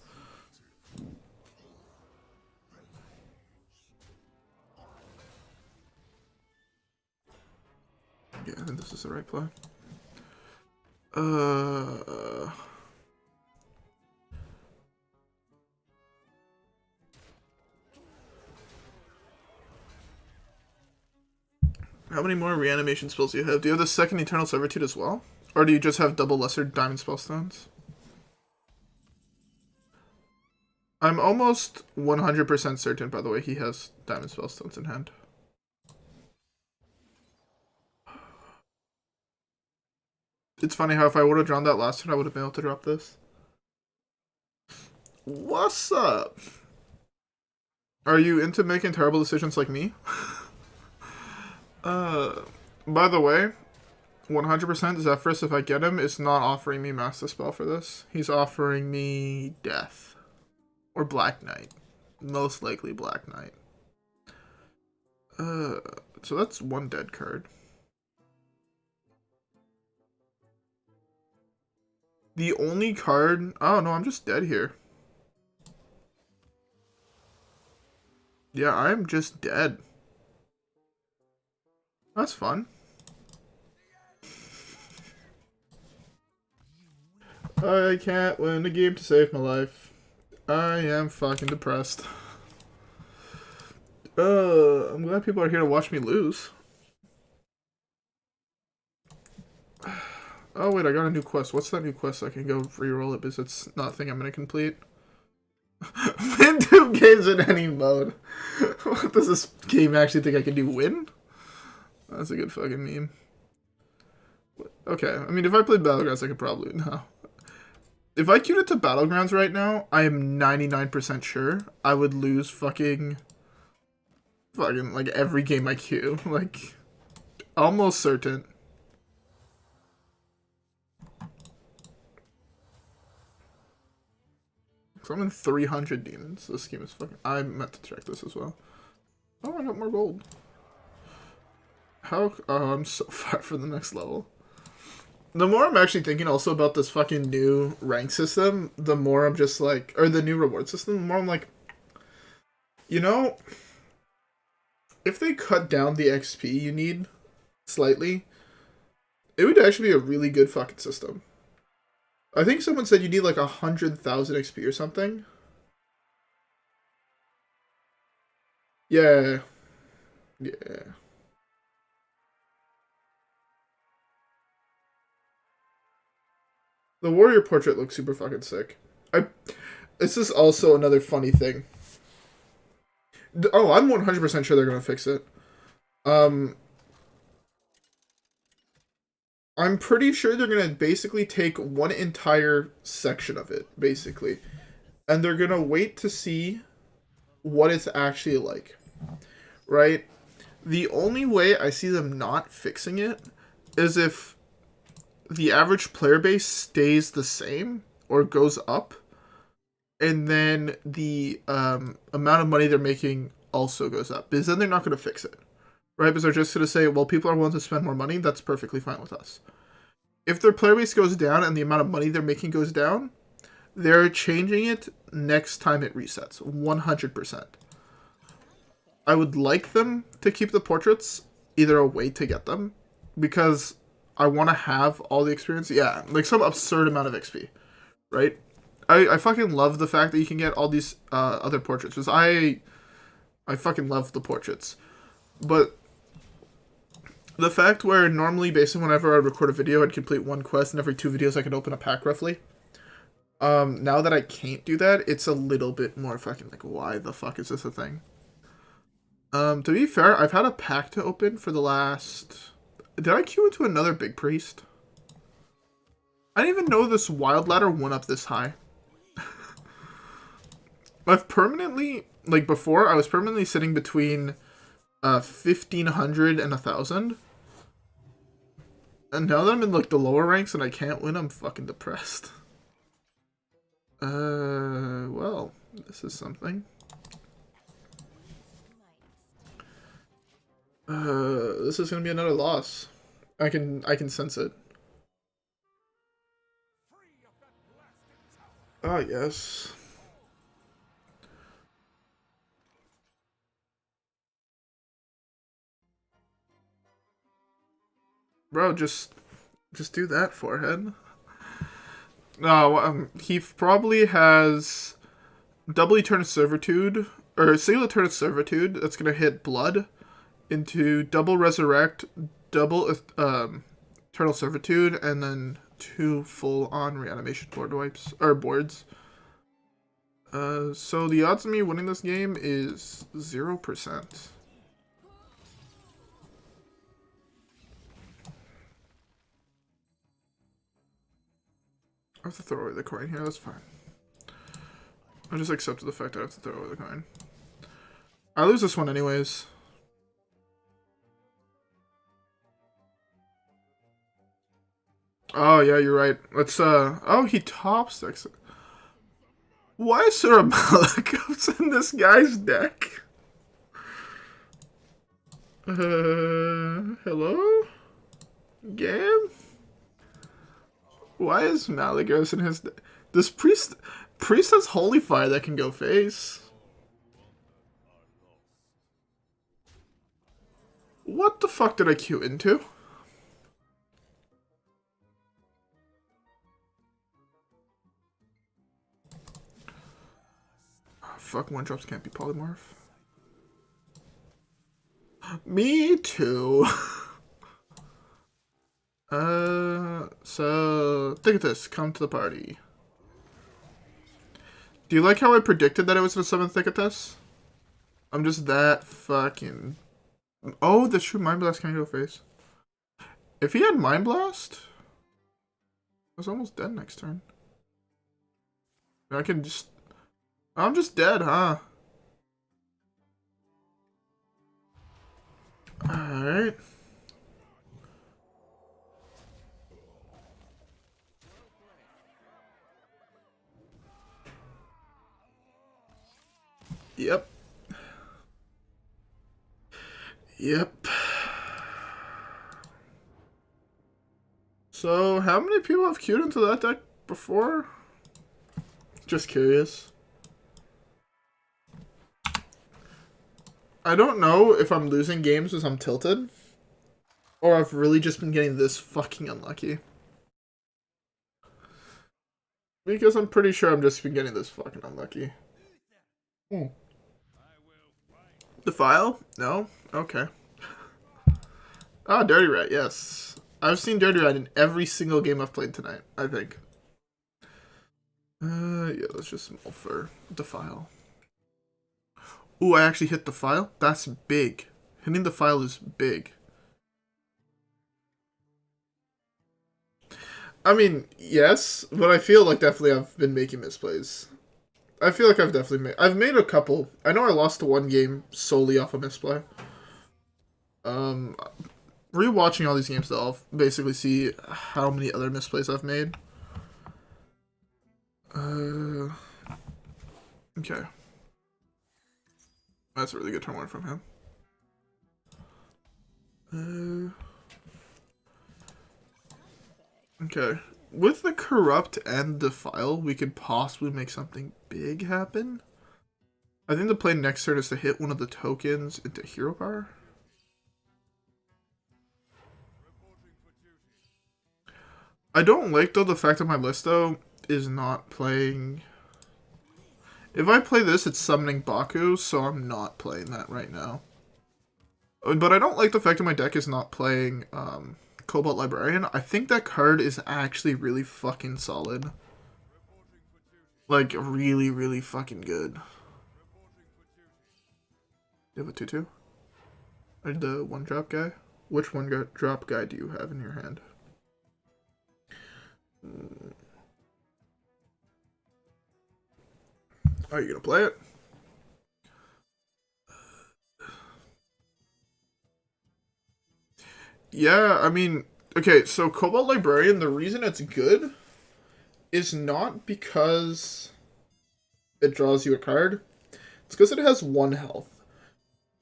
Yeah, I think this is the right play. How many more reanimation spells do you have? Do you have the second Eternal Servitude as well? Or do you just have double lesser diamond spellstones? I'm almost 100% certain, by the way, he has diamond spellstones in hand. It's funny how if I would have drawn that last turn, I would have been able to drop this. What's up? Are you into making terrible decisions like me? By the way, 100% Zephrys, if I get him, is not offering me Master Spell for this. He's offering me Death. Or Black Knight. Most likely Black Knight. So that's one dead card. The only card... Oh, no, I'm just dead here. Yeah, I'm just dead. That's fun. I can't win a game to save my life. I am fucking depressed. I'm glad people are here to watch me lose. Oh wait, I got a new quest. What's that new quest? I can go reroll it because it's not a thing I'm gonna complete. Win 2 games in any mode. What does this game actually think I can do? Win? That's a good fucking meme. Okay, I mean, if I played Battlegrounds, I could probably... No. If I queued it to Battlegrounds right now, I am 99% sure I would lose fucking, like, every game I queue. Like, almost certain. So I'm in 300 demons. This game is fucking... I meant to check this as well. Oh, I got more gold. How... Oh, I'm so far from the next level. The more I'm actually thinking also about this fucking new rank system, the more I'm just like... Or the new reward system, the more I'm like... You know... If they cut down the XP you need slightly, it would actually be a really good fucking system. I think someone said you need like 100,000 XP or something. Yeah. Yeah. The warrior portrait looks super fucking sick. This is also another funny thing. Oh, I'm 100% sure they're gonna fix it. I'm pretty sure they're gonna basically take one entire section of it, basically. And they're gonna wait to see what it's actually like. Right? The only way I see them not fixing it is if the average player base stays the same or goes up, and then the amount of money they're making also goes up. Because then they're not going to fix it. Right? Because they're just going to say, well, people are willing to spend more money, that's perfectly fine with us. If their player base goes down and the amount of money they're making goes down, they're changing it next time it resets. 100%. I would like them to keep the portraits, either a way to get them, because I want to have all the experience. Yeah, like some absurd amount of XP, right? I fucking love the fact that you can get all these other portraits, because I fucking love the portraits. But the fact where normally, basically, whenever I record a video, I'd complete one quest, and every 2 videos I could open a pack, roughly. Now that I can't do that, it's a little bit more fucking like, why the fuck is this a thing? To be fair, I've had a pack to open for the last... Did I queue into another Big Priest? I didn't even know this Wild Ladder went up this high. I've permanently... Like, before, I was permanently sitting between 1,500 and 1,000. And now that I'm in, like, the lower ranks and I can't win, I'm fucking depressed. Well, this is something. This is gonna be another loss. I can sense it. Ah, yes. Bro, just do that, forehead. No, he probably has double Eternal Servitude, or single Eternal Servitude, that's gonna hit blood, into double Resurrect, double Eternal Servitude, and then 2 full-on reanimation boards. So the odds of me winning this game is 0%. I have to throw away the coin here, that's fine. I just accepted the fact I have to throw away the coin. I lose this one anyways. Oh yeah, you're right. Let's oh, he top sticks it. Why is there a Malakos in this guy's deck? Hello? Game? Why is Malakos in his deck? This priest has Holy Fire that can go face. What the fuck did I queue into? Fuck, one drops can't be polymorph. Me too. So think of this. Come to the party. Do you like how I predicted that it was the 7th Thicketess? I'm just that fucking... Oh, the true Mind Blast can't go face. If he had Mind Blast, I was almost dead next turn. I can just... I'm just dead, huh? Alright. Yep. Yep. So, how many people have queued into that deck before? Just curious. I don't know if I'm losing games because I'm tilted, or I've really just been getting this fucking unlucky. Because I'm pretty sure I'm just been getting this fucking unlucky. Defile? No? Okay. Ah, Dirty Rat, yes. I've seen Dirty Rat in every single game I've played tonight, I think. Yeah, let's just mull for Defile. Ooh, I actually hit Defile? That's big. Hitting Defile is big. I mean, yes, but I feel like definitely I've been making misplays. I feel like I've made a couple. I know I lost to one game solely off a misplay. Rewatching all these games though, I'll basically see how many other misplays I've made. Okay. That's a really good turn one from him. Okay. With the Corrupt and Defile, we could possibly make something big happen. I think the play next turn is to hit one of the tokens into hero power. I don't like, though, the fact that my list, though, is not playing... If I play this, it's summoning Baku, so I'm not playing that right now. But I don't like the fact that my deck is not playing Cobalt Librarian. I think that card is actually really fucking solid. Like, really, really fucking good. You have a 2-2? Are you the one-drop guy? Which one-drop guy do you have in your hand? Are you gonna play it? Yeah, I mean, okay, so Cobalt Librarian, the reason it's good is not because it draws you a card. It's because it has 1 health.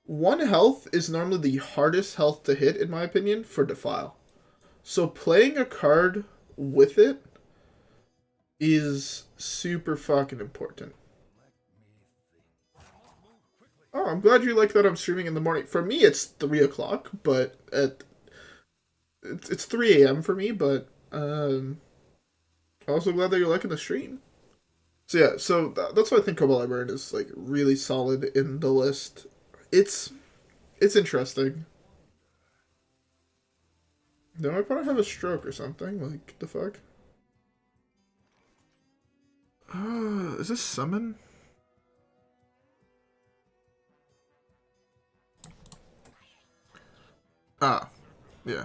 1 health is normally the hardest health to hit, in my opinion, for Defile. So playing a card with it is super fucking important. Oh, I'm glad you like that I'm streaming in the morning. For me, it's 3 o'clock, but it's 3 a.m. for me, but I'm also glad that you're liking the stream. So yeah, so that's why I think Cobalt Librarian is like really solid in the list. It's interesting. Did my opponent have a stroke or something? Like, the fuck? Is this summon? Ah, yeah.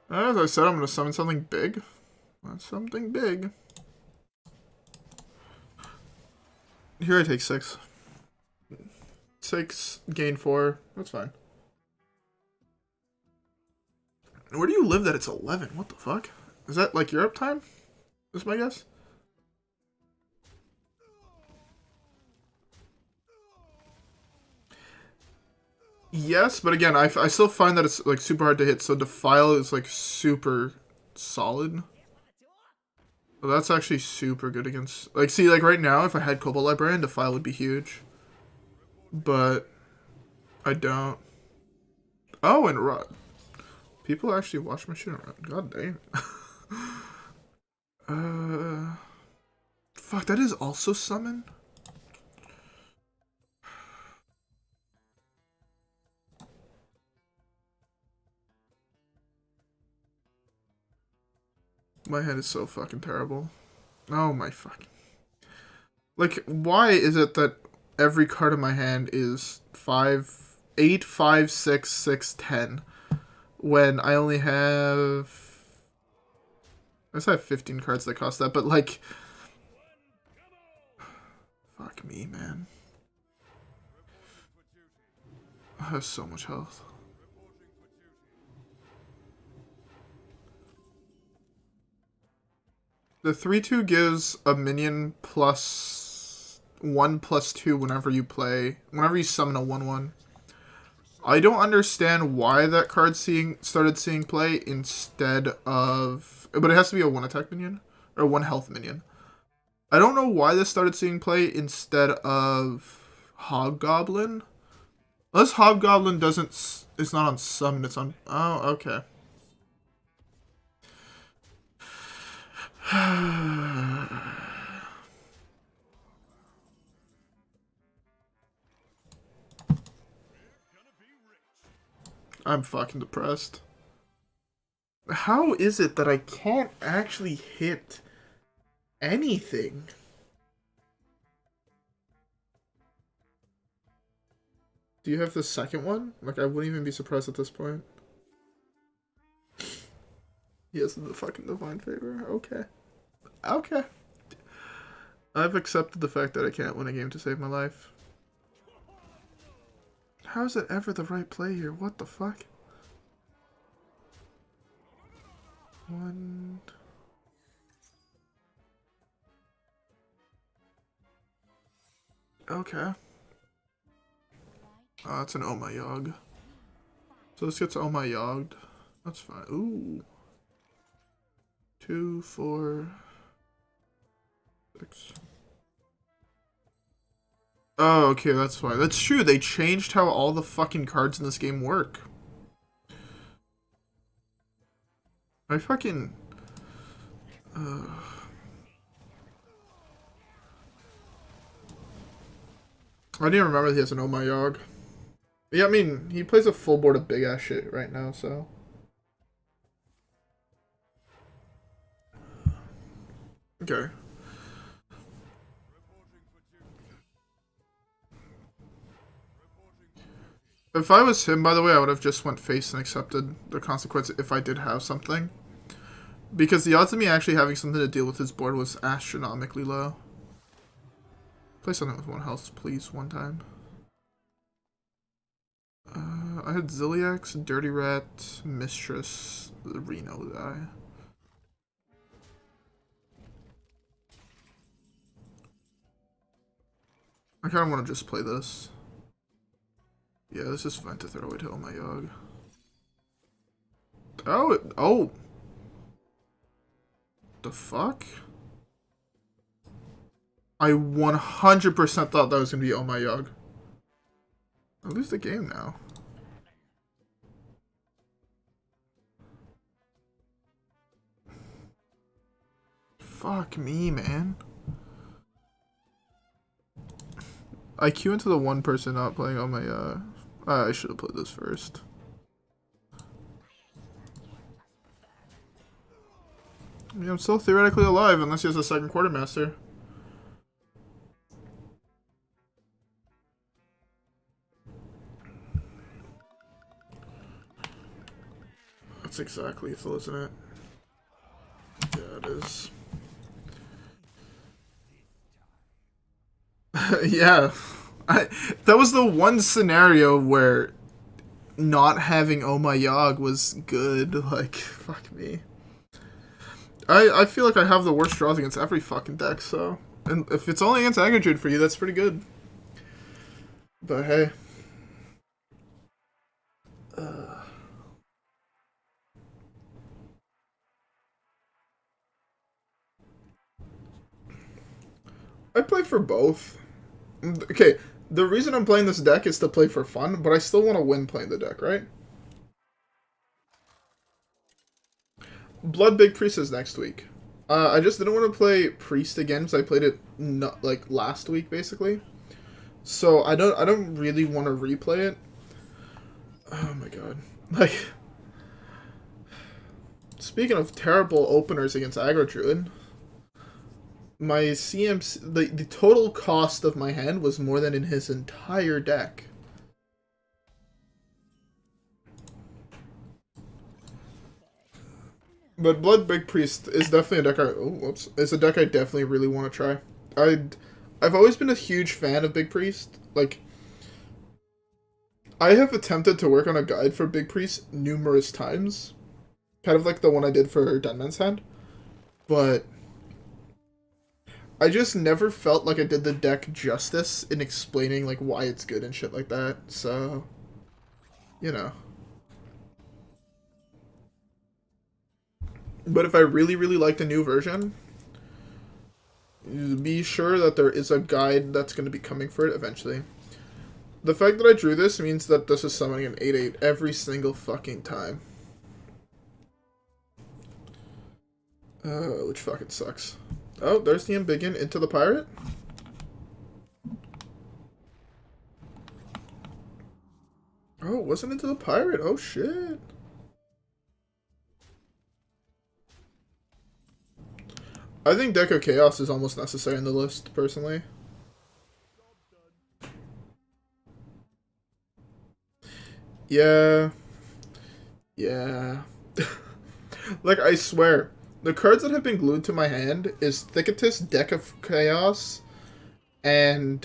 As I said, I'm going to summon something big. That's something big. Here I take 6. 6, gain 4. That's fine. Where do you live that it's 11? What the fuck? Is that like Europe time? Is my guess? Yes, but again, I still find that it's like super hard to hit, so Defile is like super solid. Well, that's actually super good against... Like, see, like right now, if I had Cobalt Librarian, Defile would be huge. But I don't. Oh, and people actually watch my shit around. God damn it. Fuck, that is also summon? My hand is so fucking terrible. Oh my fucking... Like, why is it that every card in my hand is 8, 5, 6, 6, 10, when I only have... I guess I have 15 cards that cost that, but like... Fuck me, man. I have so much health. The 3/2 gives a minion plus 1/2 whenever you summon a 1/1. I don't understand why that card started seeing play instead of... But it has to be a 1 attack minion, or 1 health minion. I don't know why this started seeing play instead of Hobgoblin. Unless Hobgoblin it's not on summon, it's on... Oh, okay. I'm fucking depressed. How is it that I can't actually hit anything? Do you have the second one? Like, I wouldn't even be surprised at this point. He has the fucking Divine Favor. Okay. Okay. I've accepted the fact that I can't win a game to save my life. How is it ever the right play here? What the fuck? 1... Okay. Oh, that's an Oh My Yogg. So this gets Oh My Yogged. That's fine. Ooh. 2, 4, 6. Oh, okay, that's fine. That's true. They changed how all the fucking cards in this game work. I fucking... I didn't even remember that he has an Oh My Yogg. Yeah, I mean, he plays a full board of big-ass shit right now, so... Okay. If I was him, by the way, I would have just went face and accepted the consequence if I did have something. Because the odds of me actually having something to deal with his board was astronomically low. Play something with 1 health, please, one time. I had Zilliax, Dirty Rat, Mistress, the Reno guy. I kind of want to just play this. Yeah, this is fine to throw away to Oh My Yogg. Oh! The fuck? I 100% thought that was going to be Oh My Yogg. I lose the game now. Fuck me, man. I queue into the one person not playing on my, I should have played this first. I mean, I'm still theoretically alive unless he has a second quartermaster. That's exactly lethal, isn't it? Yeah, it is. Yeah. That was the one scenario where not having Oh My Yogg was good. Like, fuck me. I feel like I have the worst draws against every fucking deck, so... And if it's only against Aggro Druid for you, that's pretty good. But hey. I play for both. Okay, the reason I'm playing this deck is to play for fun, but I still want to win playing the deck, right? Blood Big Priest is next week. I just didn't want to play Priest again because I played it like last week basically. So I don't really want to replay it. Oh my god. Like, speaking of terrible openers against Aggro Druid, my CMC, the total cost of my hand was more than in his entire deck. But Blood Big Priest is definitely a deck it's a deck I definitely really want to try. I've always been a huge fan of Big Priest. Like, I have attempted to work on a guide for Big Priest numerous times. Kind of like the one I did for Dead Man's Hand. But I just never felt like I did the deck justice in explaining like why it's good and shit like that. So, you know. But if I really, really like the new version, be sure that there is a guide that's going to be coming for it eventually. The fact that I drew this means that this is summoning an 8/8 every single fucking time. Which fucking sucks. Oh, there's the Embiggen into the pirate. Oh, it wasn't into the pirate. Oh, shit. I think Deck of Chaos is almost necessary in the list, personally. Yeah. Yeah. Like, I swear, the cards that have been glued to my hand is Thicketus, Deck of Chaos, and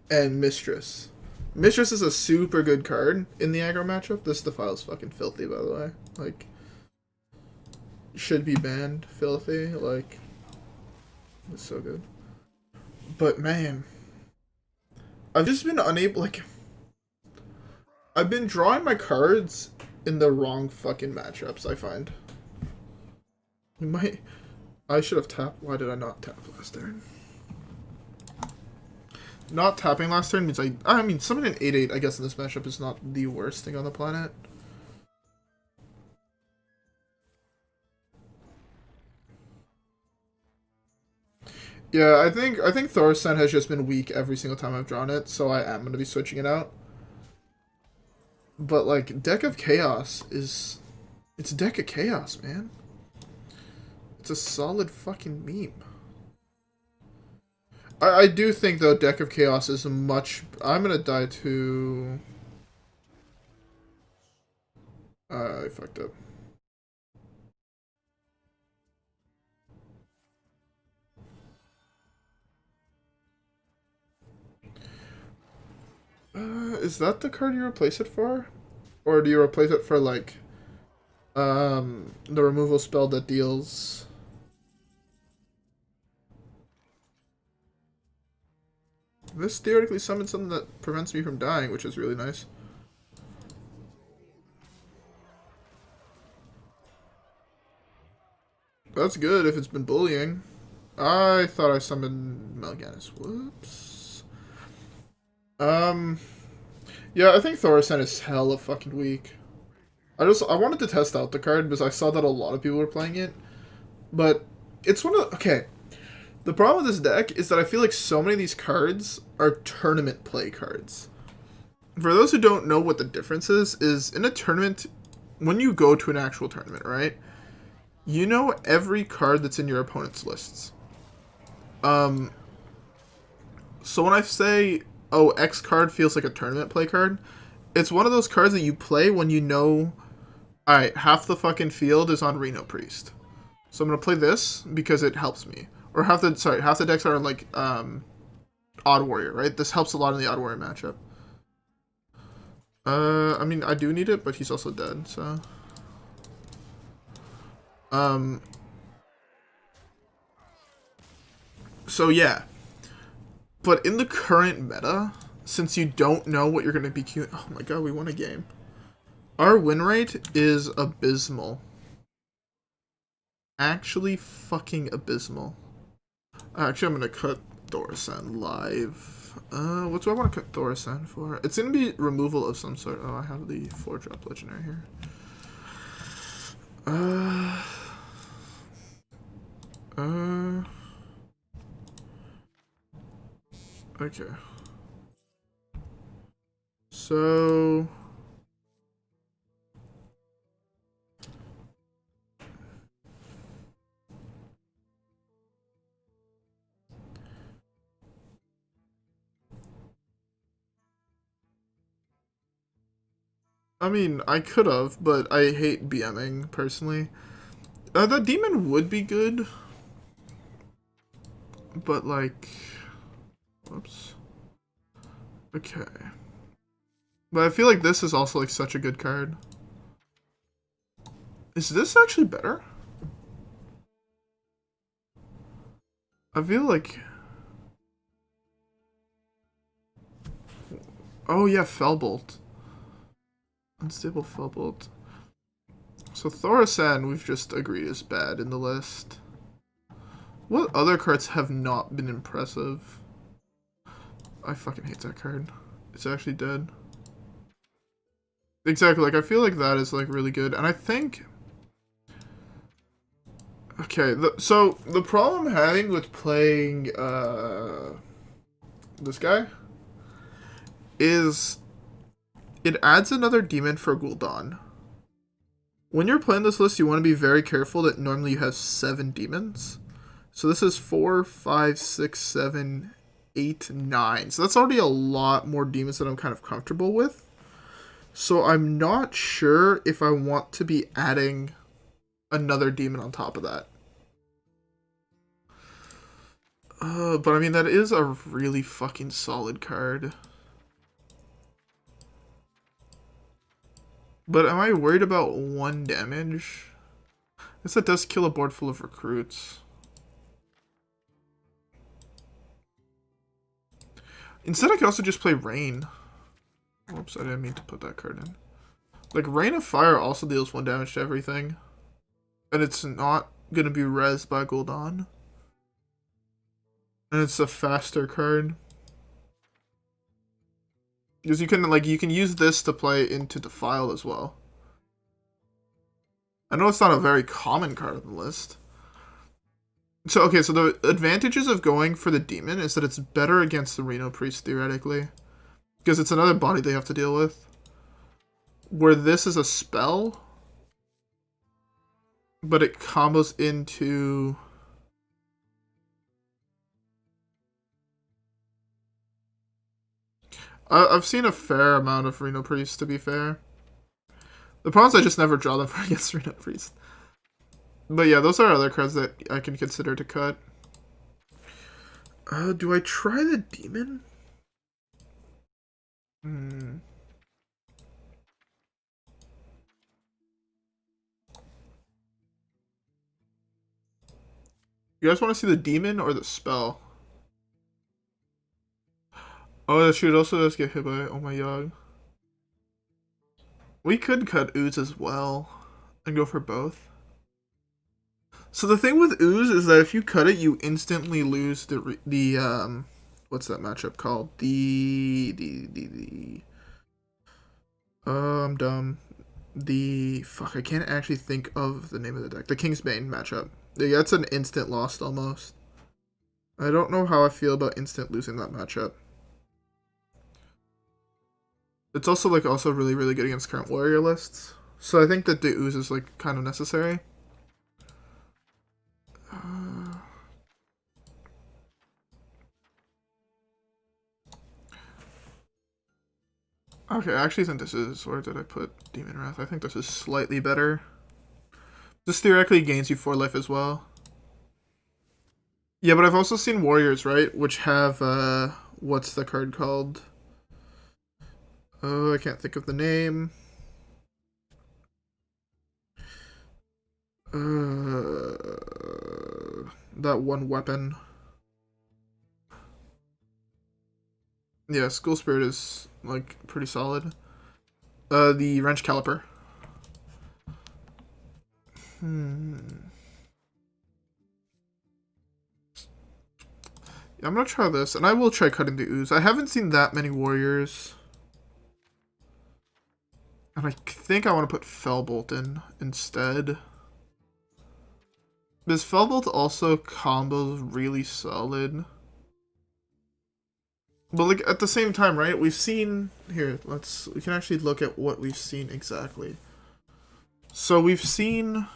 Mistress. Mistress is a super good card in the aggro matchup. This Defile is fucking filthy, by the way. Like, should be banned. Filthy. Like, it's so good. But, man, I've just been unable, like, I've been drawing my cards in the wrong fucking matchups, I find. I should have tapped. Why did I not tap last turn? Not tapping last turn means I mean, summoning an 8/8, I guess, in this matchup is not the worst thing on the planet. Yeah, I think Thorstein has just been weak every single time I've drawn it, so I am going to be switching it out. But, like, Deck of Chaos is... It's Deck of Chaos, man. It's a solid fucking meme. I do think, though, Deck of Chaos is much... I'm going to die to... I fucked up. Is that the card you replace it for? Or do you replace it for, like, the removal spell that deals... This theoretically summons something that prevents me from dying, which is really nice. That's good if it's been bullying. I thought I summoned Mal'Ganis. Whoops. Yeah, I think Thorstein is hella fucking weak. I wanted to test out the card because I saw that a lot of people were playing it. But it's one of... Okay. The problem with this deck is that I feel like so many of these cards are tournament play cards. For those who don't know what the difference is in a tournament, when you go to an actual tournament, right? You know every card that's in your opponent's lists. So when I say, oh, X card feels like a tournament play card, it's one of those cards that you play when you know Alright, half the fucking field is on Reno Priest. So I'm gonna play this because it helps me. Or half the decks are like Odd Warrior, right? This helps a lot in the Odd Warrior matchup. I mean, I do need it, but he's also dead, so. So yeah. But in the current meta, since you don't know what you're gonna be queuing, oh my god, we won a game. Our win rate is abysmal. Actually fucking abysmal. Actually, I'm gonna cut Thaurissan live. What do I want to cut Thaurissan for? It's gonna be removal of some sort. Oh, I have the 4-drop legendary here. Okay. So... I mean, I could have, but I hate BMing, personally. The demon would be good. But, like... Whoops. Okay. But I feel like this is also, like, such a good card. Is this actually better? I feel like... Oh, yeah, Felbolt. Unstable Felbolt. So Thaurissan, we've just agreed is bad in the list. What other cards have not been impressive? I fucking hate that card. It's actually dead. Exactly, like, I feel like that is, like, really good. And I think... Okay, so the problem I'm having with playing, this guy is it adds another demon for Gul'dan. When you're playing this list, you want to be very careful that normally you have 7 demons. So this is 4, 5, 6, 7, 8, 9. So that's already a lot more demons that I'm kind of comfortable with. So I'm not sure if I want to be adding another demon on top of that. But I mean, that is a really fucking solid card. But am I worried about 1 damage? I guess that does kill a board full of recruits. Instead, I could also just play Rain. Whoops, I didn't mean to put that card in. Like, Rain of Fire also deals 1 damage to everything. And it's not gonna be rezzed by Gul'dan. And it's a faster card. Because you can use this to play into Defile as well. I know it's not a very common card on the list. So, okay, so the advantages of going for the demon is that it's better against the Reno Priest, theoretically. Because it's another body they have to deal with. Where this is a spell. But it combos into... I've seen a fair amount of Reno Priest, to be fair. The problem is I just never draw them for against Reno Priest. But yeah, those are other cards that I can consider to cut. Do I try the demon? You guys want to see the demon or the spell? Oh, shoot, it also does get hit by Oh My God. We could cut Ooze as well and go for both. So the thing with Ooze is that if you cut it, you instantly lose the what's that matchup called? I'm dumb. Fuck, I can't actually think of the name of the deck. The Kingsbane matchup. Yeah, that's an instant loss almost. I don't know how I feel about instant losing that matchup. It's also really, really good against current warrior lists. So I think that the Ooze is like kind of necessary. Okay, I actually think this is... Where did I put Demonwrath? I think this is slightly better. This theoretically gains you 4 life as well. Yeah, but I've also seen warriors, right? Which have, what's the card called? Oh, I can't think of the name. That one weapon. Yeah, School Spirit is, like, pretty solid. The Wrench Caliper. Yeah, I'm gonna try this, and I will try cutting the ooze. I haven't seen that many warriors. And I think I want to put Felbolt in instead. Because Felbolt also combos really solid. But like at the same time, right? We've seen here, we can actually look at what we've seen exactly. So we've seen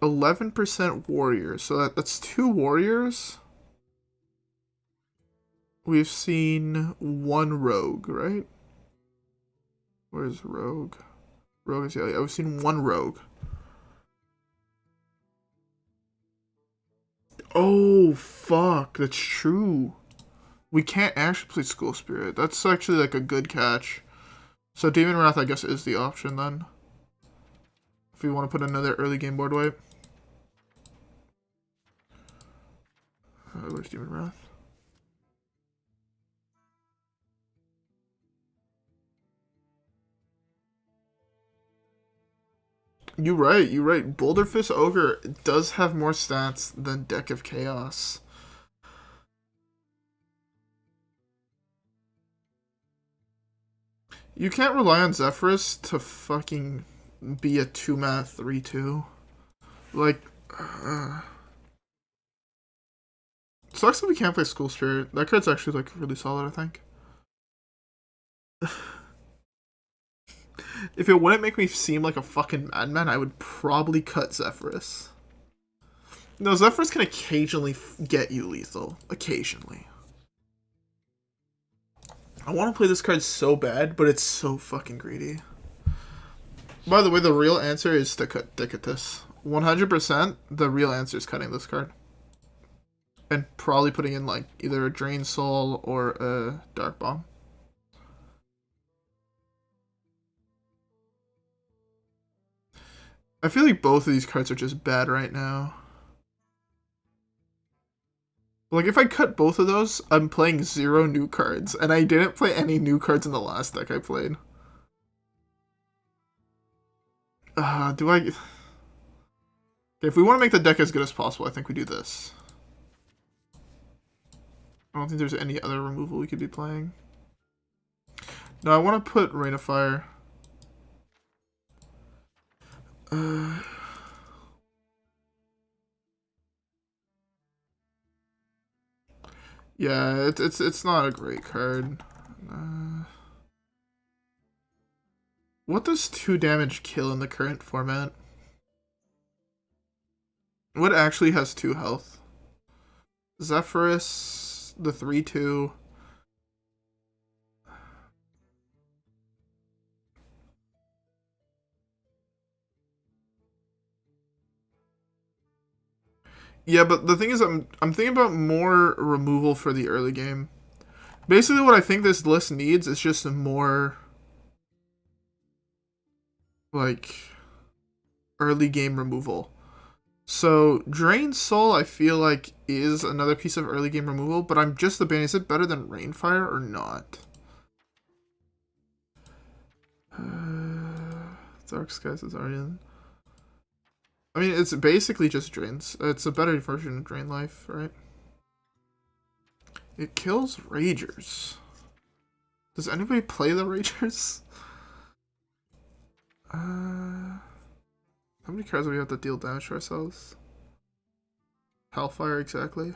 11% warriors. So that's 2 warriors. We've seen 1 rogue, right? Where's rogue? Rogue is, yeah, we've seen 1 rogue. Oh, fuck, that's true. We can't actually play School Spirit. That's actually like a good catch. So Demonwrath, I guess, is the option then. If we want to put another early game board wipe. Where's Demonwrath? You're right. Boulderfist Ogre does have more stats than Deck of Chaos. You can't rely on Zephrys to fucking be a 2-mana 3/2. Like, sucks that we can't play School Spirit. That card's actually, like, really solid, I think. If it wouldn't make me seem like a fucking madman, I would probably cut Zephrys. No, Zephrys can occasionally get you lethal. Occasionally. I want to play this card so bad, but it's so fucking greedy. By the way, the real answer is to cut Dicatus. 100%, the real answer is cutting this card. And probably putting in, like, either a Drain Soul or a Darkbomb. I feel like both of these cards are just bad right now. Like, if I cut both of those, I'm playing 0 new cards. And I didn't play any new cards in the last deck I played. Do I... If we want to make the deck as good as possible, I think we do this. I don't think there's any other removal we could be playing. No, I want to put Rain of Fire. Yeah, it's not a great card. What does 2 damage kill in the current format? What actually has 2 health? Zephrys, the 3/2. Yeah, but the thing is, I'm thinking about more removal for the early game. Basically, what I think this list needs is just more, like, early game removal. So, Drain Soul, I feel like, is another piece of early game removal, but I'm just debating, is it better than Rainfire or not? Dark Skies is already in. I mean, it's basically just Drains. It's a better version of Drain Life, right? It kills Ragers. Does anybody play the Ragers? How many cards do we have to deal damage to ourselves? Hellfire, exactly.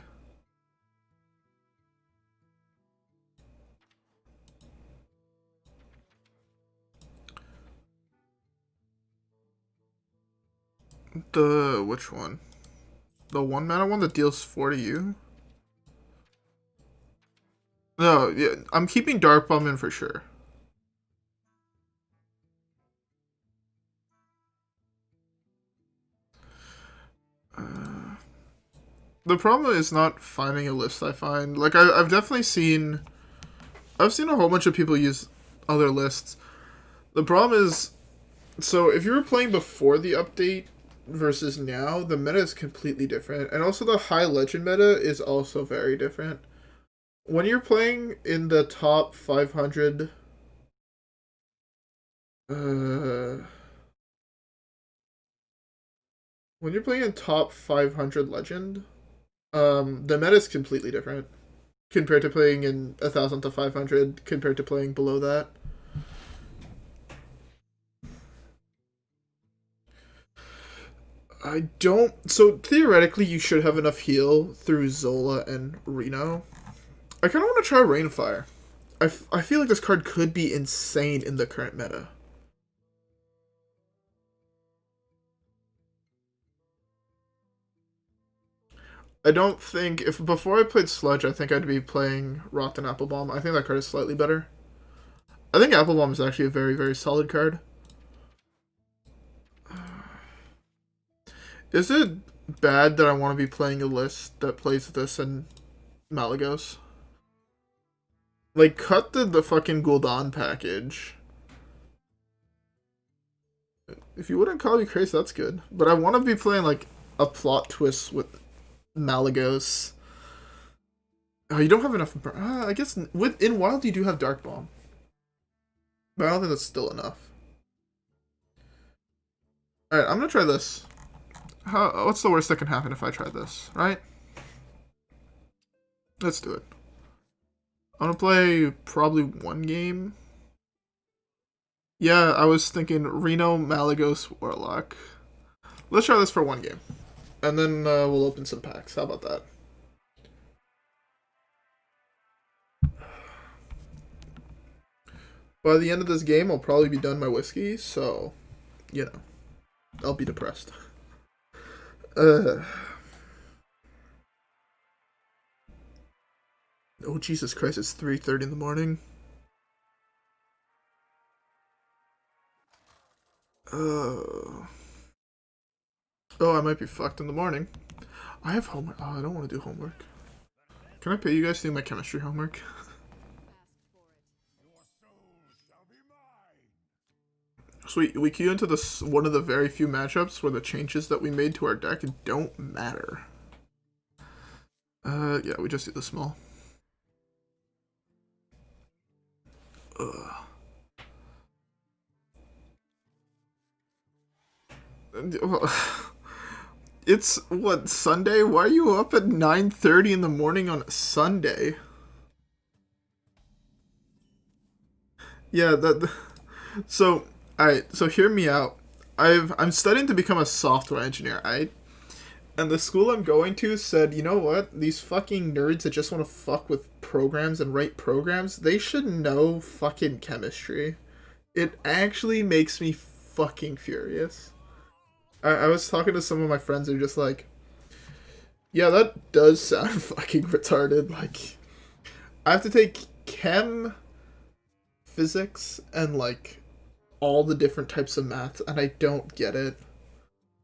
Which one? The 1 mana one that deals 4 to you? No, yeah, I'm keeping Darkbomb in for sure. The problem is not finding a list. I find like I've definitely seen, I've seen a whole bunch of people use other lists. The problem is, so if you were playing before the update versus now, the meta is completely different, and also the high legend meta is also very different. When you're playing in the top 500, when you're playing in top 500 legend, the meta is completely different compared to playing in 1,000 to 500 compared to playing below that. I don't. So theoretically, you should have enough heal through Zola and Reno. I kind of want to try Rainfire. I feel like this card could be insane in the current meta. I don't think if before I played Sludge, I think I'd be playing Rotten Applebomb. I think that card is slightly better. I think Applebomb is actually a very, very solid card. Is it bad that I want to be playing a list that plays this and Malygos? Like, cut the fucking Gul'dan package. If you wouldn't call me crazy, that's good. But I want to be playing, like, a plot twist with Malygos. Oh, you don't have enough. I guess in Wild you do have Darkbomb. But I don't think that's still enough. Alright, I'm gonna try this. What's the worst that can happen if I try this, right? Let's do it. I'm gonna play probably one game. Yeah, I was thinking Reno, Malygos, Warlock. Let's try this for one game. And then we'll open some packs. How about that? By the end of this game, I'll probably be done my whiskey, so, you know, I'll be depressed. Oh, Jesus Christ, it's 3:30 in the morning. Oh, I might be fucked in the morning. I have homework. Oh, I don't want to do homework. Can I pay you guys to do my chemistry homework? So we queue into this one of the very few matchups where the changes that we made to our deck don't matter. Yeah, we just do the small. Ugh. It's what, Sunday? Why are you up at 9:30 in the morning on a Sunday? Yeah, so alright, so hear me out. I'm studying to become a software engineer, alright? And the school I'm going to said, you know what? These fucking nerds that just want to fuck with programs and write programs, they should know fucking chemistry. It actually makes me fucking furious. I was talking to some of my friends and just like, yeah, that does sound fucking retarded. Like, I have to take chem, physics, and like all the different types of math, and I don't get it.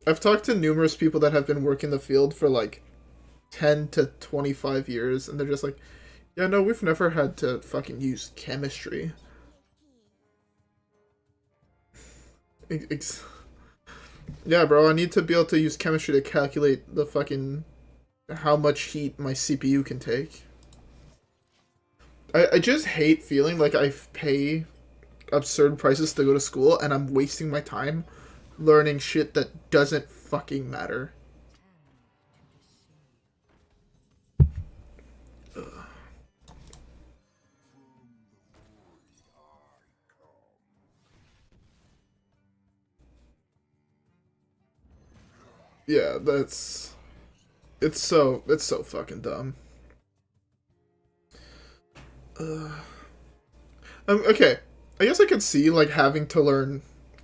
I've talked to numerous people that have been working the field for like 10 to 25 years, and they're just like, yeah, no, we've never had to fucking use chemistry. Yeah, bro, I need to be able to use chemistry to calculate the fucking how much heat my CPU can take. I just hate feeling like I pay absurd prices to go to school and I'm wasting my time learning shit that doesn't fucking matter. Yeah, it's so fucking dumb. Okay, I guess I could see like having to learn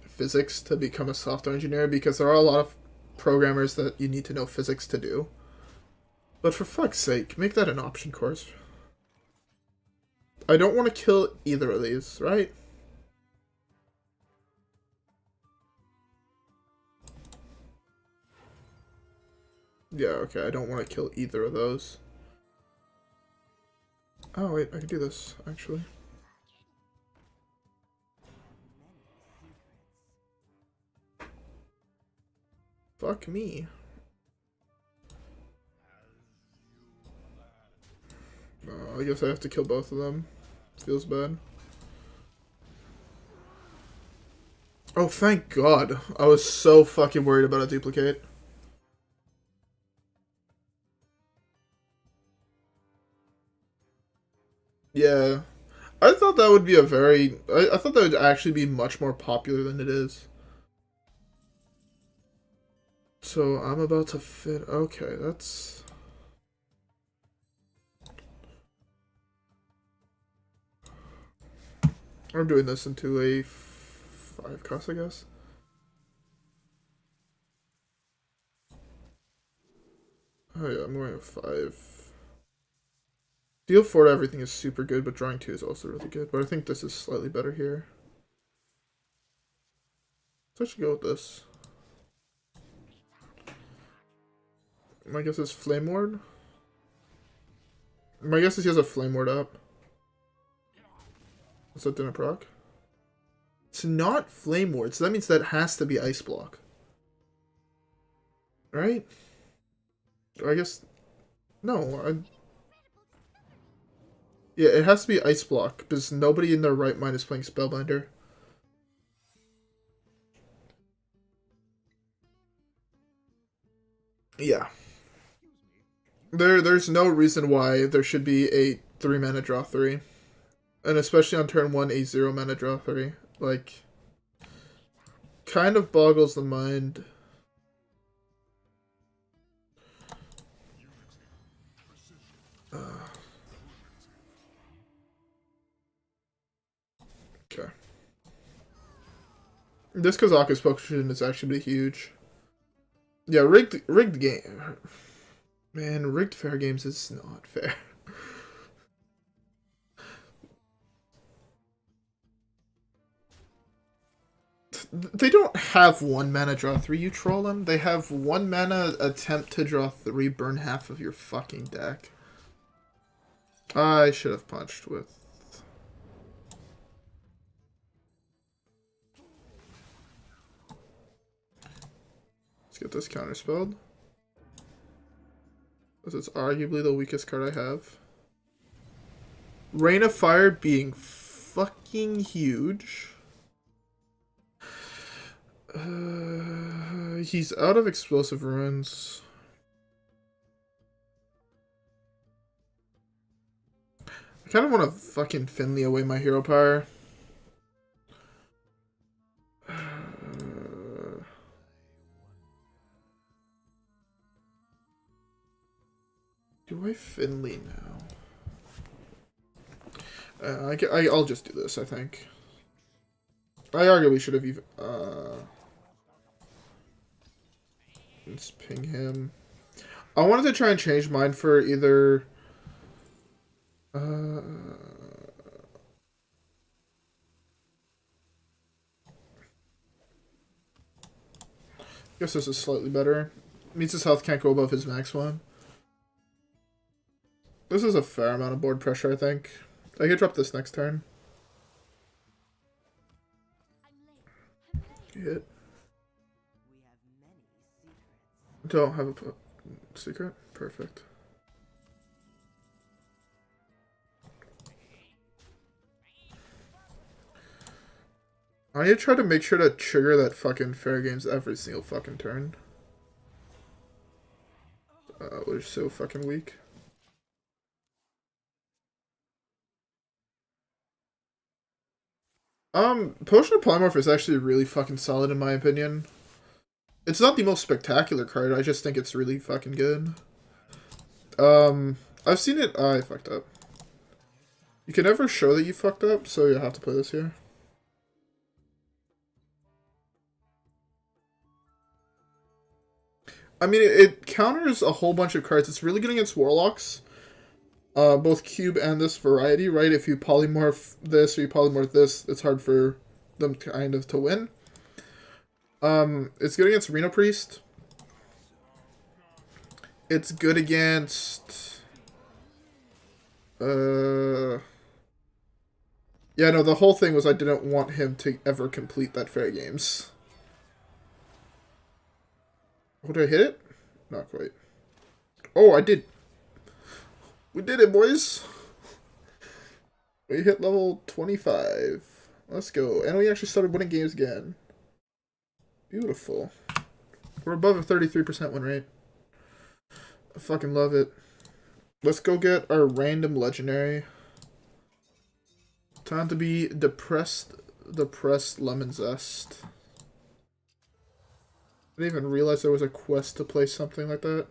physics to become a software engineer because there are a lot of programmers that you need to know physics to do. But for fuck's sake, make that an option course. I don't want to kill either of these, right? Yeah, okay, I don't want to kill either of those. Oh, wait, I can do this, actually. Fuck me. I guess I have to kill both of them. Feels bad. Oh, thank God. I was so fucking worried about a duplicate. Yeah. I thought that would be a very... I thought that would actually be much more popular than it is. So, I'm about to fit... Okay, that's... I'm doing this into a 5 cost, I guess. Oh yeah, I'm going to 5. Deal 4 to everything is super good, but drawing 2 is also really good. But I think this is slightly better here. So I should go with this. My guess is Flame Ward. My guess is he has a Flame Ward up. Is that didn't proc? It's not Flame Ward, so that means that has to be Ice Block. Right? Or I guess... No, yeah, it has to be Ice Block, because nobody in their right mind is playing Spellbinder. Yeah. There's no reason why there should be a 3-mana draw 3. And especially on turn 1, a 0-mana draw 3. Like, kind of boggles the mind. Okay. This Kazakus potion is actually huge. Yeah, rigged game. Man, rigged fair games is not fair. They don't have 1 mana draw 3, you troll them. They have 1 mana attempt to draw 3, burn half of your fucking deck. I should have punched with... Let's get this counterspelled. This is arguably the weakest card I have. Rain of Fire being fucking huge. He's out of Explosive Ruins. I kind of want to fucking Finley away my hero power. Do I Finley now? I'll just do this, I think. I arguably should have even... let's ping him. I wanted to try and change mine for either... I guess this is slightly better. Means his health can't go above his max one. This is a fair amount of board pressure, I think. I could drop this next turn. Hit. Don't have a secret? Perfect. I need to try to make sure to trigger that fucking fair games every single fucking turn. We're so fucking weak. Potion of Polymorph is actually really fucking solid in my opinion. It's not the most spectacular card, I just think it's really fucking good. I've seen it... I fucked up. You can never show that you fucked up, so you have to play this here. I mean, it counters a whole bunch of cards. It's really good against Warlocks. both cube and this variety, right? If you polymorph this or you polymorph this, it's hard for them kind of to win. It's good against Reno Priest. It's good against... Yeah, no, the whole thing was I didn't want him to ever complete that Fair Games. Oh, did I hit it? Not quite. Oh, I did. We did it, boys. We hit level 25. Let's go. And we actually started winning games again. Beautiful. We're above a 33% win rate. I fucking love it. Let's go get our random legendary. Time to be depressed lemon zest. I didn't even realize there was a quest to play something like that.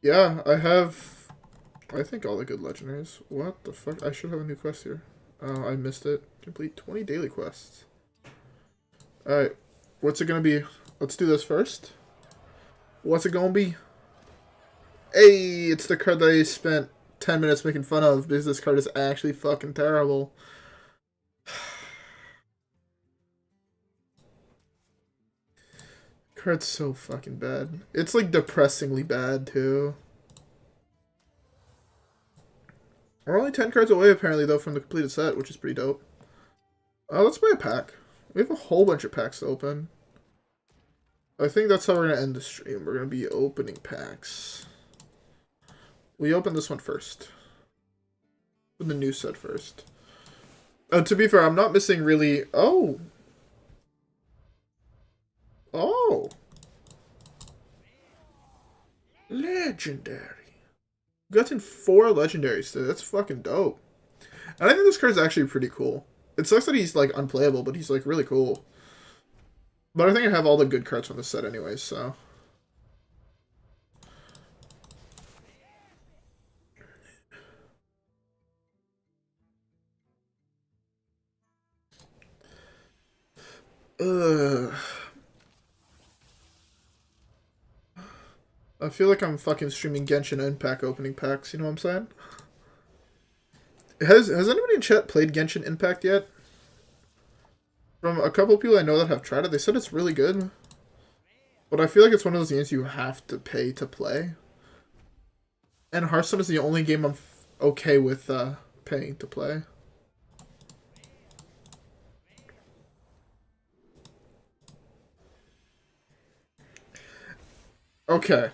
Yeah, I have, I think, all the good legendaries. What the fuck? I should have a new quest here. Oh, I missed it. Complete 20 daily quests. Alright, what's it gonna be? Let's do this first. What's it gonna be? Hey, it's the card that I spent 10 minutes making fun of because this card is actually fucking terrible. Card's so fucking bad. It's like depressingly bad too. We're only 10 cards away apparently though from the completed set, which is pretty dope. Let's buy a pack. We have a whole bunch of packs to open. I think that's how we're going to end the stream. We're going to be opening packs. We open this one first. Open the new set first. To be fair, I'm not missing really... Oh! Oh! Legendary. Gotten 4 legendaries today. That's fucking dope. And I think this card's actually pretty cool. It sucks that he's, like, unplayable, but he's, like, really cool. But I think I have all the good cards from the set anyway, so... I feel like I'm fucking streaming Genshin Impact opening packs, you know what I'm saying? Has anybody in chat played Genshin Impact yet? From a couple of people I know that have tried it, they said it's really good. But I feel like it's one of those games you have to pay to play. And Hearthstone is the only game I'm okay with paying to play. Okay.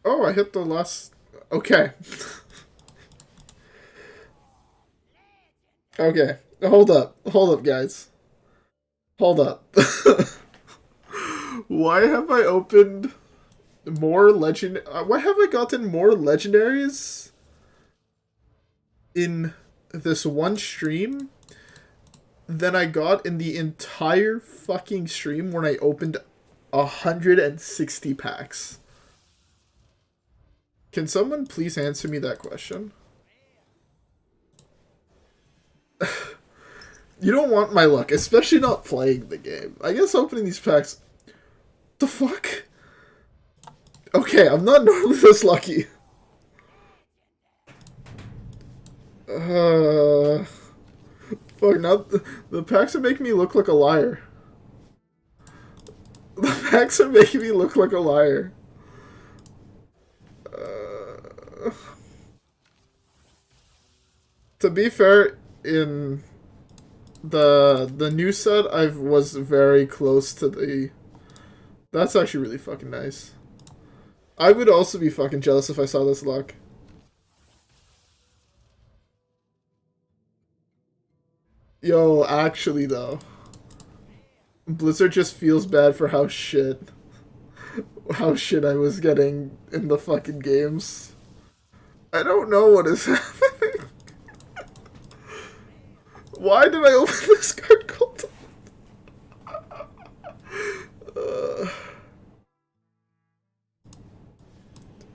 Oh, I hit the last... Okay. Okay. Hold up, guys. Hold up. Why have I opened more legend... Why have I gotten more legendaries in this one stream than I got in the entire fucking stream when I opened 160 packs? Can someone please answer me that question? You don't want my luck, especially not playing the game. I guess opening these packs... The fuck? Okay, I'm not normally this lucky. Fuck, now the packs are making me look like a liar. The packs are making me look like a liar. To be fair, in the new set, I was very close to the... That's actually really fucking nice. I would also be fucking jealous if I saw this luck. Yo, actually though. Blizzard just feels bad for how shit I was getting in the fucking games. I don't know what is happening. Why did I open this card called?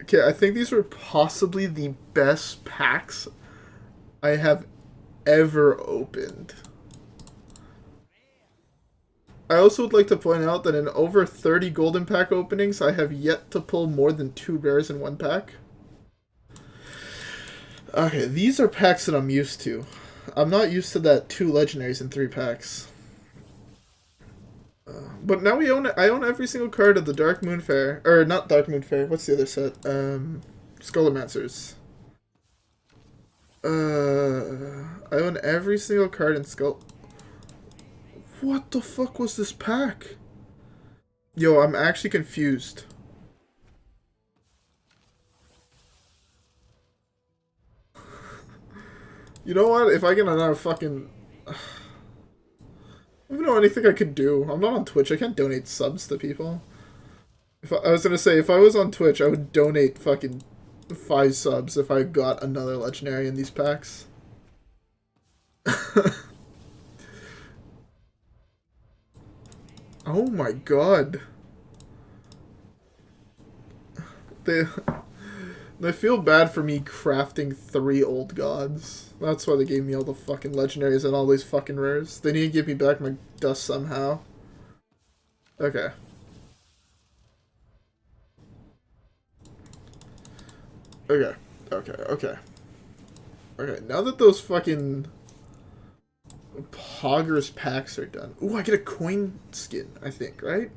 Okay, I think these were possibly the best packs I have ever opened. I also would like to point out that in over 30 golden pack openings, I have yet to pull more than 2 rares in one pack. Okay, these are packs that I'm used to. I'm not used to that 2 legendaries in 3 packs. But now I own every single card of the Dark Moon Fair. Or, not Dark Moon Fair, what's the other set? Skullamancers. I own every single card in Skull... What the fuck was this pack? Yo, I'm actually confused. You know what? If I get another fucking... I don't know anything I could do. I'm not on Twitch. I can't donate subs to people. I was gonna say, if I was on Twitch, I would donate fucking 5 subs if I got another legendary in these packs. Oh my god. They feel bad for me crafting 3 old gods. That's why they gave me all the fucking legendaries and all these fucking rares. They need to give me back my dust somehow. Okay. Okay. Okay, now that those fucking Poggers packs are done. Ooh, I get a coin skin, I think, right?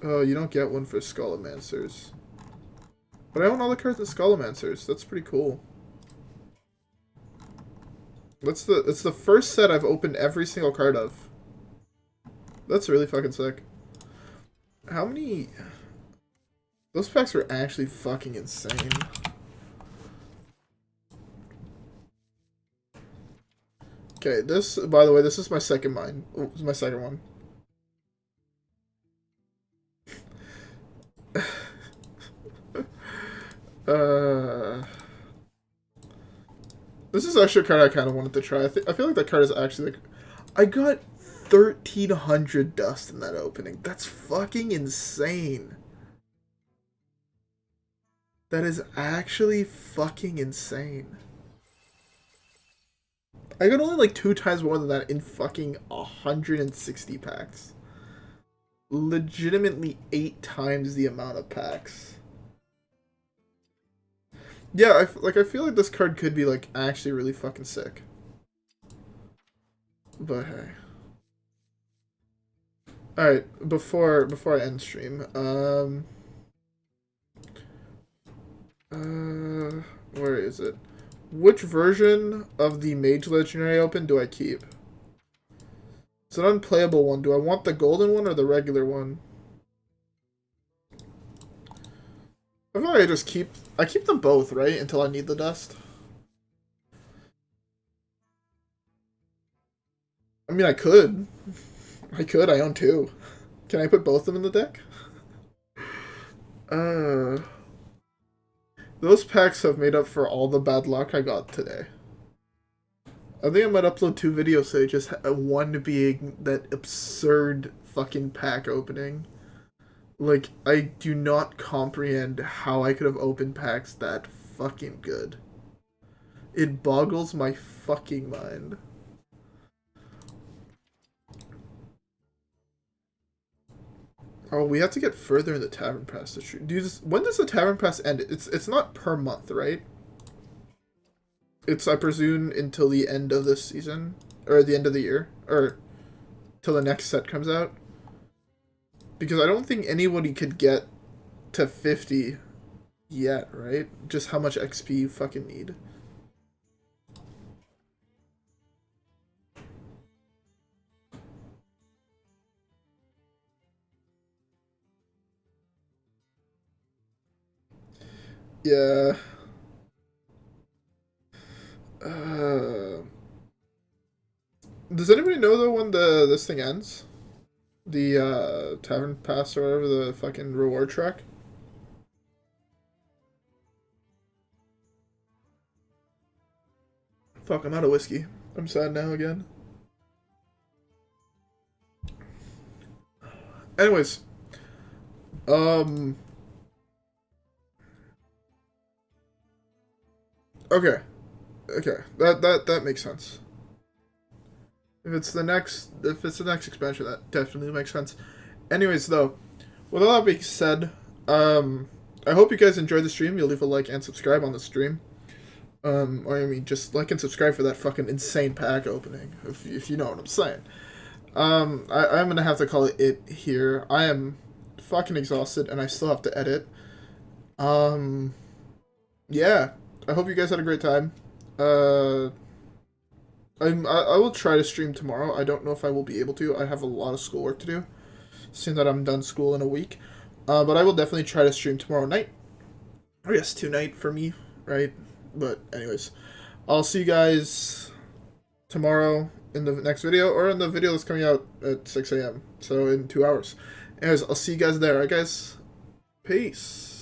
Oh, you don't get one for Skullamancers. But I own all the cards of Skullamancers. That's pretty cool. It's the first set I've opened every single card of. That's really fucking sick. How many... Those packs were actually fucking insane. Okay, this, by the way, this is my second mine. Oh, this is my second one. This is actually a card I kind of wanted to try. I feel like that card is actually like... I got 1,300 dust in that opening. That's fucking insane. That is actually fucking insane. I got only like 2 times more than that in fucking 160 packs. Legitimately 8 times the amount of packs. Yeah, I feel like this card could be like actually really fucking sick. But hey. Alright, before I end stream, where is it? Which version of the Mage Legendary Open do I keep? It's an unplayable one. Do I want the golden one or the regular one? I feel like I keep them both, right? Until I need the dust. I mean, I could. I own 2. Can I put both of them in the deck? Those packs have made up for all the bad luck I got today. I think I might upload 2 videos today, just one being that absurd fucking pack opening. Like, I do not comprehend how I could have opened packs that fucking good. It boggles my fucking mind. Oh, we have to get further in the Tavern Pass. When does the Tavern Pass end? It's not per month, right? It's, I presume, until the end of this season. Or the end of the year. Or till the next set comes out. Because I don't think anybody could get to 50 yet, right? Just how much XP you fucking need. Yeah. Does anybody know though when this thing ends? The Tavern Pass or whatever, the fucking reward track? Fuck, I'm out of whiskey. I'm sad now again. Anyways. Okay. Okay. That makes sense. If it's the next expansion, that definitely makes sense. Anyways, though, with all that being said, I hope you guys enjoyed the stream. You'll leave a like and subscribe on the stream. Or I mean, just like and subscribe for that fucking insane pack opening, if you know what I'm saying. I'm gonna have to call it here. I am fucking exhausted, and I still have to edit. Yeah. I hope you guys had a great time. I will try to stream tomorrow. I don't know if I will be able to. I have a lot of schoolwork to do, seeing that I'm done school in a week. But I will definitely try to stream tomorrow night. Or yes, tonight for me, right? But anyways, I'll see you guys tomorrow in the next video, or in the video that's coming out at 6 a.m. So in 2 hours. Anyways, I'll see you guys there, alright guys? Peace.